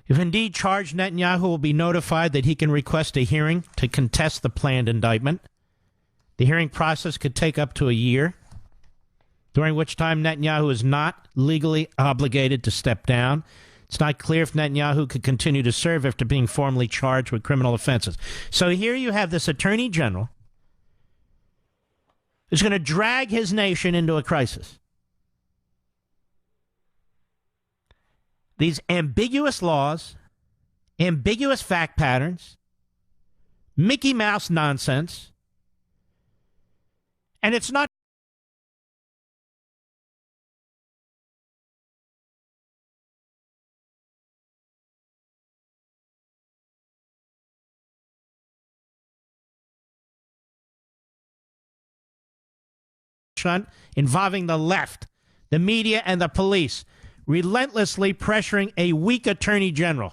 If indeed charged, Netanyahu will be notified that he can request a hearing to contest the planned indictment. The hearing process could take up to a year, during which time Netanyahu is not legally obligated to step down. It's not clear if Netanyahu could continue to serve after being formally charged with criminal offenses. So here you have this attorney general who's going to drag his nation into a crisis. These ambiguous laws, ambiguous fact patterns, Mickey Mouse nonsense, and it's not involving the left, the media, and the police, relentlessly pressuring a weak attorney general.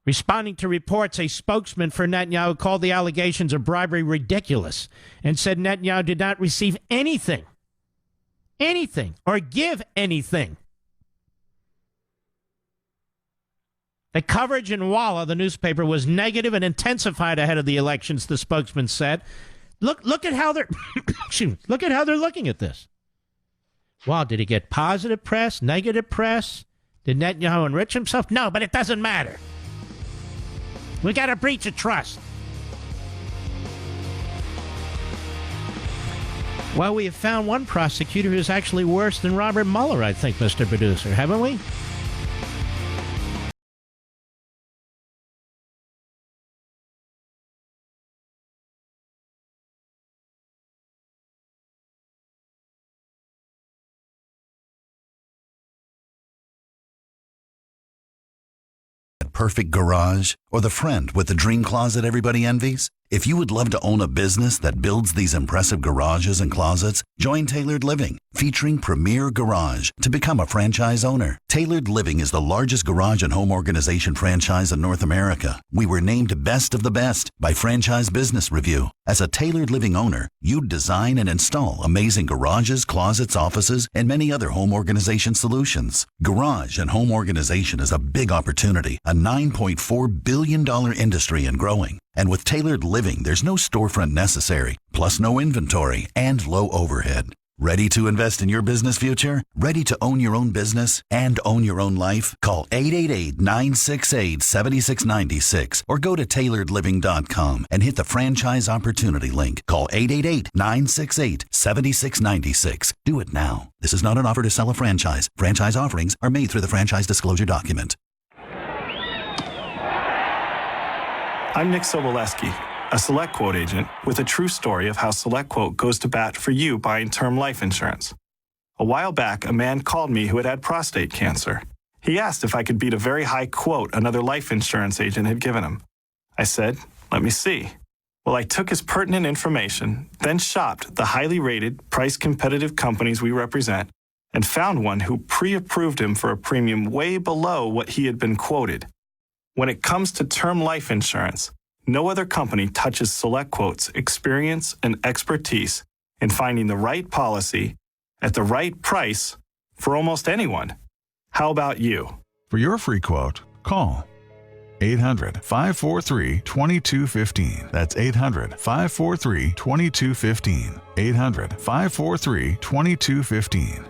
Responding to reports, a spokesman for Netanyahu called the allegations of bribery ridiculous and said Netanyahu did not receive anything, or give anything. The coverage in Walla, the newspaper, was negative and intensified ahead of the elections, the spokesman said. Look at how they're look at how they're looking at this. Wow, did he get positive press, negative press? Did Netanyahu enrich himself? No, but it doesn't matter. We got a breach of trust. Well, we have found one prosecutor who's actually worse than Robert Mueller, I think, Mr. Producer, haven't we? Perfect garage, or the friend with the dream closet everybody envies? If you would love to own a business that builds these impressive garages and closets, join Tailored Living, featuring Premier Garage, to become a franchise owner. Tailored Living is the largest garage and home organization franchise in North America. We were named Best of the Best by Franchise Business Review. As a Tailored Living owner, you design and install amazing garages, closets, offices, and many other home organization solutions. Garage and home organization is a big opportunity, a $9.4 billion industry and growing. And with Tailored Living, there's no storefront necessary, plus no inventory and low overhead. Ready to invest in your business future? Ready to own your own business and own your own life? Call 888-968-7696 or go to tailoredliving.com and hit the franchise opportunity link. Call 888-968-7696. Do it now. This is not an offer to sell a franchise. Franchise offerings are made through the franchise disclosure document. I'm Nick Soboleski, a SelectQuote agent with a true story of how SelectQuote goes to bat for you buying term life insurance. A while back, a man called me who had had prostate cancer. He asked if I could beat a very high quote another life insurance agent had given him. I said, let me see. Well, I took his pertinent information, then shopped the highly rated, price-competitive companies we represent, and found one who pre-approved him for a premium way below what he had been quoted. When it comes to term life insurance, no other company touches SelectQuote's experience and expertise in finding the right policy at the right price for almost anyone. How about you? For your free quote, call 800-543-2215. That's 800-543-2215. 800-543-2215.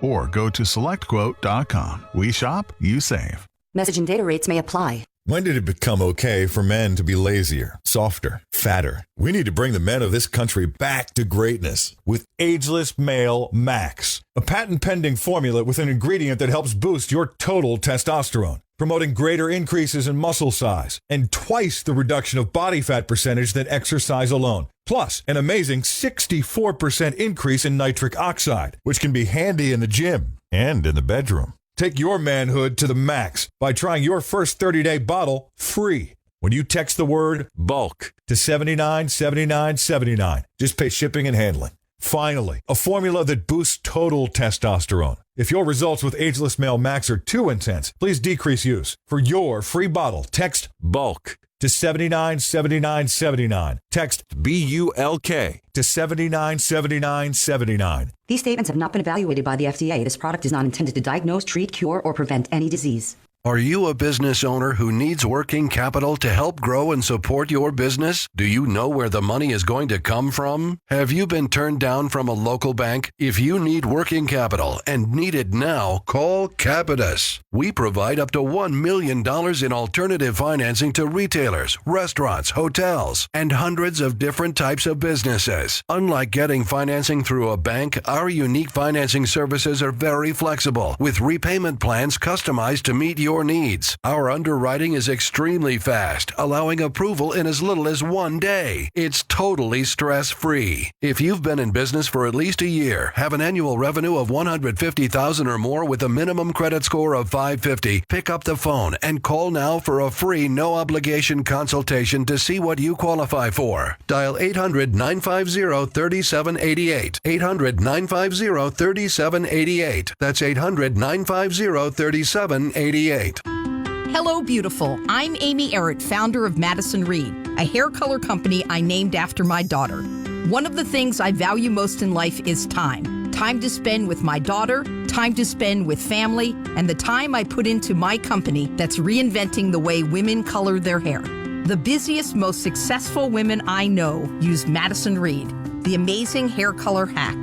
Or go to SelectQuote.com. We shop, you save. Message and data rates may apply. When did it become okay for men to be lazier, softer, fatter? We need to bring the men of this country back to greatness with Ageless Male Max, a patent-pending formula with an ingredient that helps boost your total testosterone, promoting greater increases in muscle size and twice the reduction of body fat percentage than exercise alone. Plus, an amazing 64% increase in nitric oxide, which can be handy in the gym and in the bedroom. Take your manhood to the max by trying your first 30-day bottle free when you text the word BULK to $79.79.79. Just pay shipping and handling. Finally, a formula that boosts total testosterone. If your results with Ageless Male Max are too intense, please decrease use. For your free bottle, text BULK to $79.79.79. Text BULK to $79.79.79. These statements have not been evaluated by the FDA. This product is not intended to diagnose, treat, cure, or prevent any disease. Are you a business owner who needs working capital to help grow and support your business? Do you know where the money is going to come from? Have you been turned down from a local bank? If you need working capital and need it now, call Capitus. We provide up to $1 million in alternative financing to retailers, restaurants, hotels, and hundreds of different types of businesses. Unlike getting financing through a bank, our unique financing services are very flexible, with repayment plans customized to meet your needs. Our underwriting is extremely fast, allowing approval in as little as 1 day. It's totally stress-free. If you've been in business for at least a year, have an annual revenue of $150,000 or more with a minimum credit score of 550, pick up the phone and call now for a free no-obligation consultation to see what you qualify for. Dial 800-950-3788. 800-950-3788. That's 800-950-3788. Hello, beautiful. I'm Amy Errett, founder of Madison Reed, a hair color company I named after my daughter. One of the things I value most in life is time. Time to spend with my daughter, time to spend with family, and the time I put into my company that's reinventing the way women color their hair. The busiest, most successful women I know use Madison Reed, the amazing hair color hack.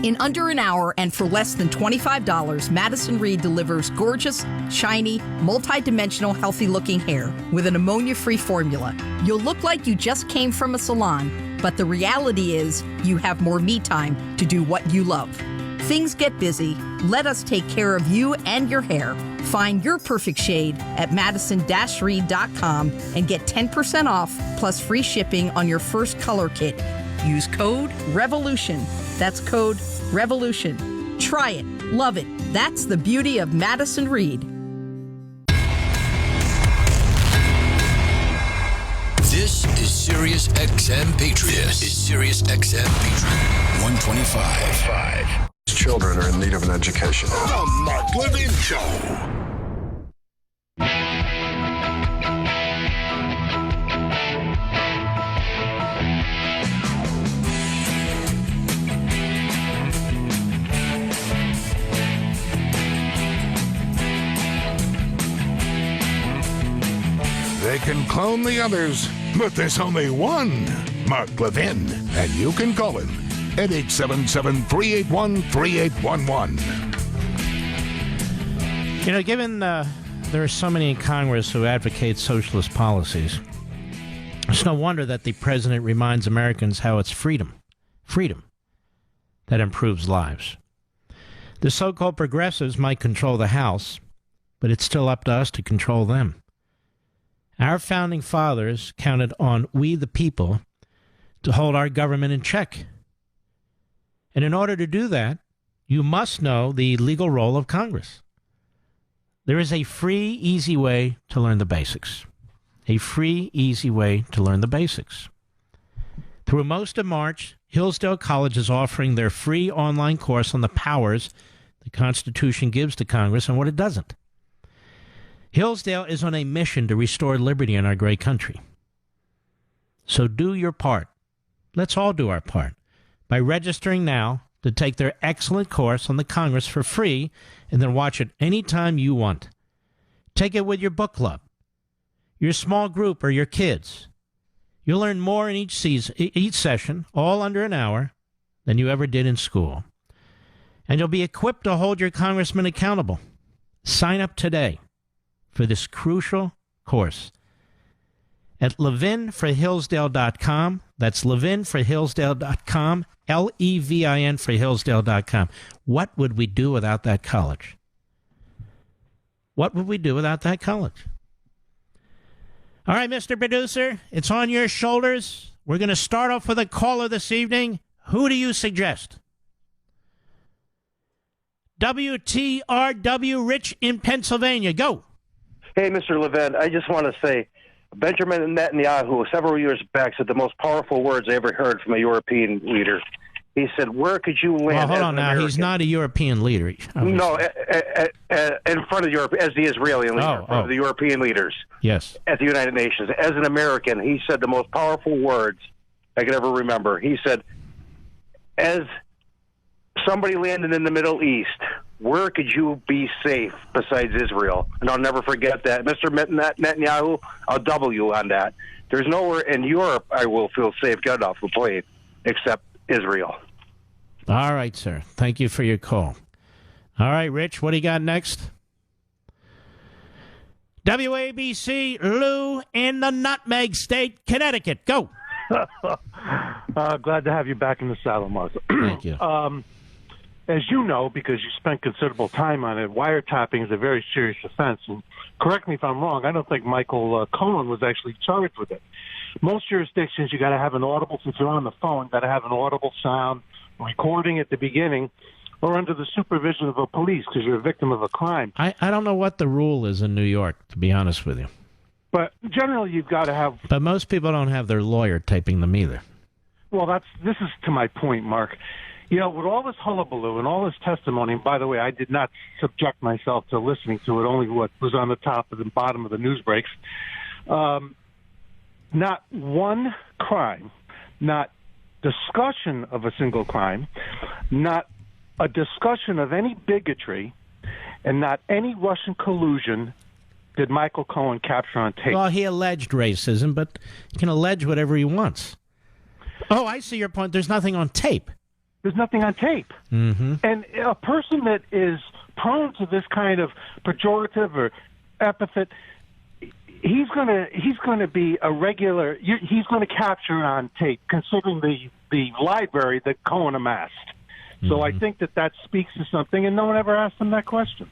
In under an hour and for less than $25, Madison Reed delivers gorgeous, shiny, multi-dimensional, healthy-looking hair with an ammonia-free formula. You'll look like you just came from a salon, but the reality is you have more me time to do what you love. Things get busy. Let us take care of you and your hair. Find your perfect shade at madison-reed.com and get 10% off plus free shipping on your first color kit. Use code REVOLUTION. That's code REVOLUTION. Try it. Love it. That's the beauty of Madison Reed. This is Sirius XM Patriot. This is Sirius XM Patriot. 125. Children are in need of an education. The Mark Levin Show. They can clone the others, but there's only one Mark Levin, and you can call him at 877-381-3811. You know, given there are so many in Congress who advocate socialist policies, it's no wonder that the president reminds Americans how it's freedom that improves lives. The so-called progressives might control the House, but it's still up to us to control them. Our founding fathers counted on we the people to hold our government in check. And in order to do that, you must know the legal role of Congress. There is a free, easy way to learn the basics. A free, easy way to learn the basics. Through most of March, Hillsdale College is offering their free online course on the powers the Constitution gives to Congress and what it doesn't. Hillsdale is on a mission to restore liberty in our great country. So do your part. Let's all do our part by registering now to take their excellent course on the Congress for free and then watch it anytime you want. Take it with your book club, your small group, or your kids. You'll learn more in each session, all under an hour, than you ever did in school. And you'll be equipped to hold your congressman accountable. Sign up today for this crucial course at levinforhillsdale.com. That's levinforhillsdale.com, Levin for Hillsdale.com. What would we do without that college? What would we do without that college? All right, Mr. Producer, it's on your shoulders. We're going to start off with a caller this evening. Who do you suggest? WTRW Rich in Pennsylvania. Go. Hey, Mr. Levin, I just want to say Benjamin Netanyahu several years back said the most powerful words I ever heard from a European leader. He said, where could you land? Well, hold on now. He's not a European leader. No, in front of Europe, as the Israeli leader, in front of the European leaders. Yes. At the United Nations. As an American, he said the most powerful words I could ever remember. He said, as somebody landed in the Middle East, where could you be safe besides Israel? And I'll never forget that. Mr. Netanyahu, I'll double you on that. There's nowhere in Europe I will feel safe getting off the plane except Israel. All right, sir. Thank you for your call. All right, Rich, what do you got next? WABC, Lou in the Nutmeg State, Connecticut. Go. Glad to have you back in the saddle, Mark. Thank you. As you know, because you spent considerable time on it, wiretapping is a very serious offense. And correct me if I'm wrong, I don't think Michael Cohen was actually charged with it. Most jurisdictions, you got to have an audible, since you're on the phone, got to have an audible sound recording at the beginning or under the supervision of a police because you're a victim of a crime. I don't know what the rule is in New York, to be honest with you. But generally, you've got to have... But most people don't have their lawyer taping them either. Well, this is to my point, Mark. You know, with all this hullabaloo and all this testimony, and by the way, I did not subject myself to listening to it, only what was on the top and the bottom of the news breaks. Not one crime, not discussion of a single crime, not a discussion of any bigotry, and not any Russian collusion did Michael Cohen capture on tape. Well, he alleged racism, but he can allege whatever he wants. Oh, I see your point. There's nothing on tape. There's nothing on tape. Mm-hmm. And a person that is prone to this kind of pejorative or epithet, he's going to be a regular. He's going to capture on tape, considering the library that Cohen amassed. So I think that speaks to something, and no one ever asked him that question.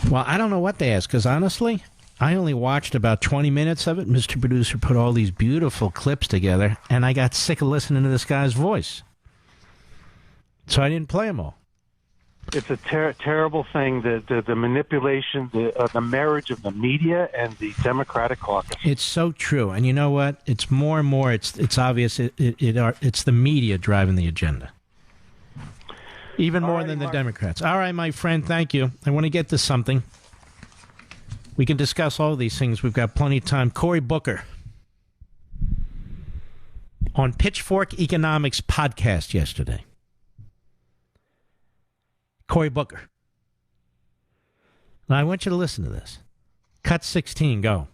Well, I don't know what they asked, because honestly, I only watched about 20 minutes of it. Mr. Producer put all these beautiful clips together, and I got sick of listening to this guy's voice. So I didn't play them all. It's a terrible thing, the manipulation, the marriage of the media and the Democratic caucus. It's so true. And you know what? It's more and more, it's obvious it's the media driving the agenda. Even more than the Democrats. All right, my friend, thank you. I want to get to something. We can discuss all these things. We've got plenty of time. Cory Booker on Pitchfork Economics podcast yesterday. Cory Booker. Now, I want you to listen to this. Cut 16, go.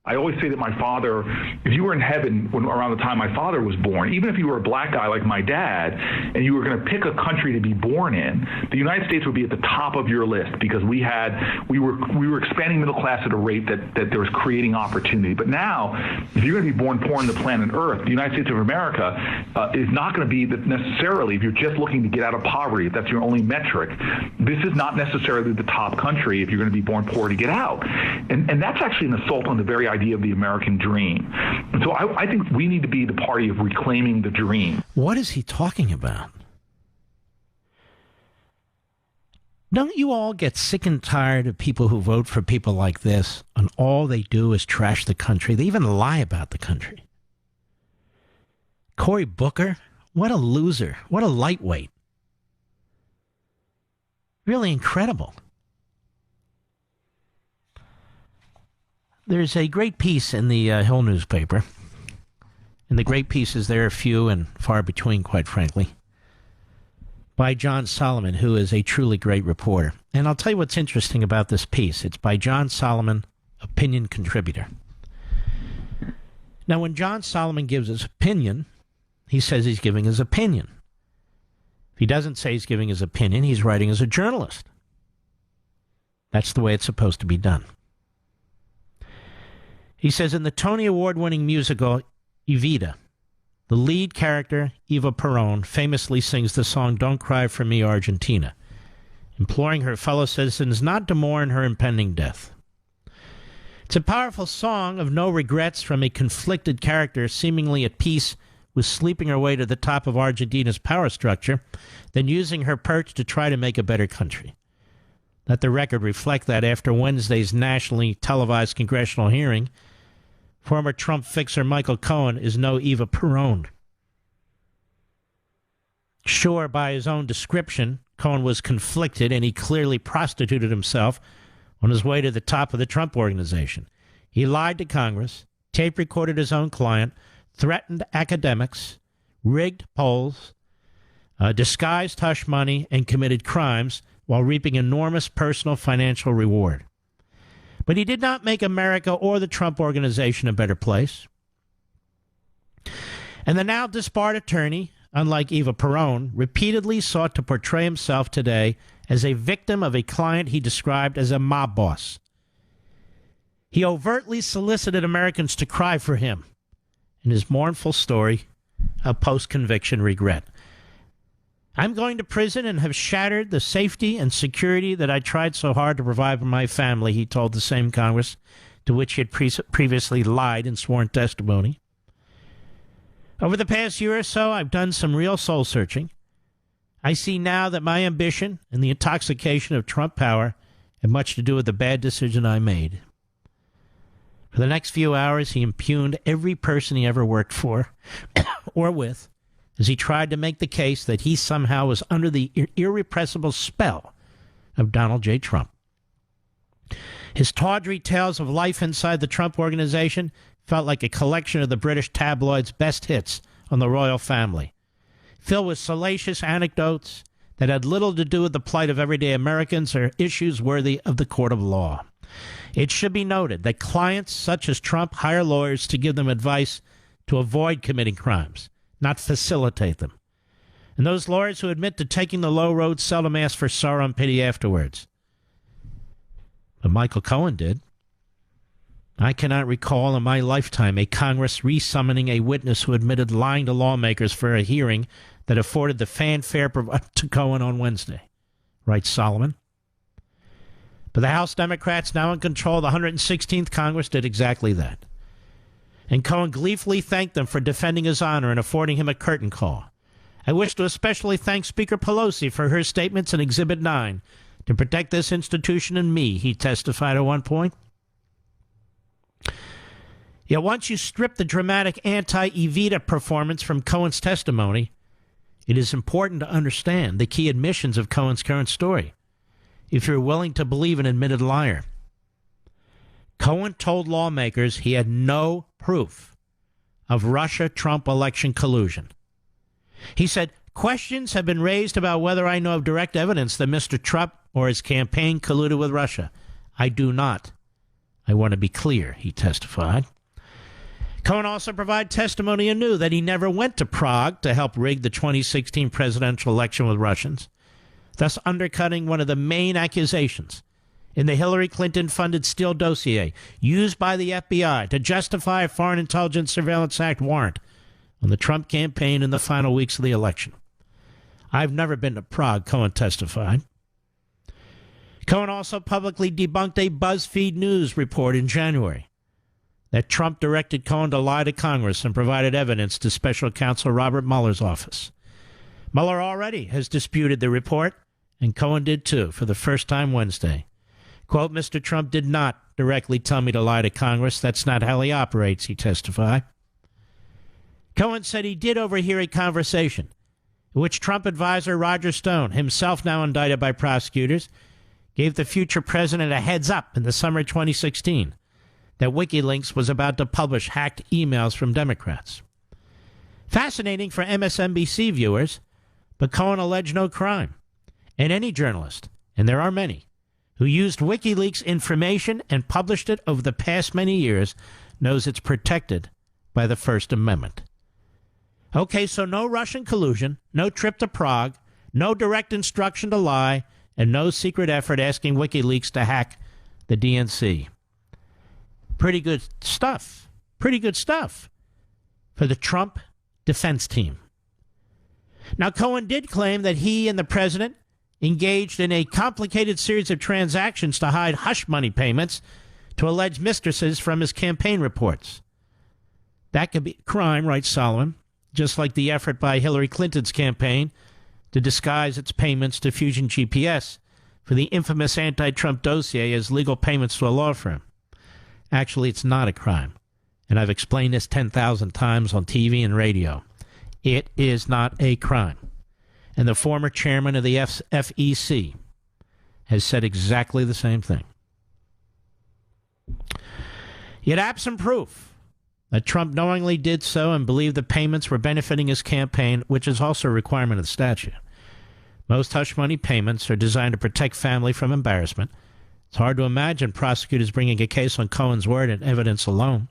I always say that my father, if you were in heaven around the time my father was born, even if you were a black guy like my dad, and you were going to pick a country to be born in, the United States would be at the top of your list because we were expanding middle class at a rate that there was creating opportunity. But now, if you're going to be born poor on the planet Earth, the United States of America is not going to be necessarily, if you're just looking to get out of poverty, if that's your only metric, this is not necessarily the top country if you're going to be born poor to get out. And that's actually an assault on the very idea of the American dream. And so I think we need to be the party of reclaiming the dream. What is he talking about? Don't you all get sick and tired of people who vote for people like this and all they do is trash the country? They even lie about the country. Cory Booker, what a loser. What a lightweight. Really incredible. There's a great piece in the Hill newspaper, and the great pieces there are few and far between, quite frankly, by John Solomon, who is a truly great reporter. And I'll tell you what's interesting about this piece. It's by John Solomon, opinion contributor. Now, when John Solomon gives his opinion, he says he's giving his opinion. If he doesn't say he's giving his opinion, he's writing as a journalist. That's the way it's supposed to be done. He says, in the Tony Award-winning musical Evita, the lead character, Eva Peron, famously sings the song Don't Cry for Me, Argentina, imploring her fellow citizens not to mourn her impending death. It's a powerful song of no regrets from a conflicted character seemingly at peace with sleeping her way to the top of Argentina's power structure, then using her perch to try to make a better country. Let the record reflect that after Wednesday's nationally televised congressional hearing, former Trump fixer Michael Cohen is no Eva Peron. Sure, by his own description, Cohen was conflicted and he clearly prostituted himself on his way to the top of the Trump organization. He lied to Congress, tape-recorded his own client, threatened academics, rigged polls, disguised hush money, and committed crimes while reaping enormous personal financial reward. But he did not make America or the Trump organization a better place. And the now disbarred attorney, unlike Eva Peron, repeatedly sought to portray himself today as a victim of a client he described as a mob boss. He overtly solicited Americans to cry for him in his mournful story of post-conviction regret. I'm going to prison and have shattered the safety and security that I tried so hard to provide for my family, he told the same Congress to which he had previously lied in sworn testimony. Over the past year or so, I've done some real soul-searching. I see now that my ambition and the intoxication of Trump power had much to do with the bad decision I made. For the next few hours, he impugned every person he ever worked for or with, as he tried to make the case that he somehow was under the irrepressible spell of Donald J. Trump. His tawdry tales of life inside the Trump organization felt like a collection of the British tabloids' best hits on the royal family, filled with salacious anecdotes that had little to do with the plight of everyday Americans or issues worthy of the court of law. It should be noted that clients such as Trump hire lawyers to give them advice to avoid committing crimes, not facilitate them. And those lawyers who admit to taking the low road seldom ask for sorrow and pity afterwards. But Michael Cohen did. I cannot recall in my lifetime a Congress resummoning a witness who admitted lying to lawmakers for a hearing that afforded the fanfare to Cohen on Wednesday, writes Solomon. But the House Democrats, now in control of the 116th Congress, did exactly that. And Cohen gleefully thanked them for defending his honor and affording him a curtain call. I wish to especially thank Speaker Pelosi for her statements in Exhibit 9 to protect this institution and me, he testified at one point. Yet once you strip the dramatic anti-Evita performance from Cohen's testimony, it is important to understand the key admissions of Cohen's current story, if you're willing to believe an admitted liar. Cohen told lawmakers he had no proof of Russia-Trump election collusion. He said, questions have been raised about whether I know of direct evidence that Mr. Trump or his campaign colluded with Russia. I do not. I want to be clear, he testified. Cohen also provided testimony anew that he never went to Prague to help rig the 2016 presidential election with Russians, thus undercutting one of the main accusations in the Hillary Clinton-funded Steele dossier used by the FBI to justify a Foreign Intelligence Surveillance Act warrant on the Trump campaign in the final weeks of the election. I've never been to Prague, Cohen testified. Cohen also publicly debunked a BuzzFeed News report in January that Trump directed Cohen to lie to Congress and provided evidence to Special Counsel Robert Mueller's office. Mueller already has disputed the report, and Cohen did too, for the first time Wednesday. Quote, Mr. Trump did not directly tell me to lie to Congress. That's not how he operates, he testified. Cohen said he did overhear a conversation in which Trump advisor Roger Stone, himself now indicted by prosecutors, gave the future president a heads up in the summer of 2016 that WikiLeaks was about to publish hacked emails from Democrats. Fascinating for MSNBC viewers, but Cohen alleged no crime. And any journalist, and there are many, who used WikiLeaks information and published it over the past many years knows it's protected by the First Amendment. Okay, so no Russian collusion, no trip to Prague, no direct instruction to lie, and no secret effort asking WikiLeaks to hack the DNC. Pretty good stuff. Pretty good stuff for the Trump defense team. Now, Cohen did claim that he and the president engaged in a complicated series of transactions to hide hush money payments to alleged mistresses from his campaign reports. That could be crime, writes Solomon, just like the effort by Hillary Clinton's campaign to disguise its payments to Fusion GPS for the infamous anti-Trump dossier as legal payments to a law firm. Actually, it's not a crime, and I've explained this 10,000 times on TV and radio. It is not a crime. And the former chairman of the FEC has said exactly the same thing. Yet absent proof that Trump knowingly did so and believed the payments were benefiting his campaign, which is also a requirement of the statute. Most hush money payments are designed to protect family from embarrassment. It's hard to imagine prosecutors bringing a case on Cohen's word and evidence alone.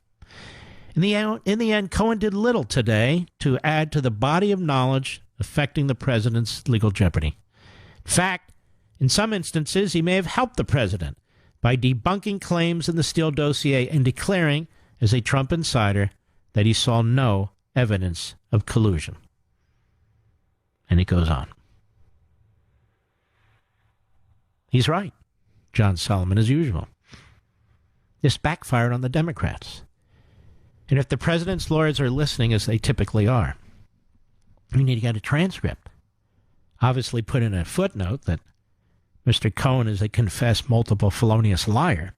In the end, Cohen did little today to add to the body of knowledge affecting the president's legal jeopardy. In fact, in some instances, he may have helped the president by debunking claims in the Steele dossier and declaring, as a Trump insider, that he saw no evidence of collusion. And it goes on. He's right, John Solomon, as usual. This backfired on the Democrats. And if the president's lawyers are listening, as they typically are, you need to get a transcript. Obviously put in a footnote that Mr. Cohen is a confessed multiple felonious liar.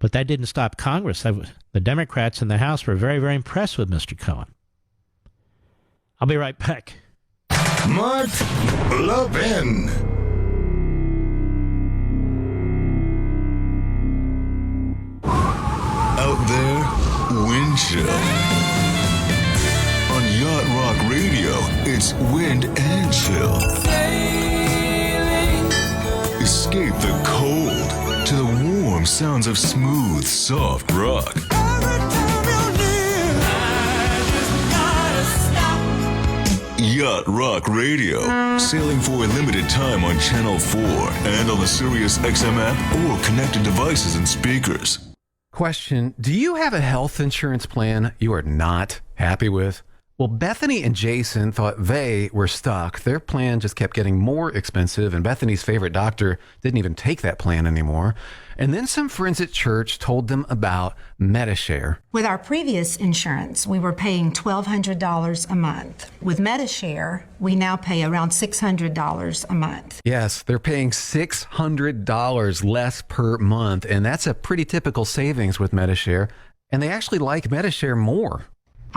But that didn't stop Congress. The Democrats in the House were very, very impressed with Mr. Cohen. I'll be right back. Mark Levin. Out there, wind chill. On Yacht Rock Radio, it's wind and chill. Escape the cold to the warm sounds of smooth, soft rock. Yacht Rock Radio, sailing for a limited time on Channel 4 and on the Sirius XM app or connected devices and speakers. Question, do you have a health insurance plan you are not happy with? Well, Bethany and Jason thought they were stuck. Their plan just kept getting more expensive, and Bethany's favorite doctor didn't even take that plan anymore. And then some friends at church told them about MediShare. With our previous insurance, we were paying $1,200 a month. With MediShare, we now pay around $600 a month. Yes, they're paying $600 less per month, and that's a pretty typical savings with MediShare. And they actually like MediShare more.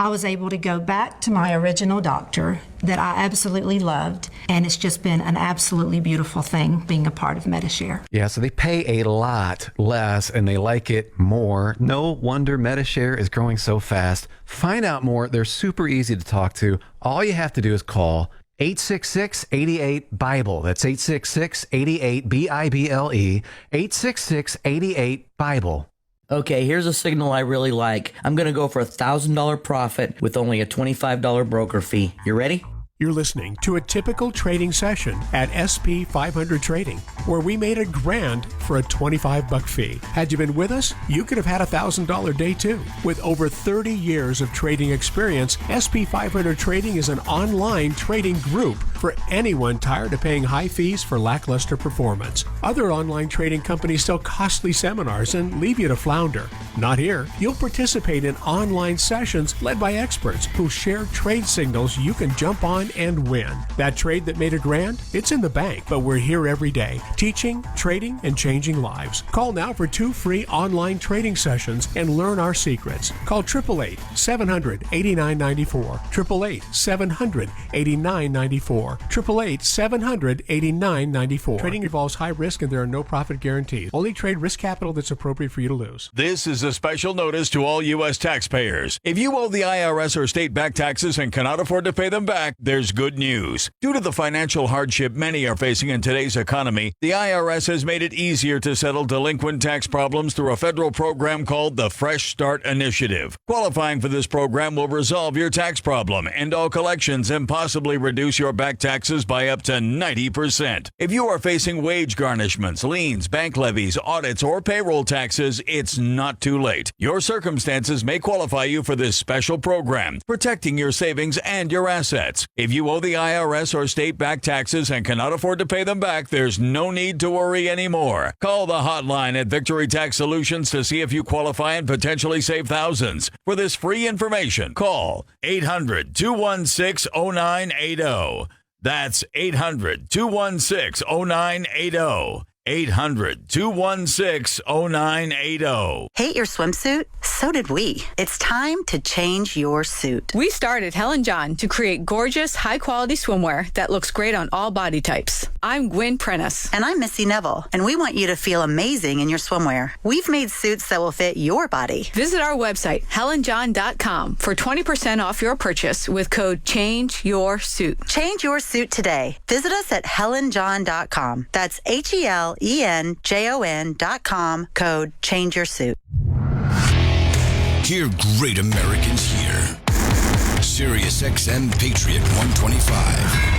I was able to go back to my original doctor that I absolutely loved, and it's just been an absolutely beautiful thing being a part of MediShare. Yeah, so they pay a lot less and they like it more. No wonder MediShare is growing so fast. Find out more. They're super easy to talk to. All you have to do is call 866-88-BIBLE. That's 866-88-BIBLE. 866-88-BIBLE. Okay, here's a signal I really like. I'm going to go for $1,000 profit with only a $25 broker fee. You ready? You're listening to a typical trading session at SP 500 Trading, where we made $1,000 for a $25 fee. Had you been with us, you could have had a $1,000 day too. With over 30 years of trading experience, SP 500 Trading is an online trading group for anyone tired of paying high fees for lackluster performance. Other online trading companies sell costly seminars and leave you to flounder. Not here. You'll participate in online sessions led by experts who share trade signals you can jump on and win. That trade that made a grand? It's in the bank, but we're here every day, teaching, trading, and changing lives. Call now for 2 free online trading sessions and learn our secrets. Call 888-700-8994. 888-700-8994. 888-700-8994. Trading involves high risk and there are no profit guarantees. Only trade risk capital that's appropriate for you to lose. This is a special notice to all U.S. taxpayers. If you owe the IRS or state-backed taxes and cannot afford to pay them back, there's good news. Due to the financial hardship many are facing in today's economy, the IRS has made it easier to settle delinquent tax problems through a federal program called the Fresh Start Initiative. Qualifying for this program will resolve your tax problem, end all collections, and possibly reduce your back taxes by up to 90%. If you are facing wage garnishments, liens, bank levies, audits, or payroll taxes, it's not too late. Your circumstances may qualify you for this special program, protecting your savings and your assets. If you owe the IRS or state-backed taxes and cannot afford to pay them back, there's no need to worry anymore. Call the hotline at Victory Tax Solutions to see if you qualify and potentially save thousands. For this free information, call 800-216-0980. That's 800-216-0980. 800-216-0980. Hate your swimsuit? So did we. It's time to change your suit. We started Helen John to create gorgeous, high-quality swimwear that looks great on all body types. I'm Gwen Prentice. And I'm Missy Neville, and we want you to feel amazing in your swimwear. We've made suits that will fit your body. Visit our website, helenjohn.com, for 20% off your purchase with code CHANGEYOURSUIT. Change your suit today. Visit us at helenjohn.com. That's HELENJON.com, code CHANGEYOURSUIT. Hear great Americans here. Sirius XM Patriot 125.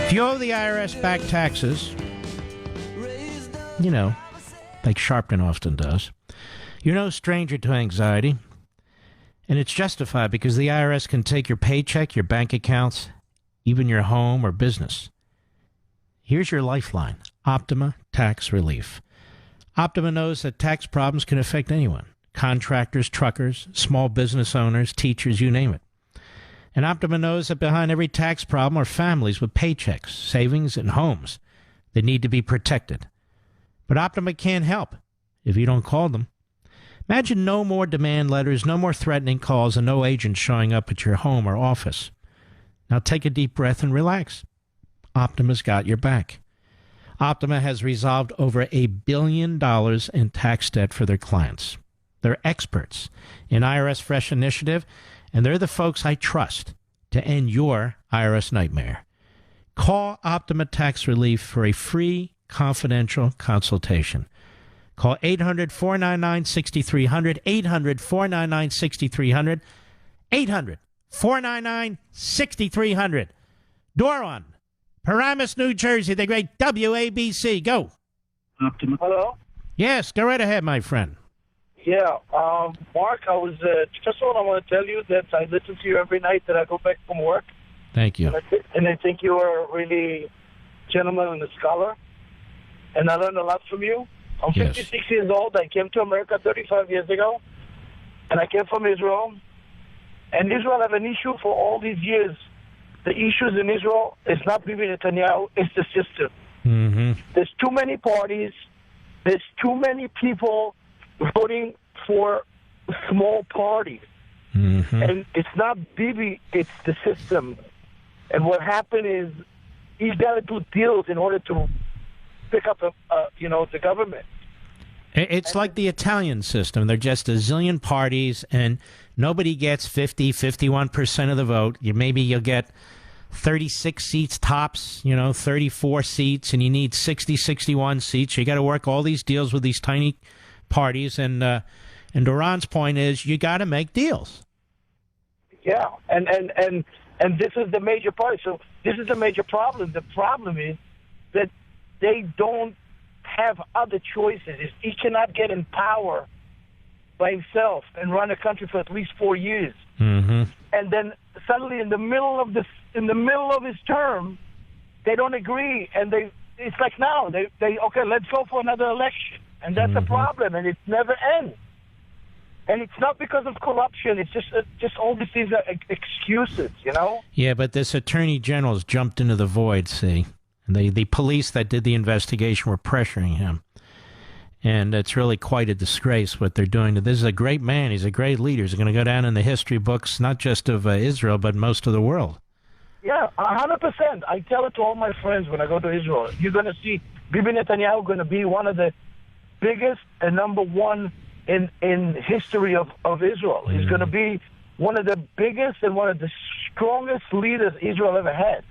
If you owe the IRS back taxes, you know, like Sharpton often does, you're no stranger to anxiety. And it's justified because the IRS can take your paycheck, your bank accounts, even your home or business. Here's your lifeline, Optima Tax Relief. Optima knows that tax problems can affect anyone, contractors, truckers, small business owners, teachers, you name it. And Optima knows that behind every tax problem are families with paychecks, savings, and homes that need to be protected. But Optima can't help if you don't call them. Imagine no more demand letters, no more threatening calls, and no agents showing up at your home or office. Now take a deep breath and relax. Optima's got your back. Optima has resolved over $1 billion in tax debt for their clients. They're experts in IRS Fresh Initiative, and they're the folks I trust to end your IRS nightmare. Call Optima Tax Relief for a free, confidential consultation. Call 800-499-6300, 800-499-6300, 800-499-6300. Doron, Paramus, New Jersey, the great WABC. Go. Optima. Hello? Yes, go right ahead, my friend. Yeah, Mark, I was, first of all, I want to tell you that I listen to you every night that I go back from work. Thank you. And I think you are a really gentleman and a scholar. And I learned a lot from you. I'm 56 years old. I came to America 35 years ago. And I came from Israel. And Israel have an issue for all these years. The issues in Israel is not Bibi Netanyahu, it's the system. Mm-hmm. There's too many parties. There's too many people voting for small parties. Mm-hmm. And it's not Bibi, it's the system. And what happened is he's got to do deals in order to pick up, the government. It's like the Italian system. They're just a zillion parties, and nobody gets 51% of the vote. Maybe you'll get 36 seats tops, 34 seats, and you need 61 seats. You got to work all these deals with these tiny parties, and And Duran's point is you got to make deals. Yeah, and this is the major part. So this is the major problem. The problem is that they don't have other choices. He cannot get in power by himself and run a country for at least 4 years. Mm-hmm. And then suddenly, in the middle of his term, they don't agree, and it's like now they okay, let's go for another election, and that's a problem, and it never ends. And it's not because of corruption; it's just all these things are excuses, you know. Yeah, but this attorney general's jumped into the void. See, the police that did the investigation were pressuring him. And it's really quite a disgrace what they're doing. This is a great man. He's a great leader. He's going to go down in the history books, not just of Israel, but most of the world. Yeah, 100%. I tell it to all my friends when I go to Israel. You're going to see Bibi Netanyahu going to be one of the biggest and number one in history of Israel. He's going to be one of the biggest and one of the strongest leaders Israel ever had.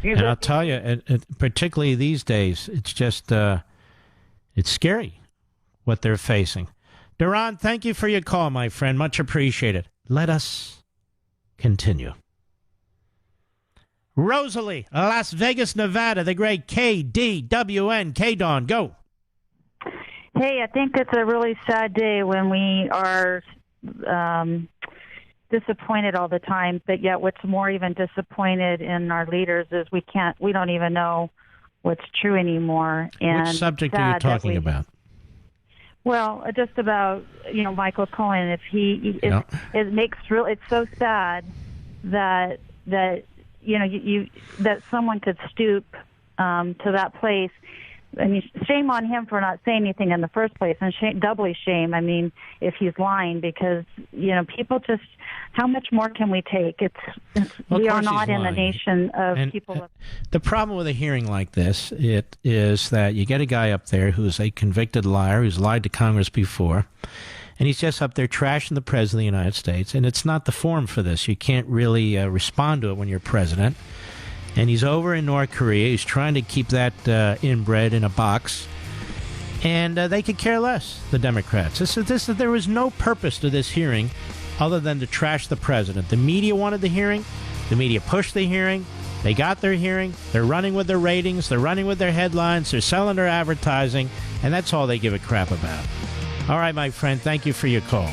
And I'll tell you, particularly these days, it's just it's scary what they're facing. Duran, thank you for your call, my friend. Much appreciated. Let us continue. Rosalie, Las Vegas, Nevada, the great KDWN. K-Dawn, go. Hey, I think it's a really sad day when we are disappointed all the time, but yet what's more even disappointed in our leaders is we don't even know what's true anymore. And which subject are you talking about? Well, just about, Michael Cohen. If it's so sad that that someone could stoop to that place. And shame on him for not saying anything in the first place, and doubly shame, if he's lying, because, people just, how much more can we take? We are not in the nation of people. The problem with a hearing like this, it is that you get a guy up there who's a convicted liar, who's lied to Congress before, and he's just up there trashing the President of the United States, and it's not the forum for this. You can't really respond to it when you're president. And he's over in North Korea. He's trying to keep that inbred in a box. And they could care less, the Democrats. There was no purpose to this hearing other than to trash the president. The media wanted the hearing. The media pushed the hearing. They got their hearing. They're running with their ratings. They're running with their headlines. They're selling their advertising. And that's all they give a crap about. All right, my friend, thank you for your call.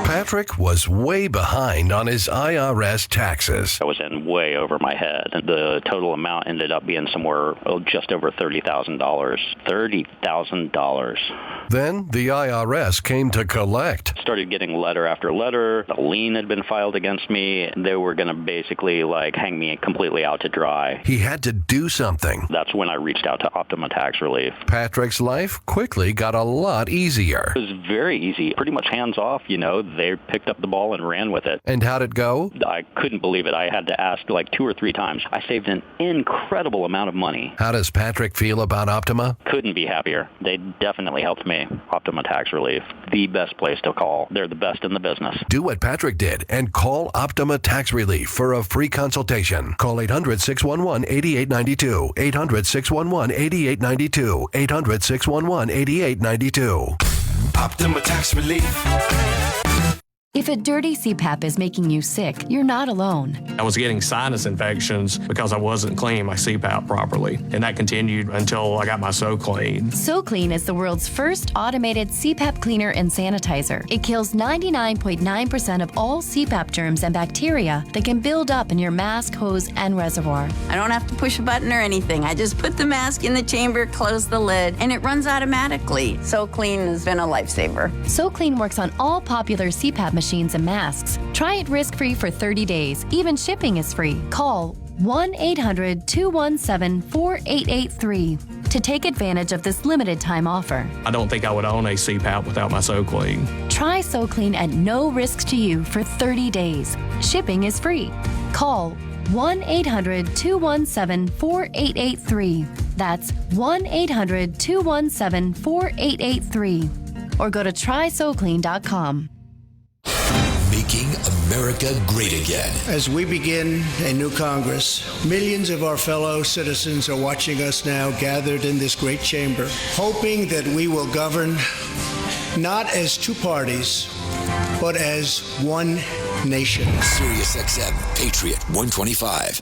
Patrick was way behind on his IRS taxes. I was in way over my head. The total amount ended up being somewhere just over $30,000. $30,000. Then the IRS came to collect. Started getting letter after letter. A lien had been filed against me. They were going to basically hang me completely out to dry. He had to do something. That's when I reached out to Optima Tax Relief. Patrick's life quickly got a lot easier. It was very easy. Pretty much hands off, They picked up the ball and ran with it. And how'd it go? I couldn't believe it. I had to ask 2 or 3 times. I saved an incredible amount of money. How does Patrick feel about Optima? Couldn't be happier. They definitely helped me. Optima Tax Relief, the best place to call. They're the best in the business. Do what Patrick did and call Optima Tax Relief for a free consultation. Call 800-611-8892. 800-611-8892. 800-611-8892. Optima Tax Relief. If a dirty CPAP is making you sick, you're not alone. I was getting sinus infections because I wasn't cleaning my CPAP properly, and that continued until I got my SoClean. SoClean is the world's first automated CPAP cleaner and sanitizer. It kills 99.9% of all CPAP germs and bacteria that can build up in your mask, hose, and reservoir. I don't have to push a button or anything. I just put the mask in the chamber, close the lid, and it runs automatically. SoClean has been a lifesaver. SoClean works on all popular CPAP machines and masks. Try it risk-free for 30 days. Even shipping is free. Call 1-800-217-4883 to take advantage of this limited time offer. I don't think I would own a CPAP without my SoClean. Try SoClean at no risk to you for 30 days. Shipping is free. Call 1-800-217-4883. That's 1-800-217-4883. Or go to trysoclean.com. making America great again. As we begin a new Congress, millions of our fellow citizens are watching us now gathered in this great chamber, hoping that we will govern not as two parties, but as one nation. Sirius XM Patriot 125.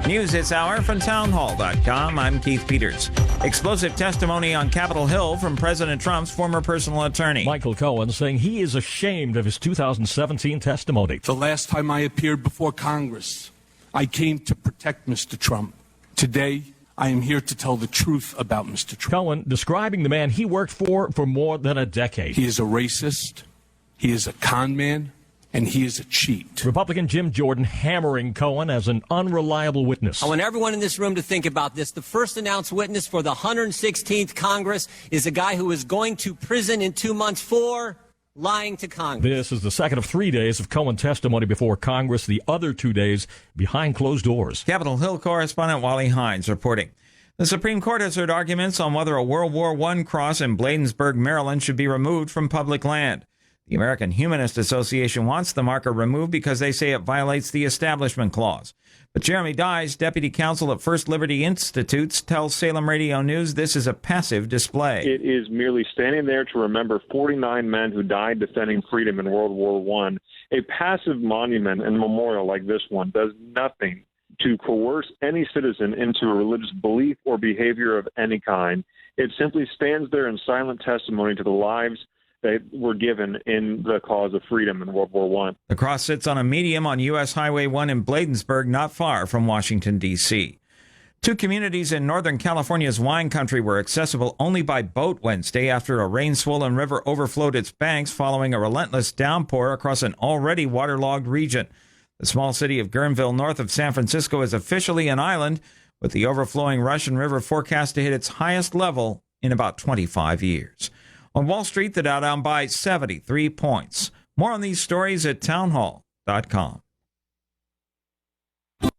News this hour from townhall.com. I'm Keith Peters. Explosive testimony on Capitol Hill from President Trump's former personal attorney. Michael Cohen saying he is ashamed of his 2017 testimony. The last time I appeared before Congress, I came to protect Mr. Trump. Today, I am here to tell the truth about Mr. Trump. Cohen describing the man he worked for more than a decade. He is a racist, he is a con man, and he is a cheat. Republican Jim Jordan hammering Cohen as an unreliable witness. I want everyone in this room to think about this. The first announced witness for the 116th Congress is a guy who is going to prison in 2 months for lying to Congress. This is the second of 3 days of Cohen testimony before Congress, the other 2 days behind closed doors. Capitol Hill correspondent Wally Hines reporting. The Supreme Court has heard arguments on whether a World War I cross in Bladensburg, Maryland should be removed from public land. The American Humanist Association wants the marker removed because they say it violates the Establishment Clause. But Jeremy Dyes, deputy counsel at First Liberty Institutes, tells Salem Radio News this is a passive display. It is merely standing there to remember 49 men who died defending freedom in World War I. A passive monument and memorial like this one does nothing to coerce any citizen into a religious belief or behavior of any kind. It simply stands there in silent testimony to the lives that were given in the cause of freedom in World War I. The cross sits on a medium on U.S. Highway 1 in Bladensburg, not far from Washington, D.C. 2 communities in Northern California's wine country were accessible only by boat Wednesday after a rain-swollen river overflowed its banks following a relentless downpour across an already waterlogged region. The small city of Guerneville, north of San Francisco, is officially an island, with the overflowing Russian River forecast to hit its highest level in about 25 years. On Wall Street, the Dow down by 73 points. More on these stories at townhall.com.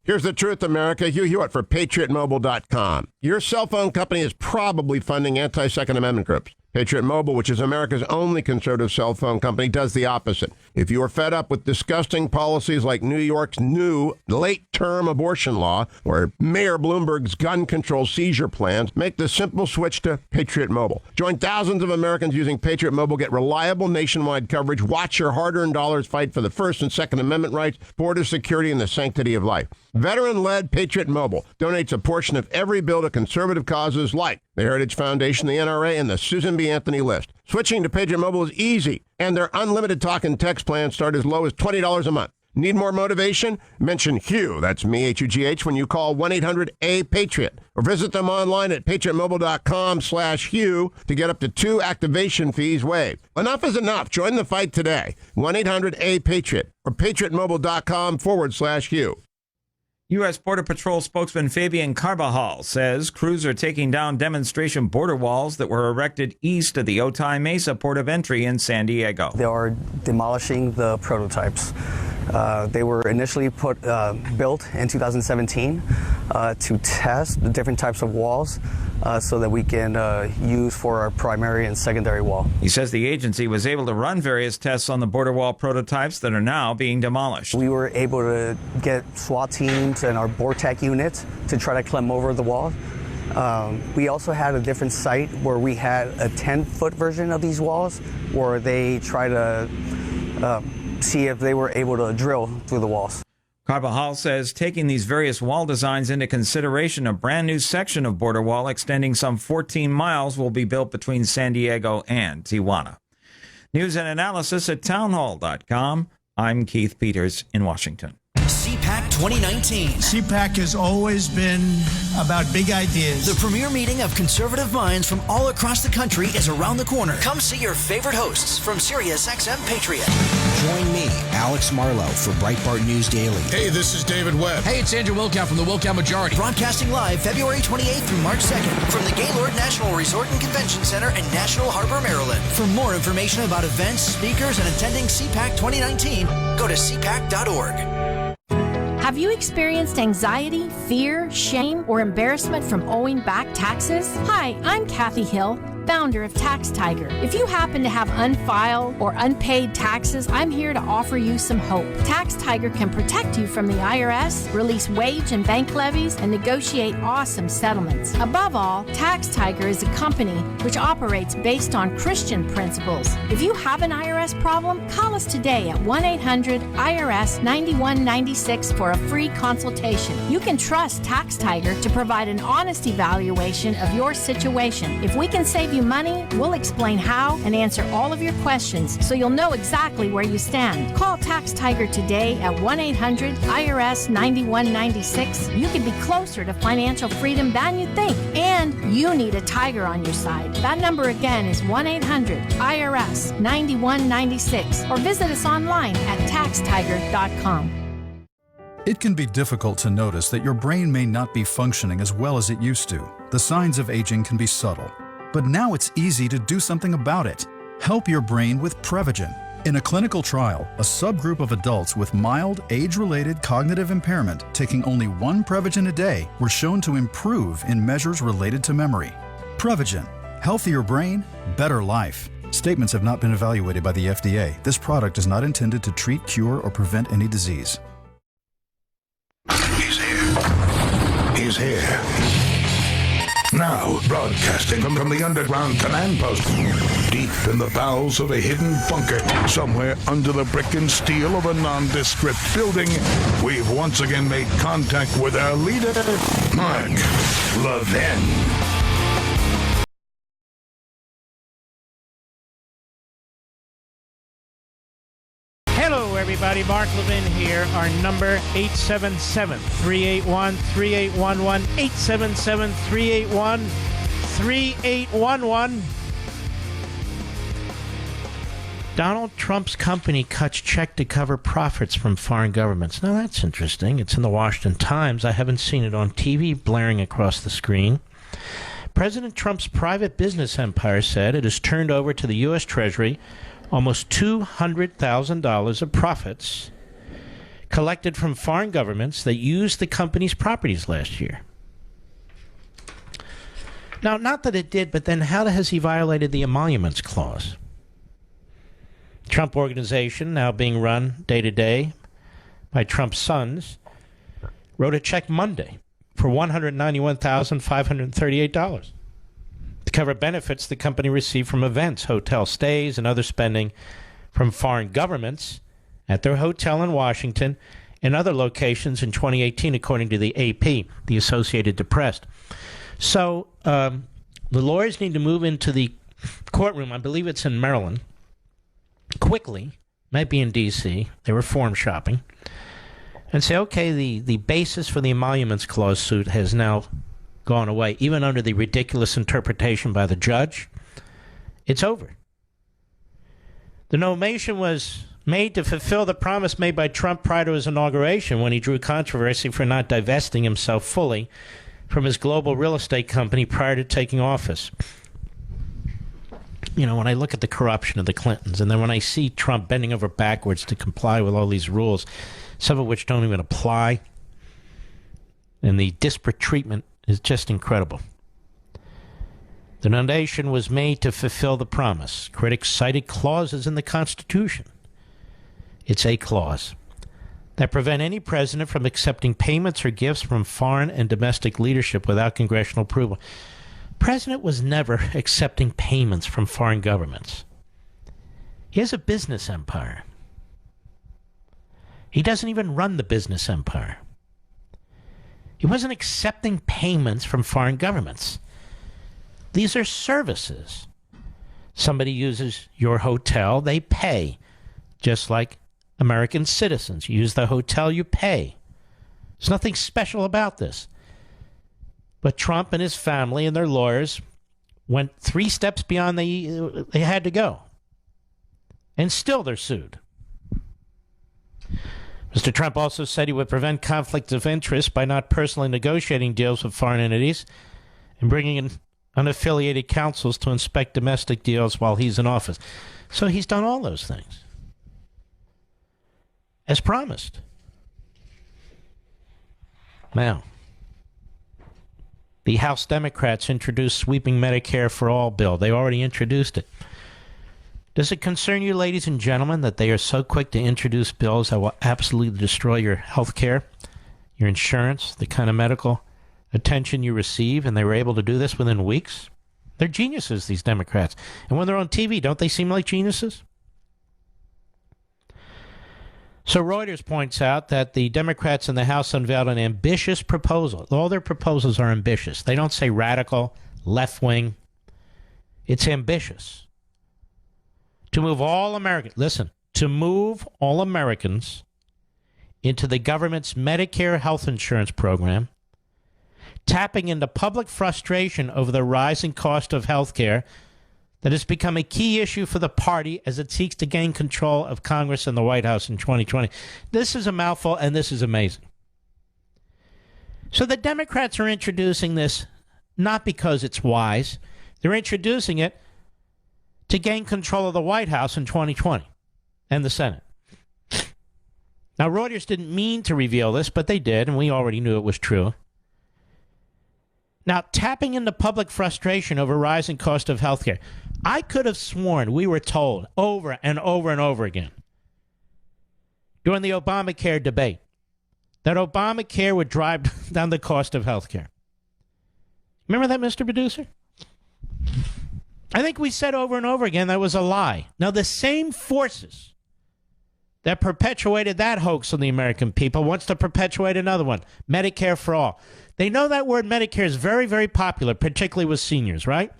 Here's the truth, America. Hugh Hewitt for PatriotMobile.com. Your cell phone company is probably funding anti-Second Amendment groups. Patriot Mobile, which is America's only conservative cell phone company, does the opposite. If you are fed up with disgusting policies like New York's new late-term abortion law or Mayor Bloomberg's gun control seizure plans, make the simple switch to Patriot Mobile. Join thousands of Americans using Patriot Mobile. Get reliable nationwide coverage. Watch your hard-earned dollars fight for the First and Second Amendment rights, border security, and the sanctity of life. Veteran-led Patriot Mobile donates a portion of every bill to conservative causes like the Heritage Foundation, the NRA, and the Susan B. Anthony list. Switching to Patriot Mobile is easy, and their unlimited talk and text plans start as low as $20 a month. Need more motivation? Mention Hugh, that's me, H-U-G-H, when you call 1-800-A-PATRIOT, or visit them online at patriotmobile.com/Hugh to get up to 2 activation fees waived. Enough is enough. Join the fight today. 1-800-A-PATRIOT or patriotmobile.com/Hugh. U.S. Border Patrol spokesman Fabian Carbajal says crews are taking down demonstration border walls that were erected east of the Otay Mesa port of entry in San Diego. They are demolishing the prototypes. They were initially built in 2017 to test the different types of walls so that we can use for our primary and secondary wall. He says the agency was able to run various tests on the border wall prototypes that are now being demolished. We were able to get SWAT teams and our BORTAC units to try to climb over the wall. We also had a different site where we had a 10-foot version of these walls where they try to see if they were able to drill through the walls. Carbajal says taking these various wall designs into consideration, a brand new section of border wall extending some 14 miles will be built between San Diego and Tijuana. News and analysis at townhall.com. I'm Keith Peters in Washington. CPAC 2019. CPAC has always been about big ideas. The premier meeting of conservative minds from all across the country is around the corner. Come see your favorite hosts from Sirius XM Patriot. Join me, Alex Marlowe, for Breitbart News Daily. Hey, this is David Webb. Hey, it's Andrew Wilkow from the Wilkow Majority. Broadcasting live February 28th through March 2nd from the Gaylord National Resort and Convention Center in National Harbor, Maryland. For more information about events, speakers, and attending CPAC 2019, go to cpac.org. Have you experienced anxiety, fear, shame, or embarrassment from owing back taxes? Hi, I'm Kathy Hill. founder of Tax Tiger. If you happen to have unfiled or unpaid taxes, I'm here to offer you some hope. Tax Tiger can protect you from the IRS, release wage and bank levies, and negotiate awesome settlements. Above all, Tax Tiger is a company which operates based on Christian principles. If you have an IRS problem, call us today at 1-800-IRS-9196 for a free consultation. You can trust Tax Tiger to provide an honest evaluation of your situation. If we can save you money, we'll explain how and answer all of your questions so you'll know exactly where you stand. Call Tax Tiger today at 1-800-IRS-9196. You could be closer to financial freedom than you think, and you need a tiger on your side. That number again is 1-800-IRS-9196, or visit us online at taxtiger.com. It can be difficult to notice that your brain may not be functioning as well as it used to. The signs of aging can be subtle. But now it's easy to do something about it. Help your brain with Prevagen. In a clinical trial, a subgroup of adults with mild age-related cognitive impairment taking only one Prevagen a day were shown to improve in measures related to memory. Prevagen. Healthier brain, better life. Statements have not been evaluated by the FDA. This product is not intended to treat, cure, or prevent any disease. He's here. He's here. Now, broadcasting from the underground command post, deep in the bowels of a hidden bunker, somewhere under the brick and steel of a nondescript building, we've once again made contact with our leader, Mark Levin. Hello, everybody. Mark Levin here. Our number, 877-381-3811. 877-381-3811. Donald Trump's company cuts check to cover profits from foreign governments. Now, that's interesting. It's in the Washington Times. I haven't seen it on TV blaring across the screen. President Trump's private business empire said it has turned over to the U.S. Treasury almost $200,000 of profits collected from foreign governments that used the company's properties last year. Now, not that it did, but then how has he violated the emoluments clause? Trump Organization, now being run day to day by Trump's sons, wrote a check Monday for $191,538 to cover benefits the company received from events, hotel stays, and other spending from foreign governments at their hotel in Washington and other locations in 2018, according to the AP, the Associated Press. So the lawyers need to move into the courtroom. I believe it's in Maryland. Quickly, might be in D.C. They were form shopping. And say, okay, the basis for the emoluments clause suit has now gone away, even under the ridiculous interpretation by the judge. It's over. The nomination was made to fulfill the promise made by Trump prior to his inauguration when he drew controversy for not divesting himself fully from his global real estate company prior to taking office. You know, when I look at the corruption of the Clintons, and then when I see Trump bending over backwards to comply with all these rules, some of which don't even apply, and the disparate treatment is just incredible. The nomination was made to fulfill the promise. Critics cited clauses in the Constitution. It's a clause that prevent any president from accepting payments or gifts from foreign and domestic leadership without congressional approval. President was never accepting payments from foreign governments. He has a business empire. He doesn't even run the business empire. He wasn't accepting payments from foreign governments. These are services. Somebody uses your hotel, they pay. Just like American citizens. You use the hotel, you pay. There's nothing special about this. But Trump and his family and their lawyers went 3 steps beyond they had to go. And still they're sued. Mr. Trump also said he would prevent conflicts of interest by not personally negotiating deals with foreign entities and bringing in unaffiliated counsels to inspect domestic deals while he's in office. So he's done all those things, as promised. Now, The House Democrats introduced sweeping Medicare for All bill. They already introduced it. Does it concern you, ladies and gentlemen, that they are so quick to introduce bills that will absolutely destroy your health care, your insurance, the kind of medical attention you receive, and they were able to do this within weeks? They're geniuses, these Democrats. And when they're on TV, don't they seem like geniuses? So Reuters points out that the Democrats in the House unveiled an ambitious proposal. All their proposals are ambitious. They don't say radical, left-wing. It's ambitious. To move all Americans, listen, to move all Americans into the government's Medicare health insurance program, tapping into public frustration over the rising cost of health care that has become a key issue for the party as it seeks to gain control of Congress and the White House in 2020. This is a mouthful, and this is amazing. So the Democrats are introducing this not because it's wise. They're introducing it to gain control of the White House in 2020 and the Senate. Now, Reuters didn't mean to reveal this, but they did, and we already knew it was true. Now, tapping into public frustration over rising cost of health care. I could have sworn we were told over and over and over again during the Obamacare debate that Obamacare would drive down the cost of health care. Remember that, Mr. Producer? I think we said over and over again that was a lie. Now, the same forces that perpetuated that hoax on the American people wants to perpetuate another one, Medicare for all. They know that word Medicare is very, very popular, particularly with seniors, right?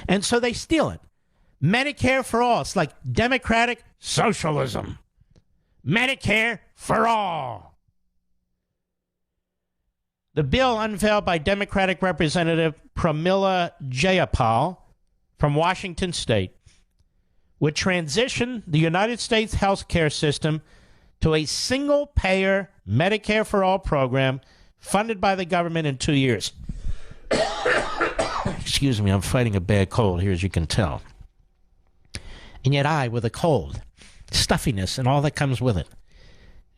And so they steal it. Medicare for all. It's like democratic socialism. Medicare for all. The bill unveiled by Democratic Representative Pramila Jayapal from Washington State would transition the United States health care system to a single-payer Medicare for all program funded by the government in 2 years. Excuse me, I'm fighting a bad cold here, as you can tell. And yet I, with a cold, stuffiness, and all that comes with it,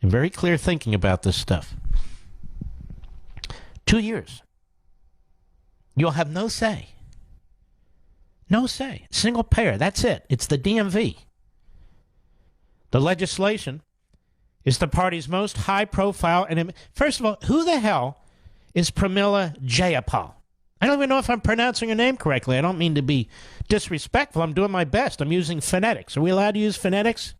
am very clear thinking about this stuff. 2 years. You'll have no say. No say. Single payer. That's it. It's the DMV. The legislation is the party's most high-profile. And first of all, who the hell is Pramila Jayapal? I don't even know if I'm pronouncing her name correctly. I don't mean to be disrespectful. I'm doing my best. I'm using phonetics. Are we allowed to use phonetics?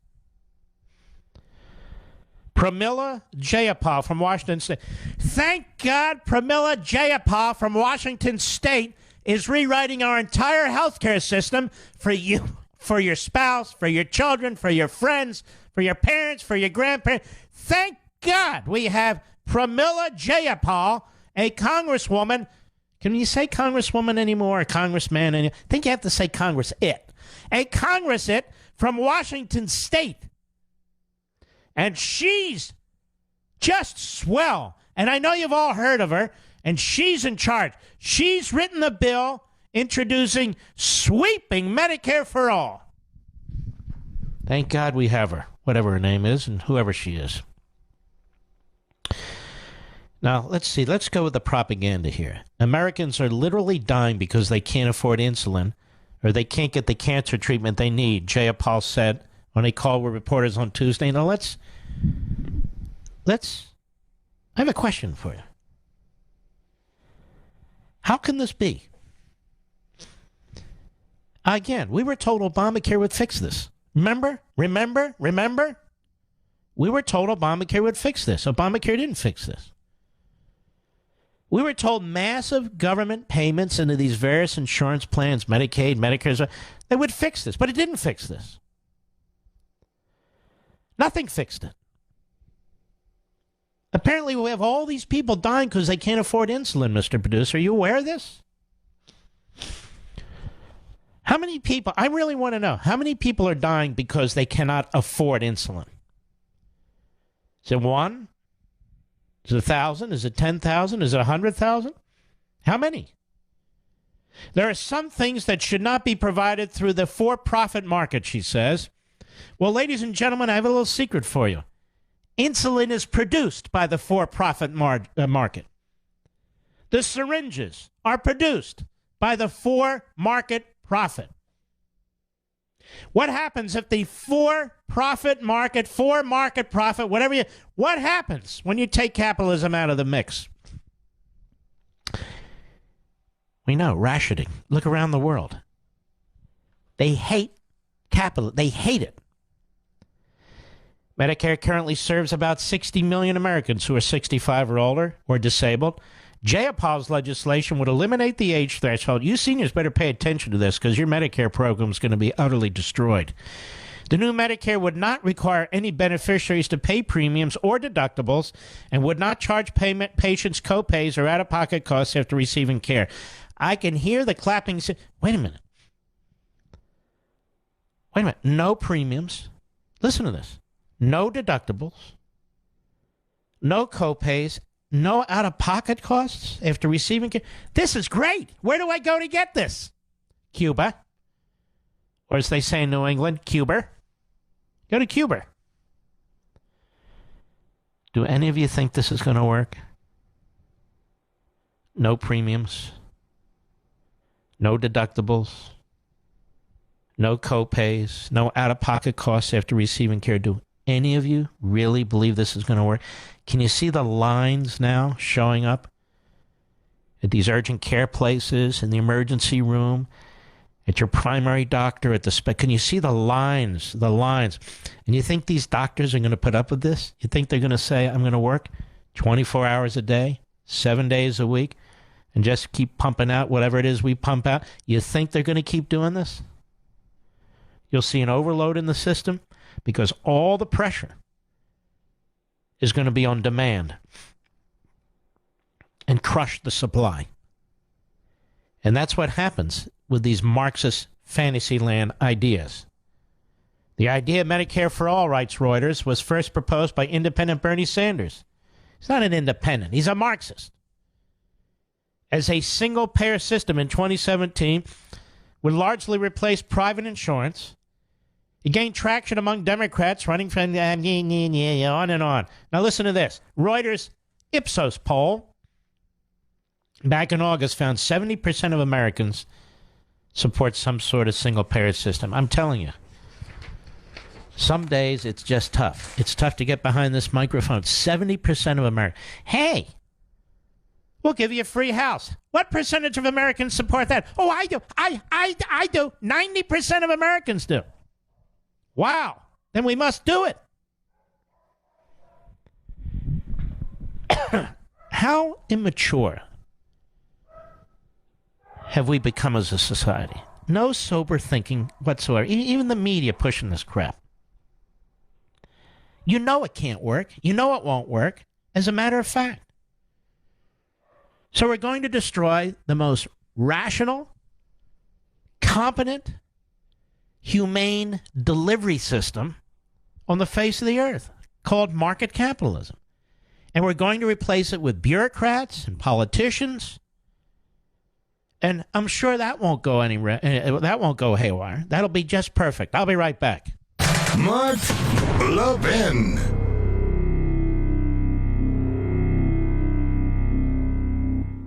Pramila Jayapal from Washington State. Thank God Pramila Jayapal from Washington State is rewriting our entire healthcare system for you, for your spouse, for your children, for your friends, for your parents, for your grandparents. Thank God we have Pramila Jayapal, a congresswoman. Can you say congresswoman anymore, or congressman? I think you have to say Congress-it. A Congress-it from Washington State. And she's just swell. And I know you've all heard of her. And she's in charge. She's written the bill introducing sweeping Medicare for all. Thank God we have her, whatever her name is and whoever she is. Now, let's see. Let's go with the propaganda here. Americans are literally dying because they can't afford insulin or they can't get the cancer treatment they need, Jayapal said on a call with reporters on Tuesday. Now, let's I have a question for you. How can this be? Again, we were told Obamacare would fix this. Remember? We were told Obamacare would fix this. Obamacare didn't fix this. We were told massive government payments into these various insurance plans, Medicaid, Medicare, they would fix this, but it didn't fix this. Nothing fixed it. Apparently, we have all these people dying because they can't afford insulin, Mr. Producer. Are you aware of this? How many people, I really want to know, how many people are dying because they cannot afford insulin? Is it 1? Is it 1,000? Is it 10,000? Is it 100,000? How many? There are some things that should not be provided through the for-profit market, she says. Well, ladies and gentlemen, I have a little secret for you. Insulin is produced by the for-profit market. The syringes are produced by the for-market profit. What happens if the for-market profit, what happens when you take capitalism out of the mix? We know, rationing. Look around the world. They hate capital. They hate it. Medicare currently serves about 60 million Americans who are 65 or older or disabled. Jayapal's legislation would eliminate the age threshold. You seniors better pay attention to this because your Medicare program is going to be utterly destroyed. The new Medicare would not require any beneficiaries to pay premiums or deductibles and would not charge patients co-pays or out-of-pocket costs after receiving care. I can hear the clapping. Wait a minute. No premiums. Listen to this. No deductibles. No co-pays. No out-of-pocket costs after receiving care. This is great. Where do I go to get this? Cuba. Or as they say in New England, Cuba. Go to Cuba. Do any of you think this is going to work? No premiums. No deductibles. No co-pays. No out-of-pocket costs after receiving care. Do any of you really believe this is going to work? Can you see the lines now showing up at these urgent care places, in the emergency room, at your primary doctor, at the can you see the lines? And you think these doctors are going to put up with this? You think they're going to say, I'm going to work 24 hours a day, 7 days a week, and just keep pumping out whatever it is we pump out? You think they're going to keep doing this? You'll see an overload in the system because all the pressure is going to be on demand and crush the supply. And that's what happens with these Marxist fantasyland ideas. The idea of Medicare for all, writes Reuters, was first proposed by independent Bernie Sanders. He's not an independent. He's a Marxist. As a single-payer system in 2017 would largely replace private insurance. It gained traction among Democrats running from on and on. Now listen to this. Reuters Ipsos poll back in August found 70% of Americans support some sort of single-payer system. I'm telling you, some days it's just tough. It's tough to get behind this microphone. 70% of Americans. Hey, we'll give you a free house. What percentage of Americans support that? Oh, I do. I do. 90% of Americans do. Wow. Then we must do it. How immature have we become as a society? No sober thinking whatsoever. Even the media pushing this crap. You know it can't work. You know it won't work, as a matter of fact. So we're going to destroy the most rational, competent, humane delivery system on the face of the earth, called market capitalism. And we're going to replace it with bureaucrats and politicians. And I'm sure that won't go haywire. That'll be just perfect. I'll be right back. Mark Levin.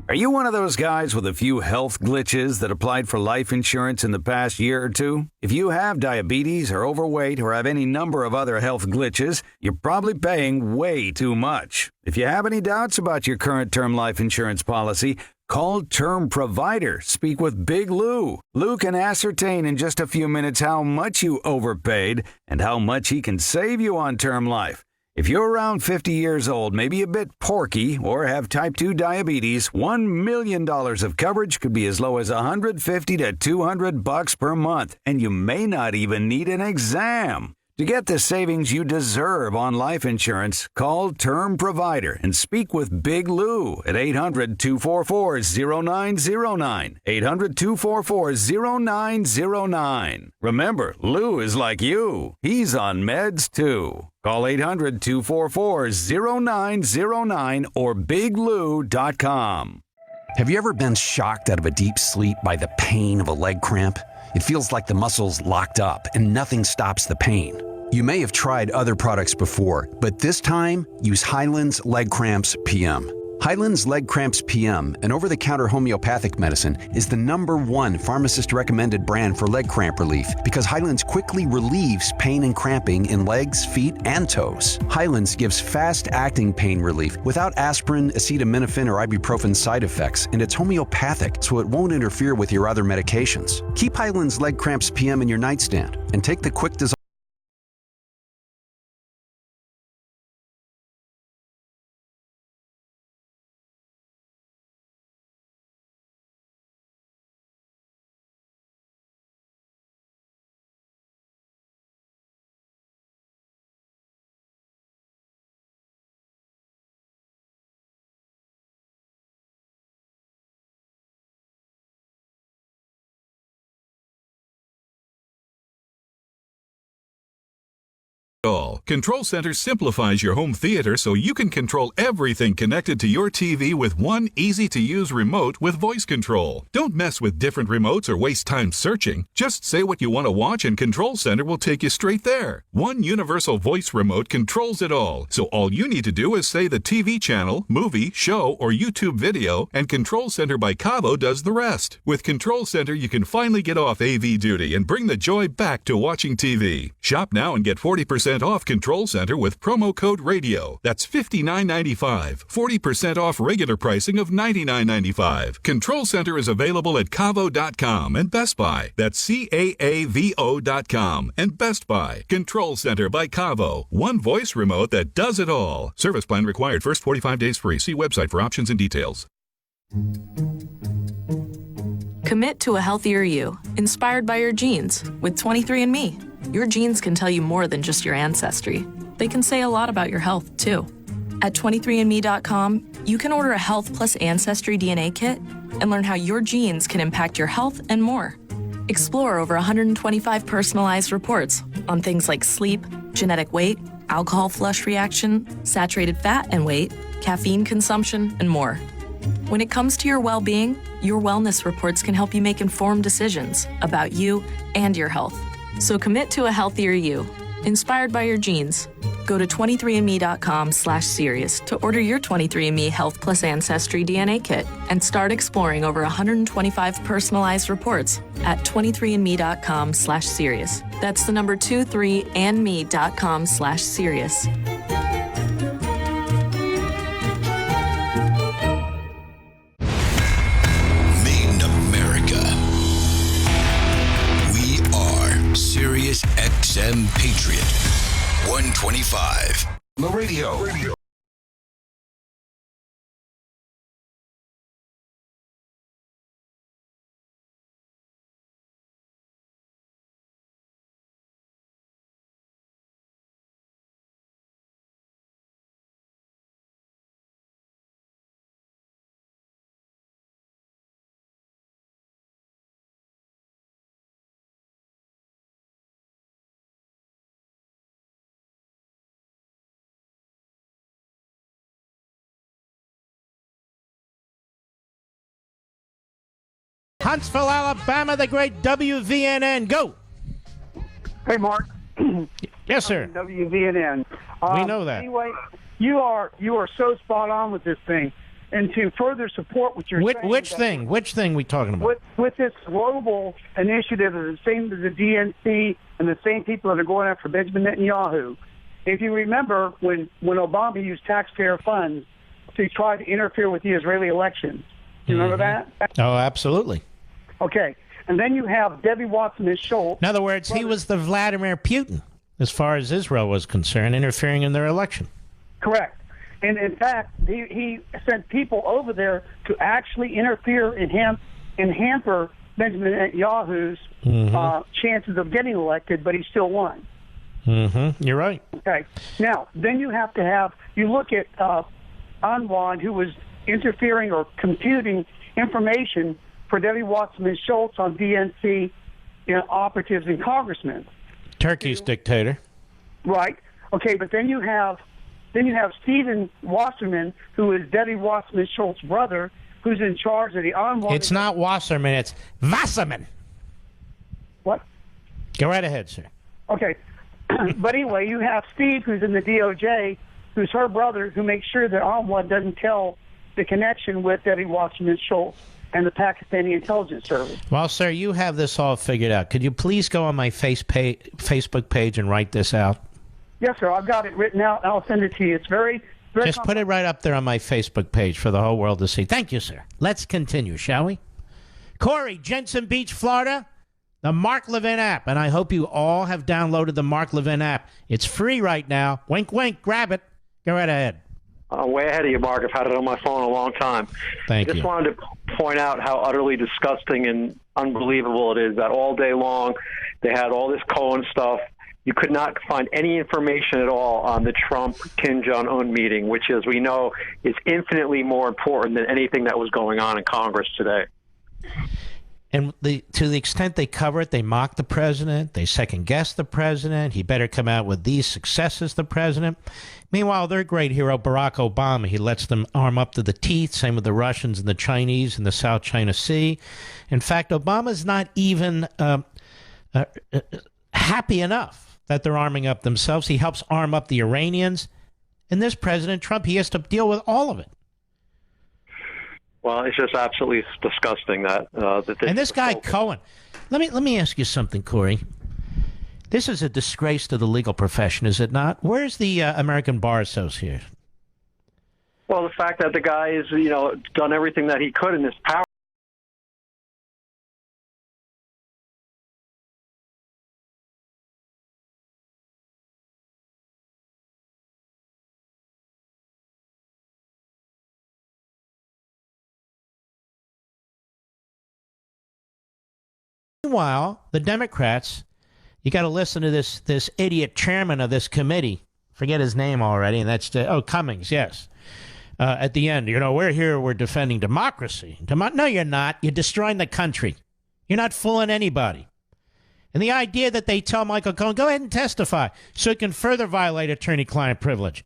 Are you one of those guys with a few health glitches that applied for life insurance in the past year or two? If you have diabetes, or overweight, or have any number of other health glitches, you're probably paying way too much. If you have any doubts about your current term life insurance policy, call Term Provider. Speak with Big Lou. Lou can ascertain in just a few minutes how much you overpaid and how much he can save you on term life. If you're around 50 years old, maybe a bit porky, or have type 2 diabetes, $1 million of coverage could be as low as $150 to $200 per month, and you may not even need an exam. To get the savings you deserve on life insurance, call Term Provider and speak with Big Lou at 800-244-0909. 800-244-0909. Remember, Lou is like you. He's on meds, too. Call 800-244-0909 or biglou.com. Have you ever been shocked out of a deep sleep by the pain of a leg cramp? It feels like the muscle's locked up and nothing stops the pain. You may have tried other products before, but this time, use Highland's Leg Cramps PM. Highland's Leg Cramps PM, an over-the-counter homeopathic medicine, is the #1 pharmacist-recommended brand for leg cramp relief because Highland's quickly relieves pain and cramping in legs, feet, and toes. Highland's gives fast-acting pain relief without aspirin, acetaminophen, or ibuprofen side effects, and it's homeopathic, so it won't interfere with your other medications. Keep Highland's Leg Cramps PM in your nightstand and take the quick dissolve. Control Center simplifies your home theater so you can control everything connected to your TV with one easy-to-use remote with voice control. Don't mess with different remotes or waste time searching. Just say what you want to watch and Control Center will take you straight there. One universal voice remote controls it all, so all you need to do is say the TV channel, movie, show, or YouTube video, and Control Center by Cavo does the rest. With Control Center, you can finally get off AV duty and bring the joy back to watching TV. Shop now and get 40% off Control Center with promo code RADIO. That's $59.95. 40% off regular pricing of $99.95. Control Center is available at Cavo.com and Best Buy. That's CAAVO.com and Best Buy. Control Center by Cavo. One voice remote that does it all. Service plan required. First 45 days free. See website for options and details. Commit to a healthier you, inspired by your genes, with 23andMe. Your genes can tell you more than just your ancestry. They can say a lot about your health, too. At 23andMe.com, you can order a Health Plus Ancestry DNA kit and learn how your genes can impact your health and more. Explore over 125 personalized reports on things like sleep, genetic weight, alcohol flush reaction, saturated fat and weight, caffeine consumption, and more. When it comes to your well-being, your wellness reports can help you make informed decisions about you and your health. So commit to a healthier you, inspired by your genes. Go to 23andme.com/serious to order your 23andMe Health Plus Ancestry DNA kit and start exploring over 125 personalized reports at 23andme.com/serious. That's the number 23andme.com/serious. Sirius XM Patriot 125. The radio. Huntsville, Alabama, the great WVNN. Go. Hey, Mark. Yes, sir. WVNN. We know that. Anyway, you are so spot on with this thing. And to further support what you're saying. Which thing? Which thing we talking about? With this global initiative, the same as the DNC and the same people that are going after Benjamin Netanyahu. If you remember when Obama used taxpayer funds to try to interfere with the Israeli elections. Do you remember that? Oh, absolutely. Okay. And then you have Debbie Wasserman Schultz. In other words, he was the Vladimir Putin, as far as Israel was concerned, interfering in their election. Correct. And in fact, he sent people over there to actually interfere and hamper Benjamin Netanyahu's chances of getting elected, but he still won. You're right. Okay. Now, then you look at Anwar, who was interfering or computing information for Debbie Wasserman Schultz on DNC operatives and congressmen. Turkey's dictator. Right. Okay, but then you have Stephen Wasserman, who is Debbie Wasserman Schultz's brother, who's in charge of the Anwar. It's not Wasserman, it's Wasserman. What? Go right ahead, sir. Okay. But anyway, you have Steve, who's in the DOJ, who's her brother, who makes sure that Anwar doesn't tell the connection with Eddie Washington Schultz and the Pakistani intelligence service. Well, sir, you have this all figured out. Could you please go on my Facebook page and write this out? Yes, sir. I've got it written out. I'll send it to you. It's very Just put it right up there on my Facebook page for the whole world to see. Thank you, sir. Let's continue, shall we? Corey, Jensen Beach, Florida, the Mark Levin app. And I hope you all have downloaded the Mark Levin app. It's free right now. Wink, wink. Grab it. Go right ahead. Way ahead of you, Mark. I've had it on my phone a long time. Thank you. I just wanted to point out how utterly disgusting and unbelievable it is that all day long they had all this Cohen stuff. You could not find any information at all on the Trump-Kim Jong-un meeting, which, as we know, is infinitely more important than anything that was going on in Congress today. And to the extent they cover it, they mock the president. They second-guess the president. He better come out with these successes, the president. Meanwhile, their great hero, Barack Obama, he lets them arm up to the teeth. Same with the Russians and the Chinese in the South China Sea. In fact, Obama's not even happy enough that they're arming up themselves. He helps arm up the Iranians. And this President Trump, he has to deal with all of it. Well, it's just absolutely disgusting that and this guy Cohen. Let me ask you something, Corey. This is a disgrace to the legal profession, is it not? Where's the American Bar Association? Well, the fact that the guy has, done everything that he could in his power. Meanwhile, the Democrats, you got to listen to this idiot chairman of this committee. Forget his name already, and that's Cummings. Yes, at the end, we're defending democracy. No, you're not. You're destroying the country. You're not fooling anybody. And the idea that they tell Michael Cohen, go ahead and testify, so it can further violate attorney-client privilege.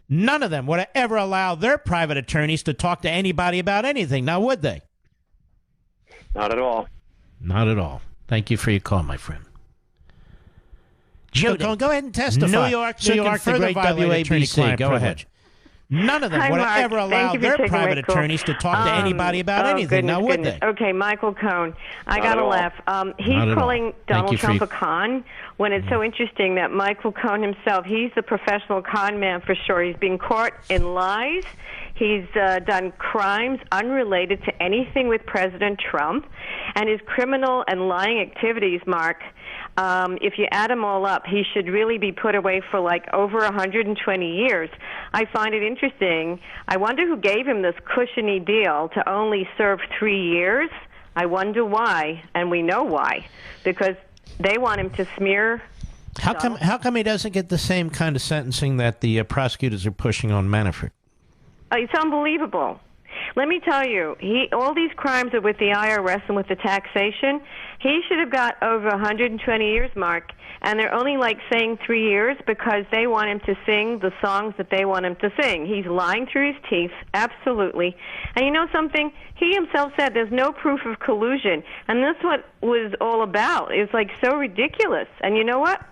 None of them would ever allow their private attorneys to talk to anybody about anything. Now, would they? Not at all. Not at all. Thank you for your call, my friend. Judy, go ahead and testify. New York, the great WABC. Go ahead. None of them would ever allow their private attorneys to talk to anybody about anything. Now, would they? Okay, Michael Cohen. I got to laugh. He's calling Donald Trump a con when it's so interesting that Michael Cohen himself, he's the professional con man for sure. He's been caught in lies. He's done crimes unrelated to anything with President Trump. And his criminal and lying activities, Mark, if you add them all up, he should really be put away for like over 120 years. I find it interesting. I wonder who gave him this cushiony deal to only serve 3 years. I wonder why, and we know why, because they want him to smear. How come he doesn't get the same kind of sentencing that the prosecutors are pushing on Manafort? It's unbelievable. Let me tell you, all these crimes are with the IRS and with the taxation. He should have got over 120 years, Mark, and they're only saying 3 years because they want him to sing the songs that they want him to sing. He's lying through his teeth, absolutely. And you know something? He himself said there's no proof of collusion, and that's what was all about. It's so ridiculous. And you know what?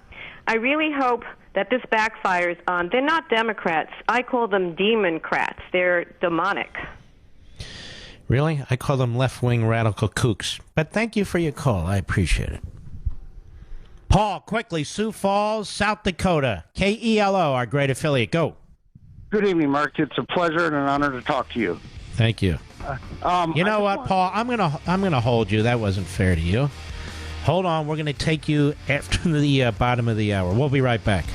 I really hope that this backfires on, they're not Democrats. I call them demon-crats. They're demonic. Really? I call them left-wing radical kooks. But thank you for your call. I appreciate it. Paul, quickly, Sioux Falls, South Dakota. KELO, our great affiliate. Go. Good evening, Mark. It's a pleasure and an honor to talk to you. Thank you. You know what, Paul? I'm gonna hold you. That wasn't fair to you. Hold on. We're going to take you after the bottom of the hour. We'll be right back.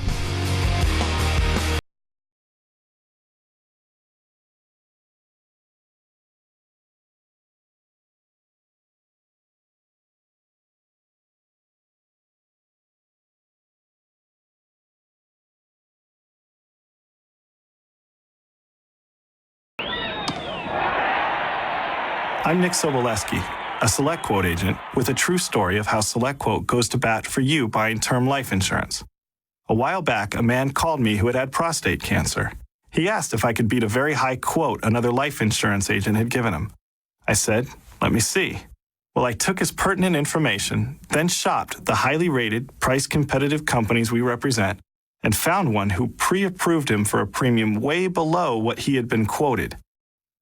I'm Nick Soboleski, a SelectQuote agent with a true story of how SelectQuote goes to bat for you buying term life insurance. A while back, a man called me who had prostate cancer. He asked if I could beat a very high quote another life insurance agent had given him. I said, let me see. Well, I took his pertinent information, then shopped the highly rated, price-competitive companies we represent, and found one who pre-approved him for a premium way below what he had been quoted.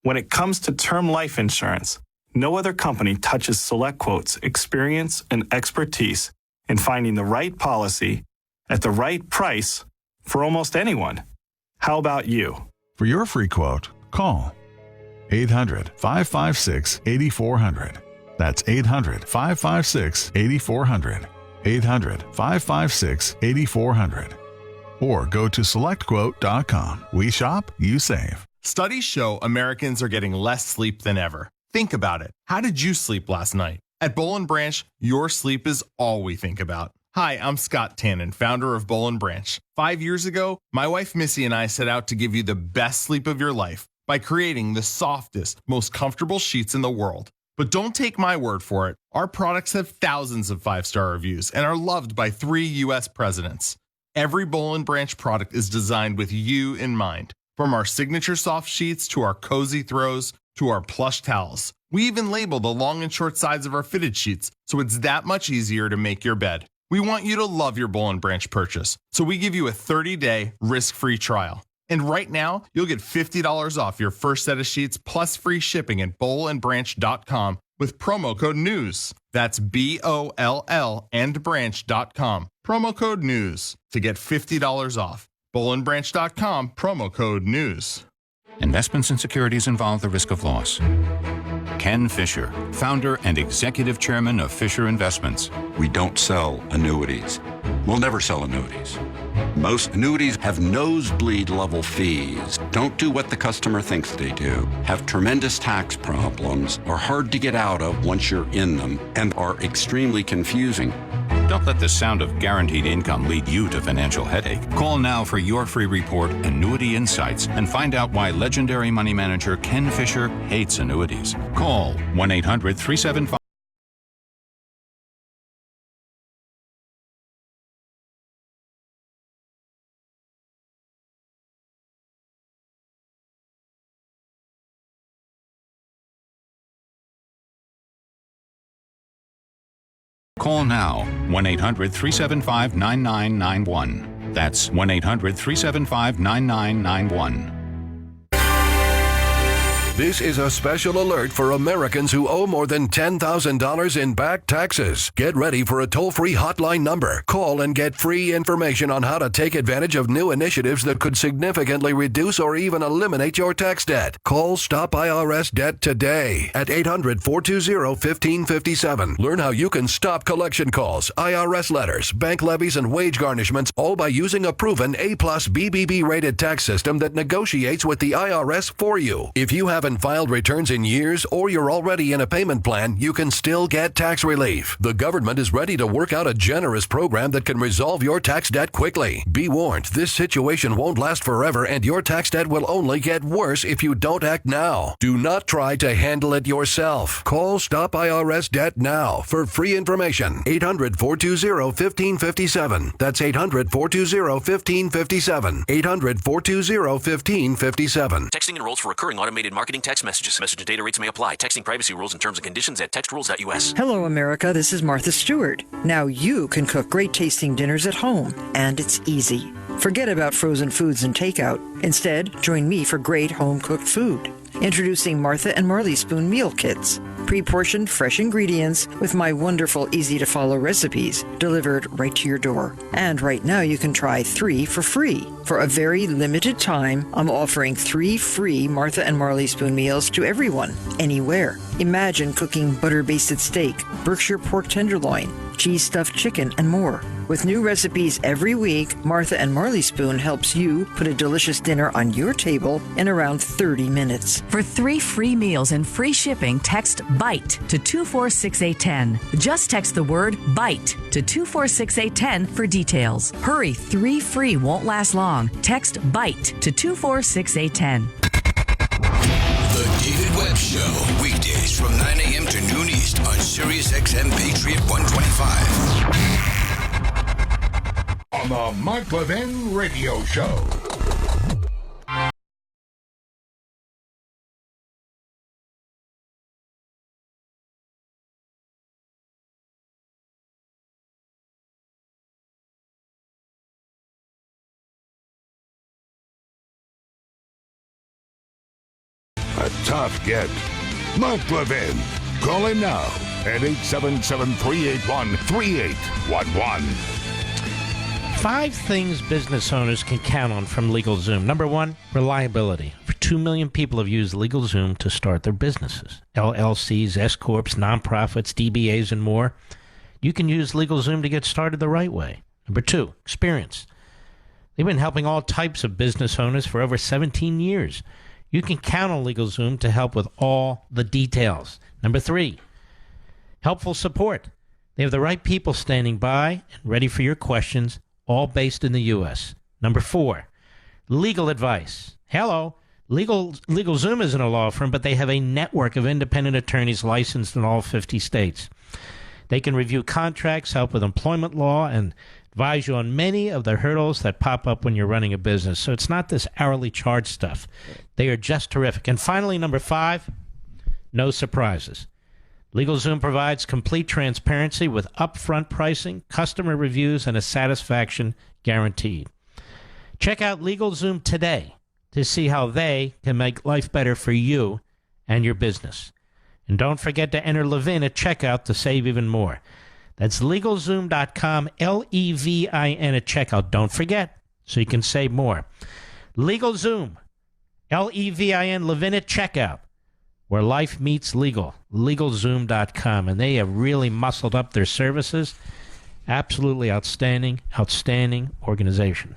When it comes to term life insurance, no other company touches SelectQuote's experience and expertise in finding the right policy at the right price for almost anyone. How about you? For your free quote, call 800-556-8400. That's 800-556-8400. 800-556-8400. Or go to SelectQuote.com. We shop, you save. Studies show Americans are getting less sleep than ever. Think about it. How did you sleep last night? At Boll & Branch, your sleep is all we think about. Hi, I'm Scott Tannen, founder of Boll & Branch. 5 years ago, my wife Missy and I set out to give you the best sleep of your life by creating the softest, most comfortable sheets in the world. But don't take my word for it. Our products have thousands of 5-star reviews and are loved by 3 U.S. presidents. Every Boll & Branch product is designed with you in mind. From our signature soft sheets to our cozy throws to our plush towels. We even label the long and short sides of our fitted sheets, so it's that much easier to make your bed. We want you to love your Boll & Branch purchase, so we give you a 30-day risk-free trial. And right now, you'll get $50 off your first set of sheets plus free shipping at bollandbranch.com with promo code NEWS. That's BOLL and branch.com. Promo code NEWS to get $50 off. bollandbranch.com, promo code NEWS. Investments in securities involve the risk of loss. Ken Fisher, founder and executive chairman of Fisher Investments. We don't sell annuities. We'll never sell annuities. Most annuities have nosebleed level fees, don't do what the customer thinks they do, have tremendous tax problems, are hard to get out of once you're in them, and are extremely confusing. Don't let the sound of guaranteed income lead you to financial headache. Call now for your free report, Annuity Insights, and find out why legendary money manager Ken Fisher hates annuities. Call 1-800-375. Call now, 1-800-375-9991. That's 1-800-375-9991. This is a special alert for Americans who owe more than $10,000 in back taxes. Get ready for a toll-free hotline number. Call and get free information on how to take advantage of new initiatives that could significantly reduce or even eliminate your tax debt. Call Stop IRS Debt today at 800-420-1557. Learn how you can stop collection calls, IRS letters, bank levies, and wage garnishments, all by using a proven A+ BBB rated tax system that negotiates with the IRS for you. If you haven't filed returns in years or you're already in a payment plan, you can still get tax relief. The government is ready to work out a generous program that can resolve your tax debt quickly. Be warned, this situation won't last forever and your tax debt will only get worse if you don't act now. Do not try to handle it yourself. Call Stop IRS Debt now for free information. 800-420-1557. That's 800-420-1557. 800-420-1557. Texting enrolls for recurring automated marketing text messages. Message and data rates may apply. Texting privacy rules and terms and conditions at textrules.us. Hello, America. This is Martha Stewart. Now you can cook great tasting dinners at home, and it's easy. Forget about frozen foods and takeout. Instead, join me for great home-cooked food. Introducing Martha and Marley Spoon Meal Kits. Pre-portioned fresh ingredients with my wonderful easy-to-follow recipes delivered right to your door. And right now you can try 3 for free. For a very limited time, I'm offering 3 free Martha and Marley Spoon meals to everyone, anywhere. Imagine cooking butter-basted steak, Berkshire pork tenderloin, cheese-stuffed chicken, and more. With new recipes every week, Martha and Marley Spoon helps you put a delicious dinner on your table in around 30 minutes. For 3 free meals and free shipping, text BITE to 246810. Just text the word BITE to 246810 for details. Hurry, 3 free won't last long. Text BITE to 246810. The David Webb Show, weekdays from 9 a.m. to noon East on Sirius XM Patriot 125. On the Mark Levin Radio Show. A tough get. Mark Levin. Call him now at 877-381-3811. 5 things business owners can count on from LegalZoom. Number 1, reliability. Over 2 million people have used LegalZoom to start their businesses. LLCs, S-Corps, nonprofits, DBAs, and more. You can use LegalZoom to get started the right way. Number 2, experience. They've been helping all types of business owners for over 17 years. You can count on LegalZoom to help with all the details. Number 3, helpful support. They have the right people standing by and ready for your questions, all based in the U.S. Number 4, legal advice. Hello, LegalZoom isn't a law firm, but they have a network of independent attorneys licensed in all 50 states. They can review contracts, help with employment law, and advise you on many of the hurdles that pop up when you're running a business. So it's not this hourly charge stuff. They are just terrific. And finally, number 5, no surprises. LegalZoom provides complete transparency with upfront pricing, customer reviews, and a satisfaction guaranteed. Check out LegalZoom today to see how they can make life better for you and your business. And don't forget to enter Levin at checkout to save even more. That's LegalZoom.com, Levin at checkout. Don't forget, so you can save more. LegalZoom, Levin, Levin at checkout, where life meets legal. LegalZoom.com. And they have really muscled up their services. Absolutely outstanding organization.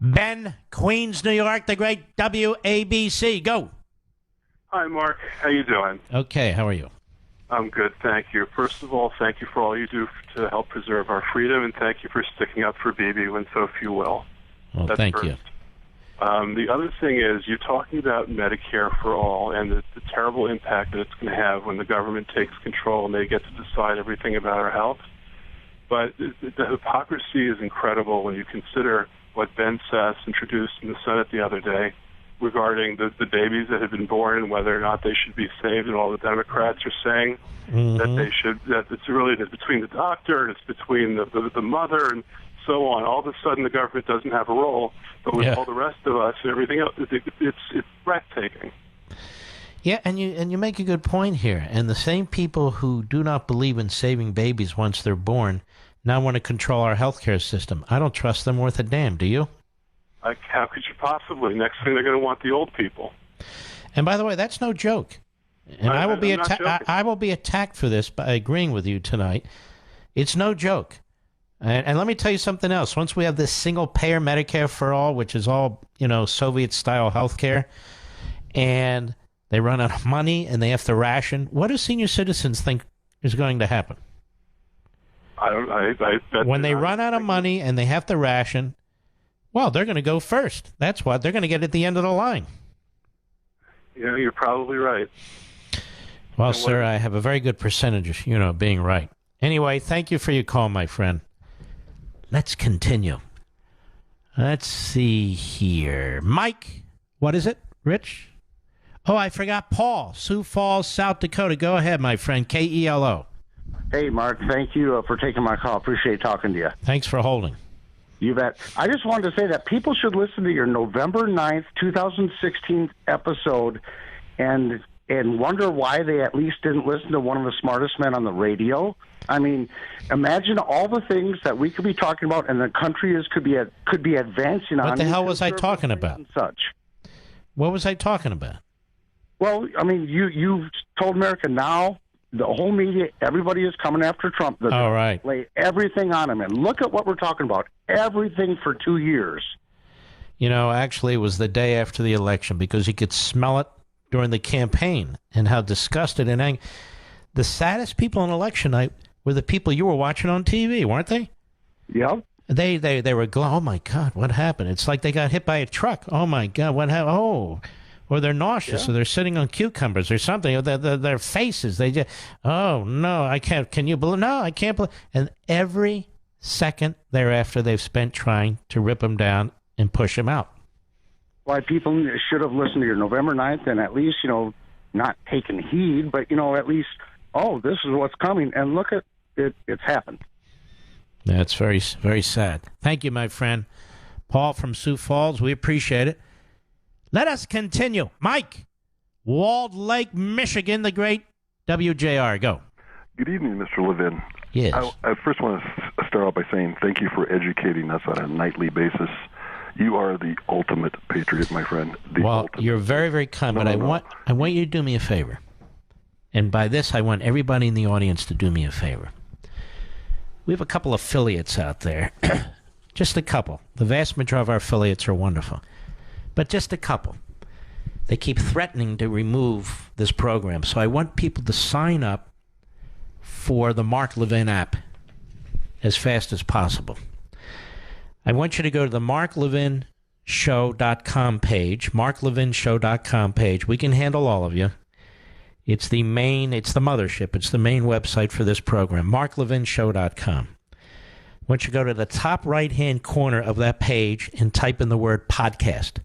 Ben, Queens, New York, the great WABC. Go. Hi, Mark. How you doing? Okay, how are you? I'm good, thank you. First of all, thank you for all you do to help preserve our freedom, and thank you for sticking up for Bibi when so few will. Well, thank you. The other thing is, you're talking about Medicare for all and the terrible impact that it's going to have when the government takes control and they get to decide everything about our health. But the hypocrisy is incredible when you consider what Ben Sass introduced in the Senate the other day regarding the babies that have been born and whether or not they should be saved, and all the Democrats are saying that they should, that it's really between the doctor and it's between the mother and so on. All of a sudden the government doesn't have a role, but with all the rest of us and everything else, it's breathtaking. Yeah, and you make a good point here. And the same people who do not believe in saving babies once they're born now want to control our healthcare system. I don't trust them worth a damn, do you? How could you possibly? Next thing, they're going to want the old people. And by the way, that's no joke. And I will be attacked for this by agreeing with you tonight. It's no joke. And let me tell you something else. Once we have this single-payer Medicare for all, which is all, Soviet-style healthcare, and they run out of money and they have to ration, what do senior citizens think is going to happen? When they run out of money and they have to ration, well, they're going to go first. That's what. They're going to get at the end of the line. Yeah, you're probably right. Well, sir, I have a very good percentage of, being right. Anyway, thank you for your call, my friend. Let's continue. Let's see here. Mike, what is it? Rich? Oh, I forgot Paul. Sioux Falls, South Dakota. Go ahead, my friend. KELO. Hey, Mark. Thank you for taking my call. Appreciate talking to you. Thanks for holding. You bet. I just wanted to say that people should listen to your November 9th, 2016 episode and wonder why they at least didn't listen to one of the smartest men on the radio. I mean, imagine all the things that we could be talking about and the country could be advancing on. What the hell was I talking about? Such. What was I talking about? Well, I mean, you told America now, the whole media, everybody is coming after Trump. All right. Lay everything on him. And look at what we're talking about. Everything for 2 years. Actually, it was the day after the election because you could smell it during the campaign and how disgusted and angry. The saddest people on election night were the people you were watching on TV, weren't they? Yep. They were glowing. Oh, my God, what happened? It's like they got hit by a truck. Oh, my God, what happened? Oh. Or they're nauseous, or they're sitting on cucumbers or something. Or their faces, they just, oh, no, I can't. Can you believe? No, I can't believe. And every second thereafter, they've spent trying to rip them down and push them out. Why people should have listened to your November 9th and at least, not taken heed, but, at least, oh, this is what's coming. And look at it, it's happened. That's very, very sad. Thank you, my friend. Paul from Sioux Falls, we appreciate it. Let us continue. Mike, Walled Lake, Michigan, the great WJR. Go. Good evening, Mr. Levin. Yes. I first want to start out by saying thank you for educating us on a nightly basis. You are the ultimate patriot, my friend. You're very, very kind, but I want you to do me a favor. And by this, I want everybody in the audience to do me a favor. We have a couple of affiliates out there. Just a couple. The vast majority of our affiliates are wonderful. But just a couple. They keep threatening to remove this program. So I want people to sign up for the Mark Levin app as fast as possible. I want you to go to the marklevinshow.com page, marklevinshow.com page. We can handle all of you. It's the mothership. It's the main website for this program, marklevinshow.com. Once you go to the top right-hand corner of that page and type in the word podcast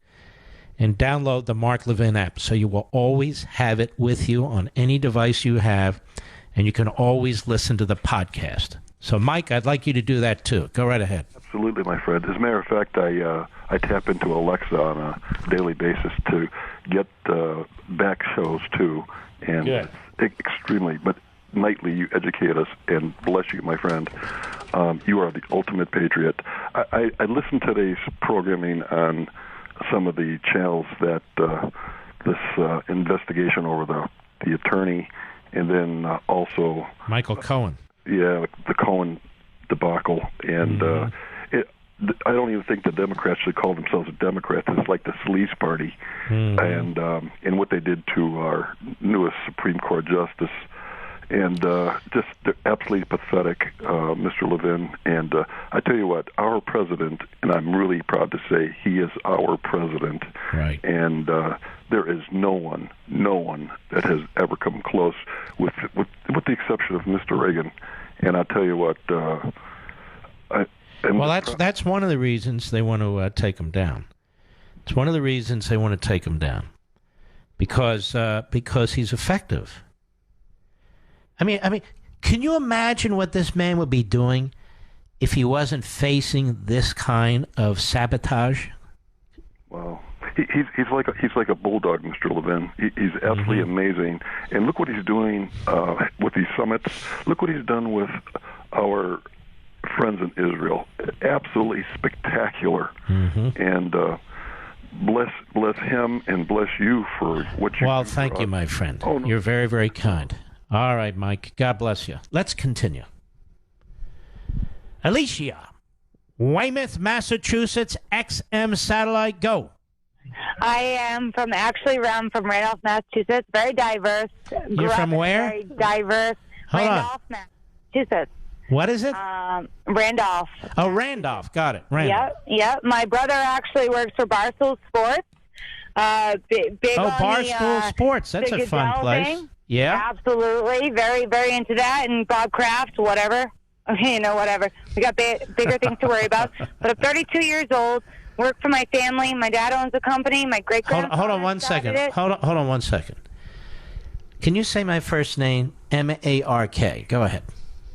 and download the Mark Levin app so you will always have it with you on any device you have, and you can always listen to the podcast. So, Mike, I'd like you to do that, too. Go right ahead. Absolutely, my friend. As a matter of fact, I tap into Alexa on a daily basis to get back shows, too. And Good. Extremely, but nightly you educate us, and bless you, my friend. You are the ultimate patriot. I listened to today's programming on some of the channels that this investigation over the attorney, and then also Michael Cohen. Yeah, the Cohen debacle, and I don't even think the Democrats should call themselves Democrats. It's like the sleaze party, and what they did to our newest Supreme Court justice, and just absolutely pathetic, Mr. Levin. And I tell you what, our president, and I'm really proud to say he is our president. Right. And there is no one that has ever come close, with the exception of Mr. Reagan. And I tell you what. That's one of the reasons they want to take him down. It's one of the reasons they want to take him down, because he's effective. I mean, can you imagine what this man would be doing if he wasn't facing this kind of sabotage? Well, he's like a bulldog, Mr. Levin. He's absolutely amazing. And look what he's doing with these summits. Look what he's done with our friends in Israel. Absolutely spectacular. And bless him and bless you for what you. Well, thank you, my friend. Oh, no. You're very, very kind. All right, Mike. God bless you. Let's continue. Alicia, Weymouth, Massachusetts, XM Satellite, go. I am from Randolph, Massachusetts. Very diverse. You're from where? Very diverse. Hold Randolph, on. Massachusetts. What is it? Randolph. Oh, Randolph. Got it. Randolph. Yep. My brother actually works for Barstool Sports. Big on Barstool Sports. That's the a fun Goodell place. thing. Yeah. Absolutely. Very, very into that. And Bob Kraft, whatever. Whatever. We got bigger things to worry about. But I'm 32 years old. Work for my family. My dad owns a company. My great-grandfather Hold on one second. Hold on 1 second. Can you say my first name? M-A-R-K. Go ahead.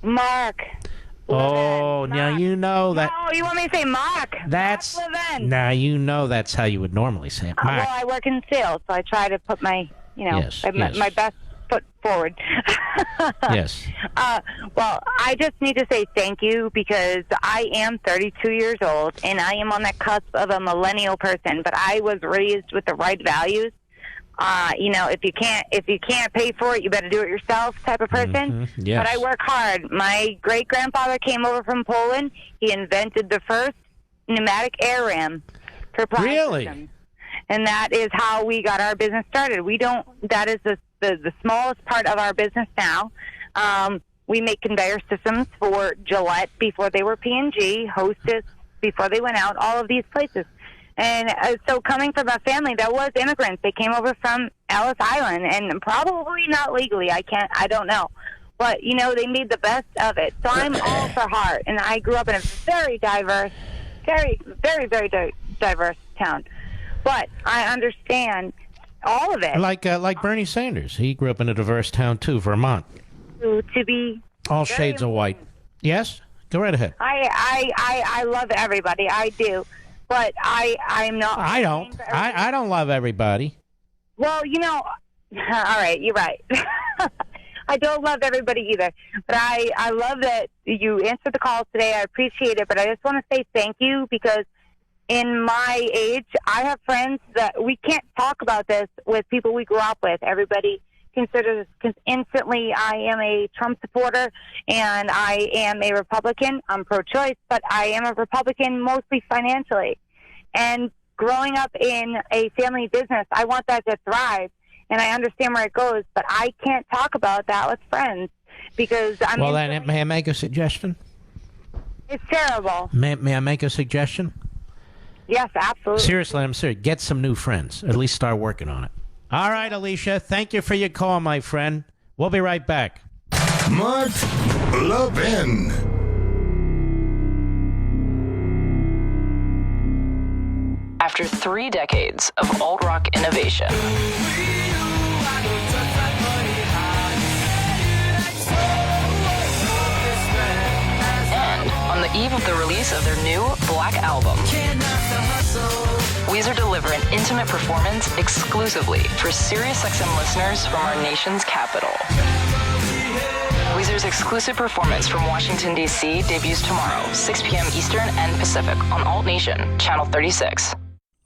Mark. Oh, Levin, now Mark. you know that. No, you want me to say Mark? That's Levin. now you know that's how you would normally say it. Mark. Well, I work in sales, so I try to put my, Yes. my best foot forward. Yes. Well, I just need to say thank you, because I am 32 years old and I am on the cusp of a millennial person, but I was raised with the right values. If you can't pay for it, you better do it yourself type of person. Yes. But I work hard. My great-grandfather came over from Poland. He invented the first pneumatic air ram for plow systems. And that is how we got our business started. That is the smallest part of our business now. We make conveyor systems for Gillette before they were P&G, Hostess before they went out, all of these places. And so coming from a family that was immigrants, they came over from Ellis Island, and probably not legally. I don't know. But, they made the best of it. So I'm all for heart. And I grew up in a very diverse, very, very, very diverse town. But I understand all of it. Like Bernie Sanders. He grew up in a diverse town, too, Vermont. To be all shades of white. Yes? Go right ahead. I love everybody. I do. but I'm not. I don't. I don't love everybody. Well, all right, you're right. I don't love everybody either, but I love that you answered the call today. I appreciate it, but I just want to say thank you because in my age, I have friends that we can't talk about this with people we grew up with. Everybody considers instantly I am a Trump supporter and I am a Republican. I'm pro-choice, but I am a Republican mostly financially. And growing up in a family business, I want that to thrive. And I understand where it goes, but I can't talk about that with friends because I'm. Well, then, may I make a suggestion? It's terrible. May I make a suggestion? Yes, absolutely. Seriously, I'm serious. Get some new friends. At least start working on it. All right, Alicia. Thank you for your call, my friend. We'll be right back. Mark Levin. After 3 decades of alt-rock innovation, and on the eve of the release of their new Black Album, Weezer deliver an intimate performance exclusively for SiriusXM listeners from our nation's capital. Weezer's exclusive performance from Washington, D.C. debuts tomorrow, 6 p.m. Eastern and Pacific on Alt Nation, Channel 36.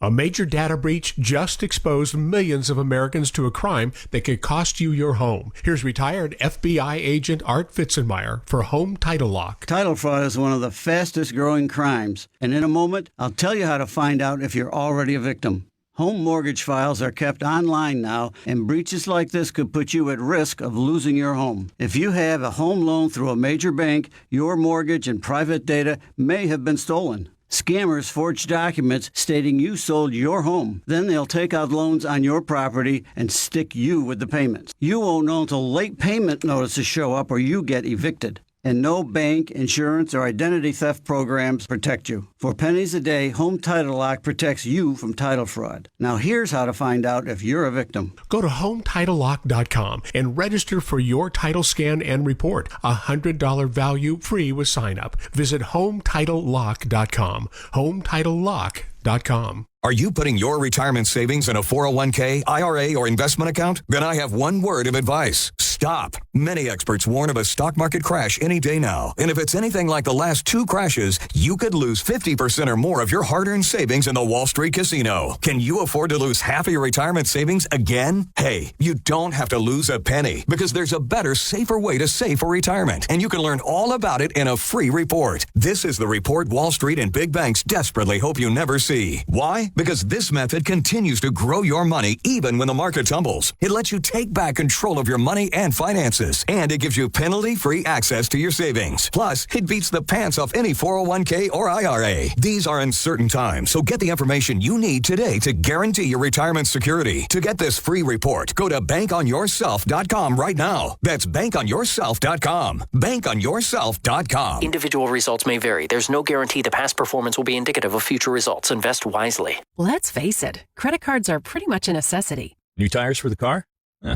A major data breach just exposed millions of Americans to a crime that could cost you your home. Here's retired FBI agent Art Fitzenmeyer for Home Title Lock. Title fraud is one of the fastest growing crimes. And in a moment, I'll tell you how to find out if you're already a victim. Home mortgage files are kept online now, and breaches like this could put you at risk of losing your home. If you have a home loan through a major bank, your mortgage and private data may have been stolen. Scammers forge documents stating you sold your home. Then they'll take out loans on your property and stick you with the payments. You won't know until late payment notices show up or you get evicted. And no bank, insurance, or identity theft programs protect you. For pennies a day, Home Title Lock protects you from title fraud. Now here's how to find out if you're a victim. Go to HomeTitleLock.com and register for your title scan and report. $100 value free with sign up. Visit HomeTitleLock.com. HomeTitleLock.com. Are you putting your retirement savings in a 401k, IRA, or investment account? Then I have one word of advice. Stop. Many experts warn of a stock market crash any day now. And if it's anything like the last 2 crashes, you could lose 50% or more of your hard-earned savings in the Wall Street casino. Can you afford to lose half of your retirement savings again? Hey, you don't have to lose a penny because there's a better, safer way to save for retirement. And you can learn all about it in a free report. This is the report Wall Street and big banks desperately hope you never see. Why? Because this method continues to grow your money even when the market tumbles. It lets you take back control of your money and finances, and it gives you penalty-free access to your savings. Plus, it beats the pants off any 401k or IRA. These are uncertain times, so get the information you need today to guarantee your retirement security. To get this free report, go to bankonyourself.com right now. That's bankonyourself.com. Bankonyourself.com. Individual results may vary. There's no guarantee the past performance will be indicative of future results. Invest wisely. Let's face it, credit cards are pretty much a necessity. New tires for the car?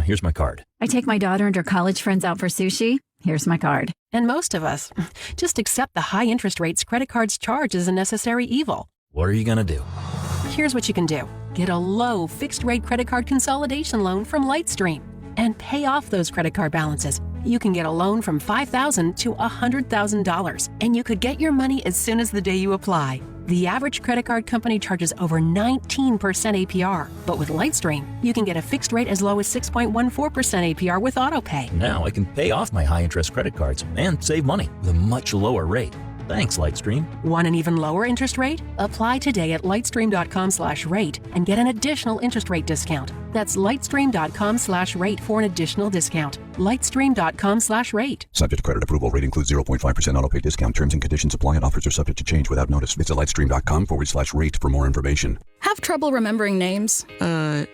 Here's my card. I take my daughter and her college friends out for sushi. Here's my card. And most of us just accept the high interest rates credit cards charge as a necessary evil. What are you going to do? Here's what you can do. Get a low fixed-rate credit card consolidation loan from Lightstream and pay off those credit card balances. You can get a loan from $5,000 to $100,000, and you could get your money as soon as the day you apply. The average credit card company charges over 19% APR, but with Lightstream, you can get a fixed rate as low as 6.14% APR with AutoPay. Now I can pay off my high-interest credit cards and save money with a much lower rate. Thanks, Lightstream. Want an even lower interest rate? Apply today at lightstream.com/rate and get an additional interest rate discount. That's lightstream.com/rate for an additional discount. Lightstream.com/rate. Subject to credit approval. Rate includes 0.5% auto pay discount. Terms and conditions apply and offers are subject to change without notice. Visit lightstream.com/rate for more information. Have trouble remembering names?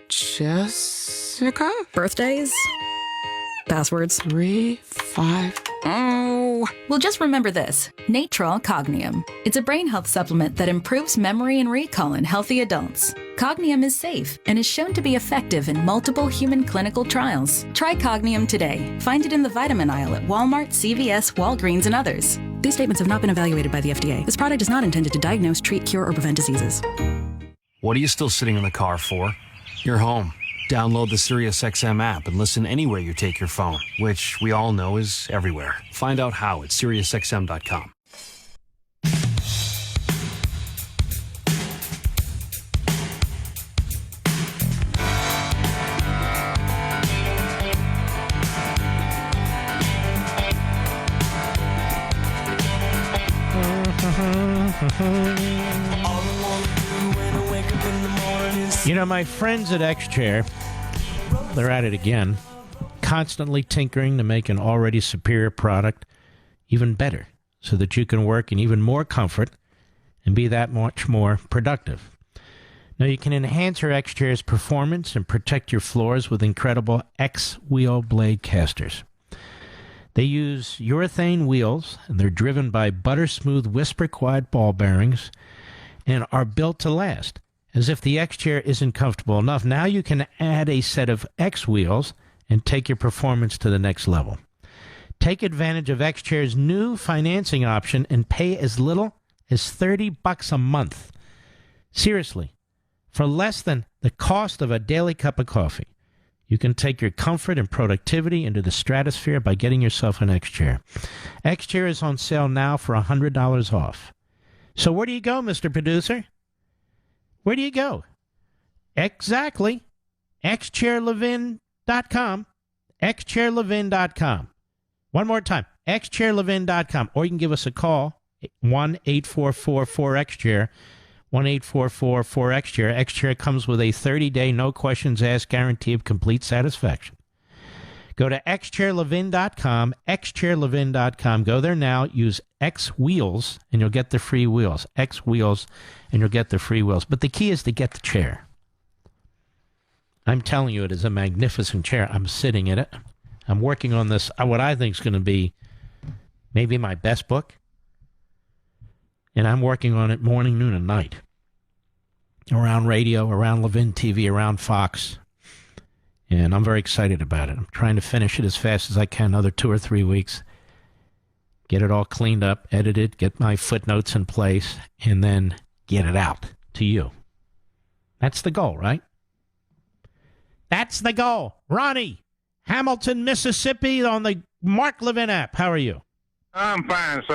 Jessica? Birthdays? Passwords? 3, 5... Oh. Well, just remember this. Natrol Cognium. It's a brain health supplement that improves memory and recall in healthy adults. Cognium is safe and is shown to be effective in multiple human clinical trials. Try Cognium today. Find it in the vitamin aisle at Walmart, CVS, Walgreens, and others. These statements have not been evaluated by the FDA. This product is not intended to diagnose, treat, cure, or prevent diseases. What are you still sitting in the car for? You're home. Download the SiriusXM app and listen anywhere you take your phone, which we all know is everywhere. Find out how at SiriusXM.com. You know, my friends at X-Chair, they're at it again, constantly tinkering to make an already superior product even better so that you can work in even more comfort and be that much more productive. Now, you can enhance your X-Chair's performance and protect your floors with incredible X-Wheel blade casters. They use urethane wheels, and they're driven by butter-smooth whisper-quiet ball bearings and are built to last. As if the X-Chair isn't comfortable enough, now you can add a set of X-Wheels and take your performance to the next level. Take advantage of X-Chair's new financing option and pay as little as $30 a month. Seriously, for less than the cost of a daily cup of coffee, you can take your comfort and productivity into the stratosphere by getting yourself an X-Chair. X-Chair is on sale now for $100 off. So where do you go, Mr. Producer? Where do you go? Exactly. xchairlevin.com. xchairlevin.com. One more time. xchairlevin.com. Or you can give us a call. 1-844-4XChair. 1-844-4XChair. X-Chair comes with a 30-day, no-questions-asked guarantee of complete satisfaction. Go to xchairlevin.com, xchairlevin.com. Go there now. Use X-Wheels, and you'll get the free wheels. X-Wheels, and you'll get the free wheels. But the key is to get the chair. I'm telling you, it is a magnificent chair. I'm sitting in it. I'm working on this, what I think is going to be maybe my best book. And I'm working on it morning, noon, and night. Around radio, around Levin TV, around Fox. And I'm very excited about it. I'm trying to finish it as fast as I can, another 2 or 3 weeks. Get it all cleaned up, edited, get my footnotes in place, and then get it out to you. That's the goal, right? That's the goal. Ronnie, Hamilton, Mississippi, on the Mark Levin app. How are you? I'm fine, sir.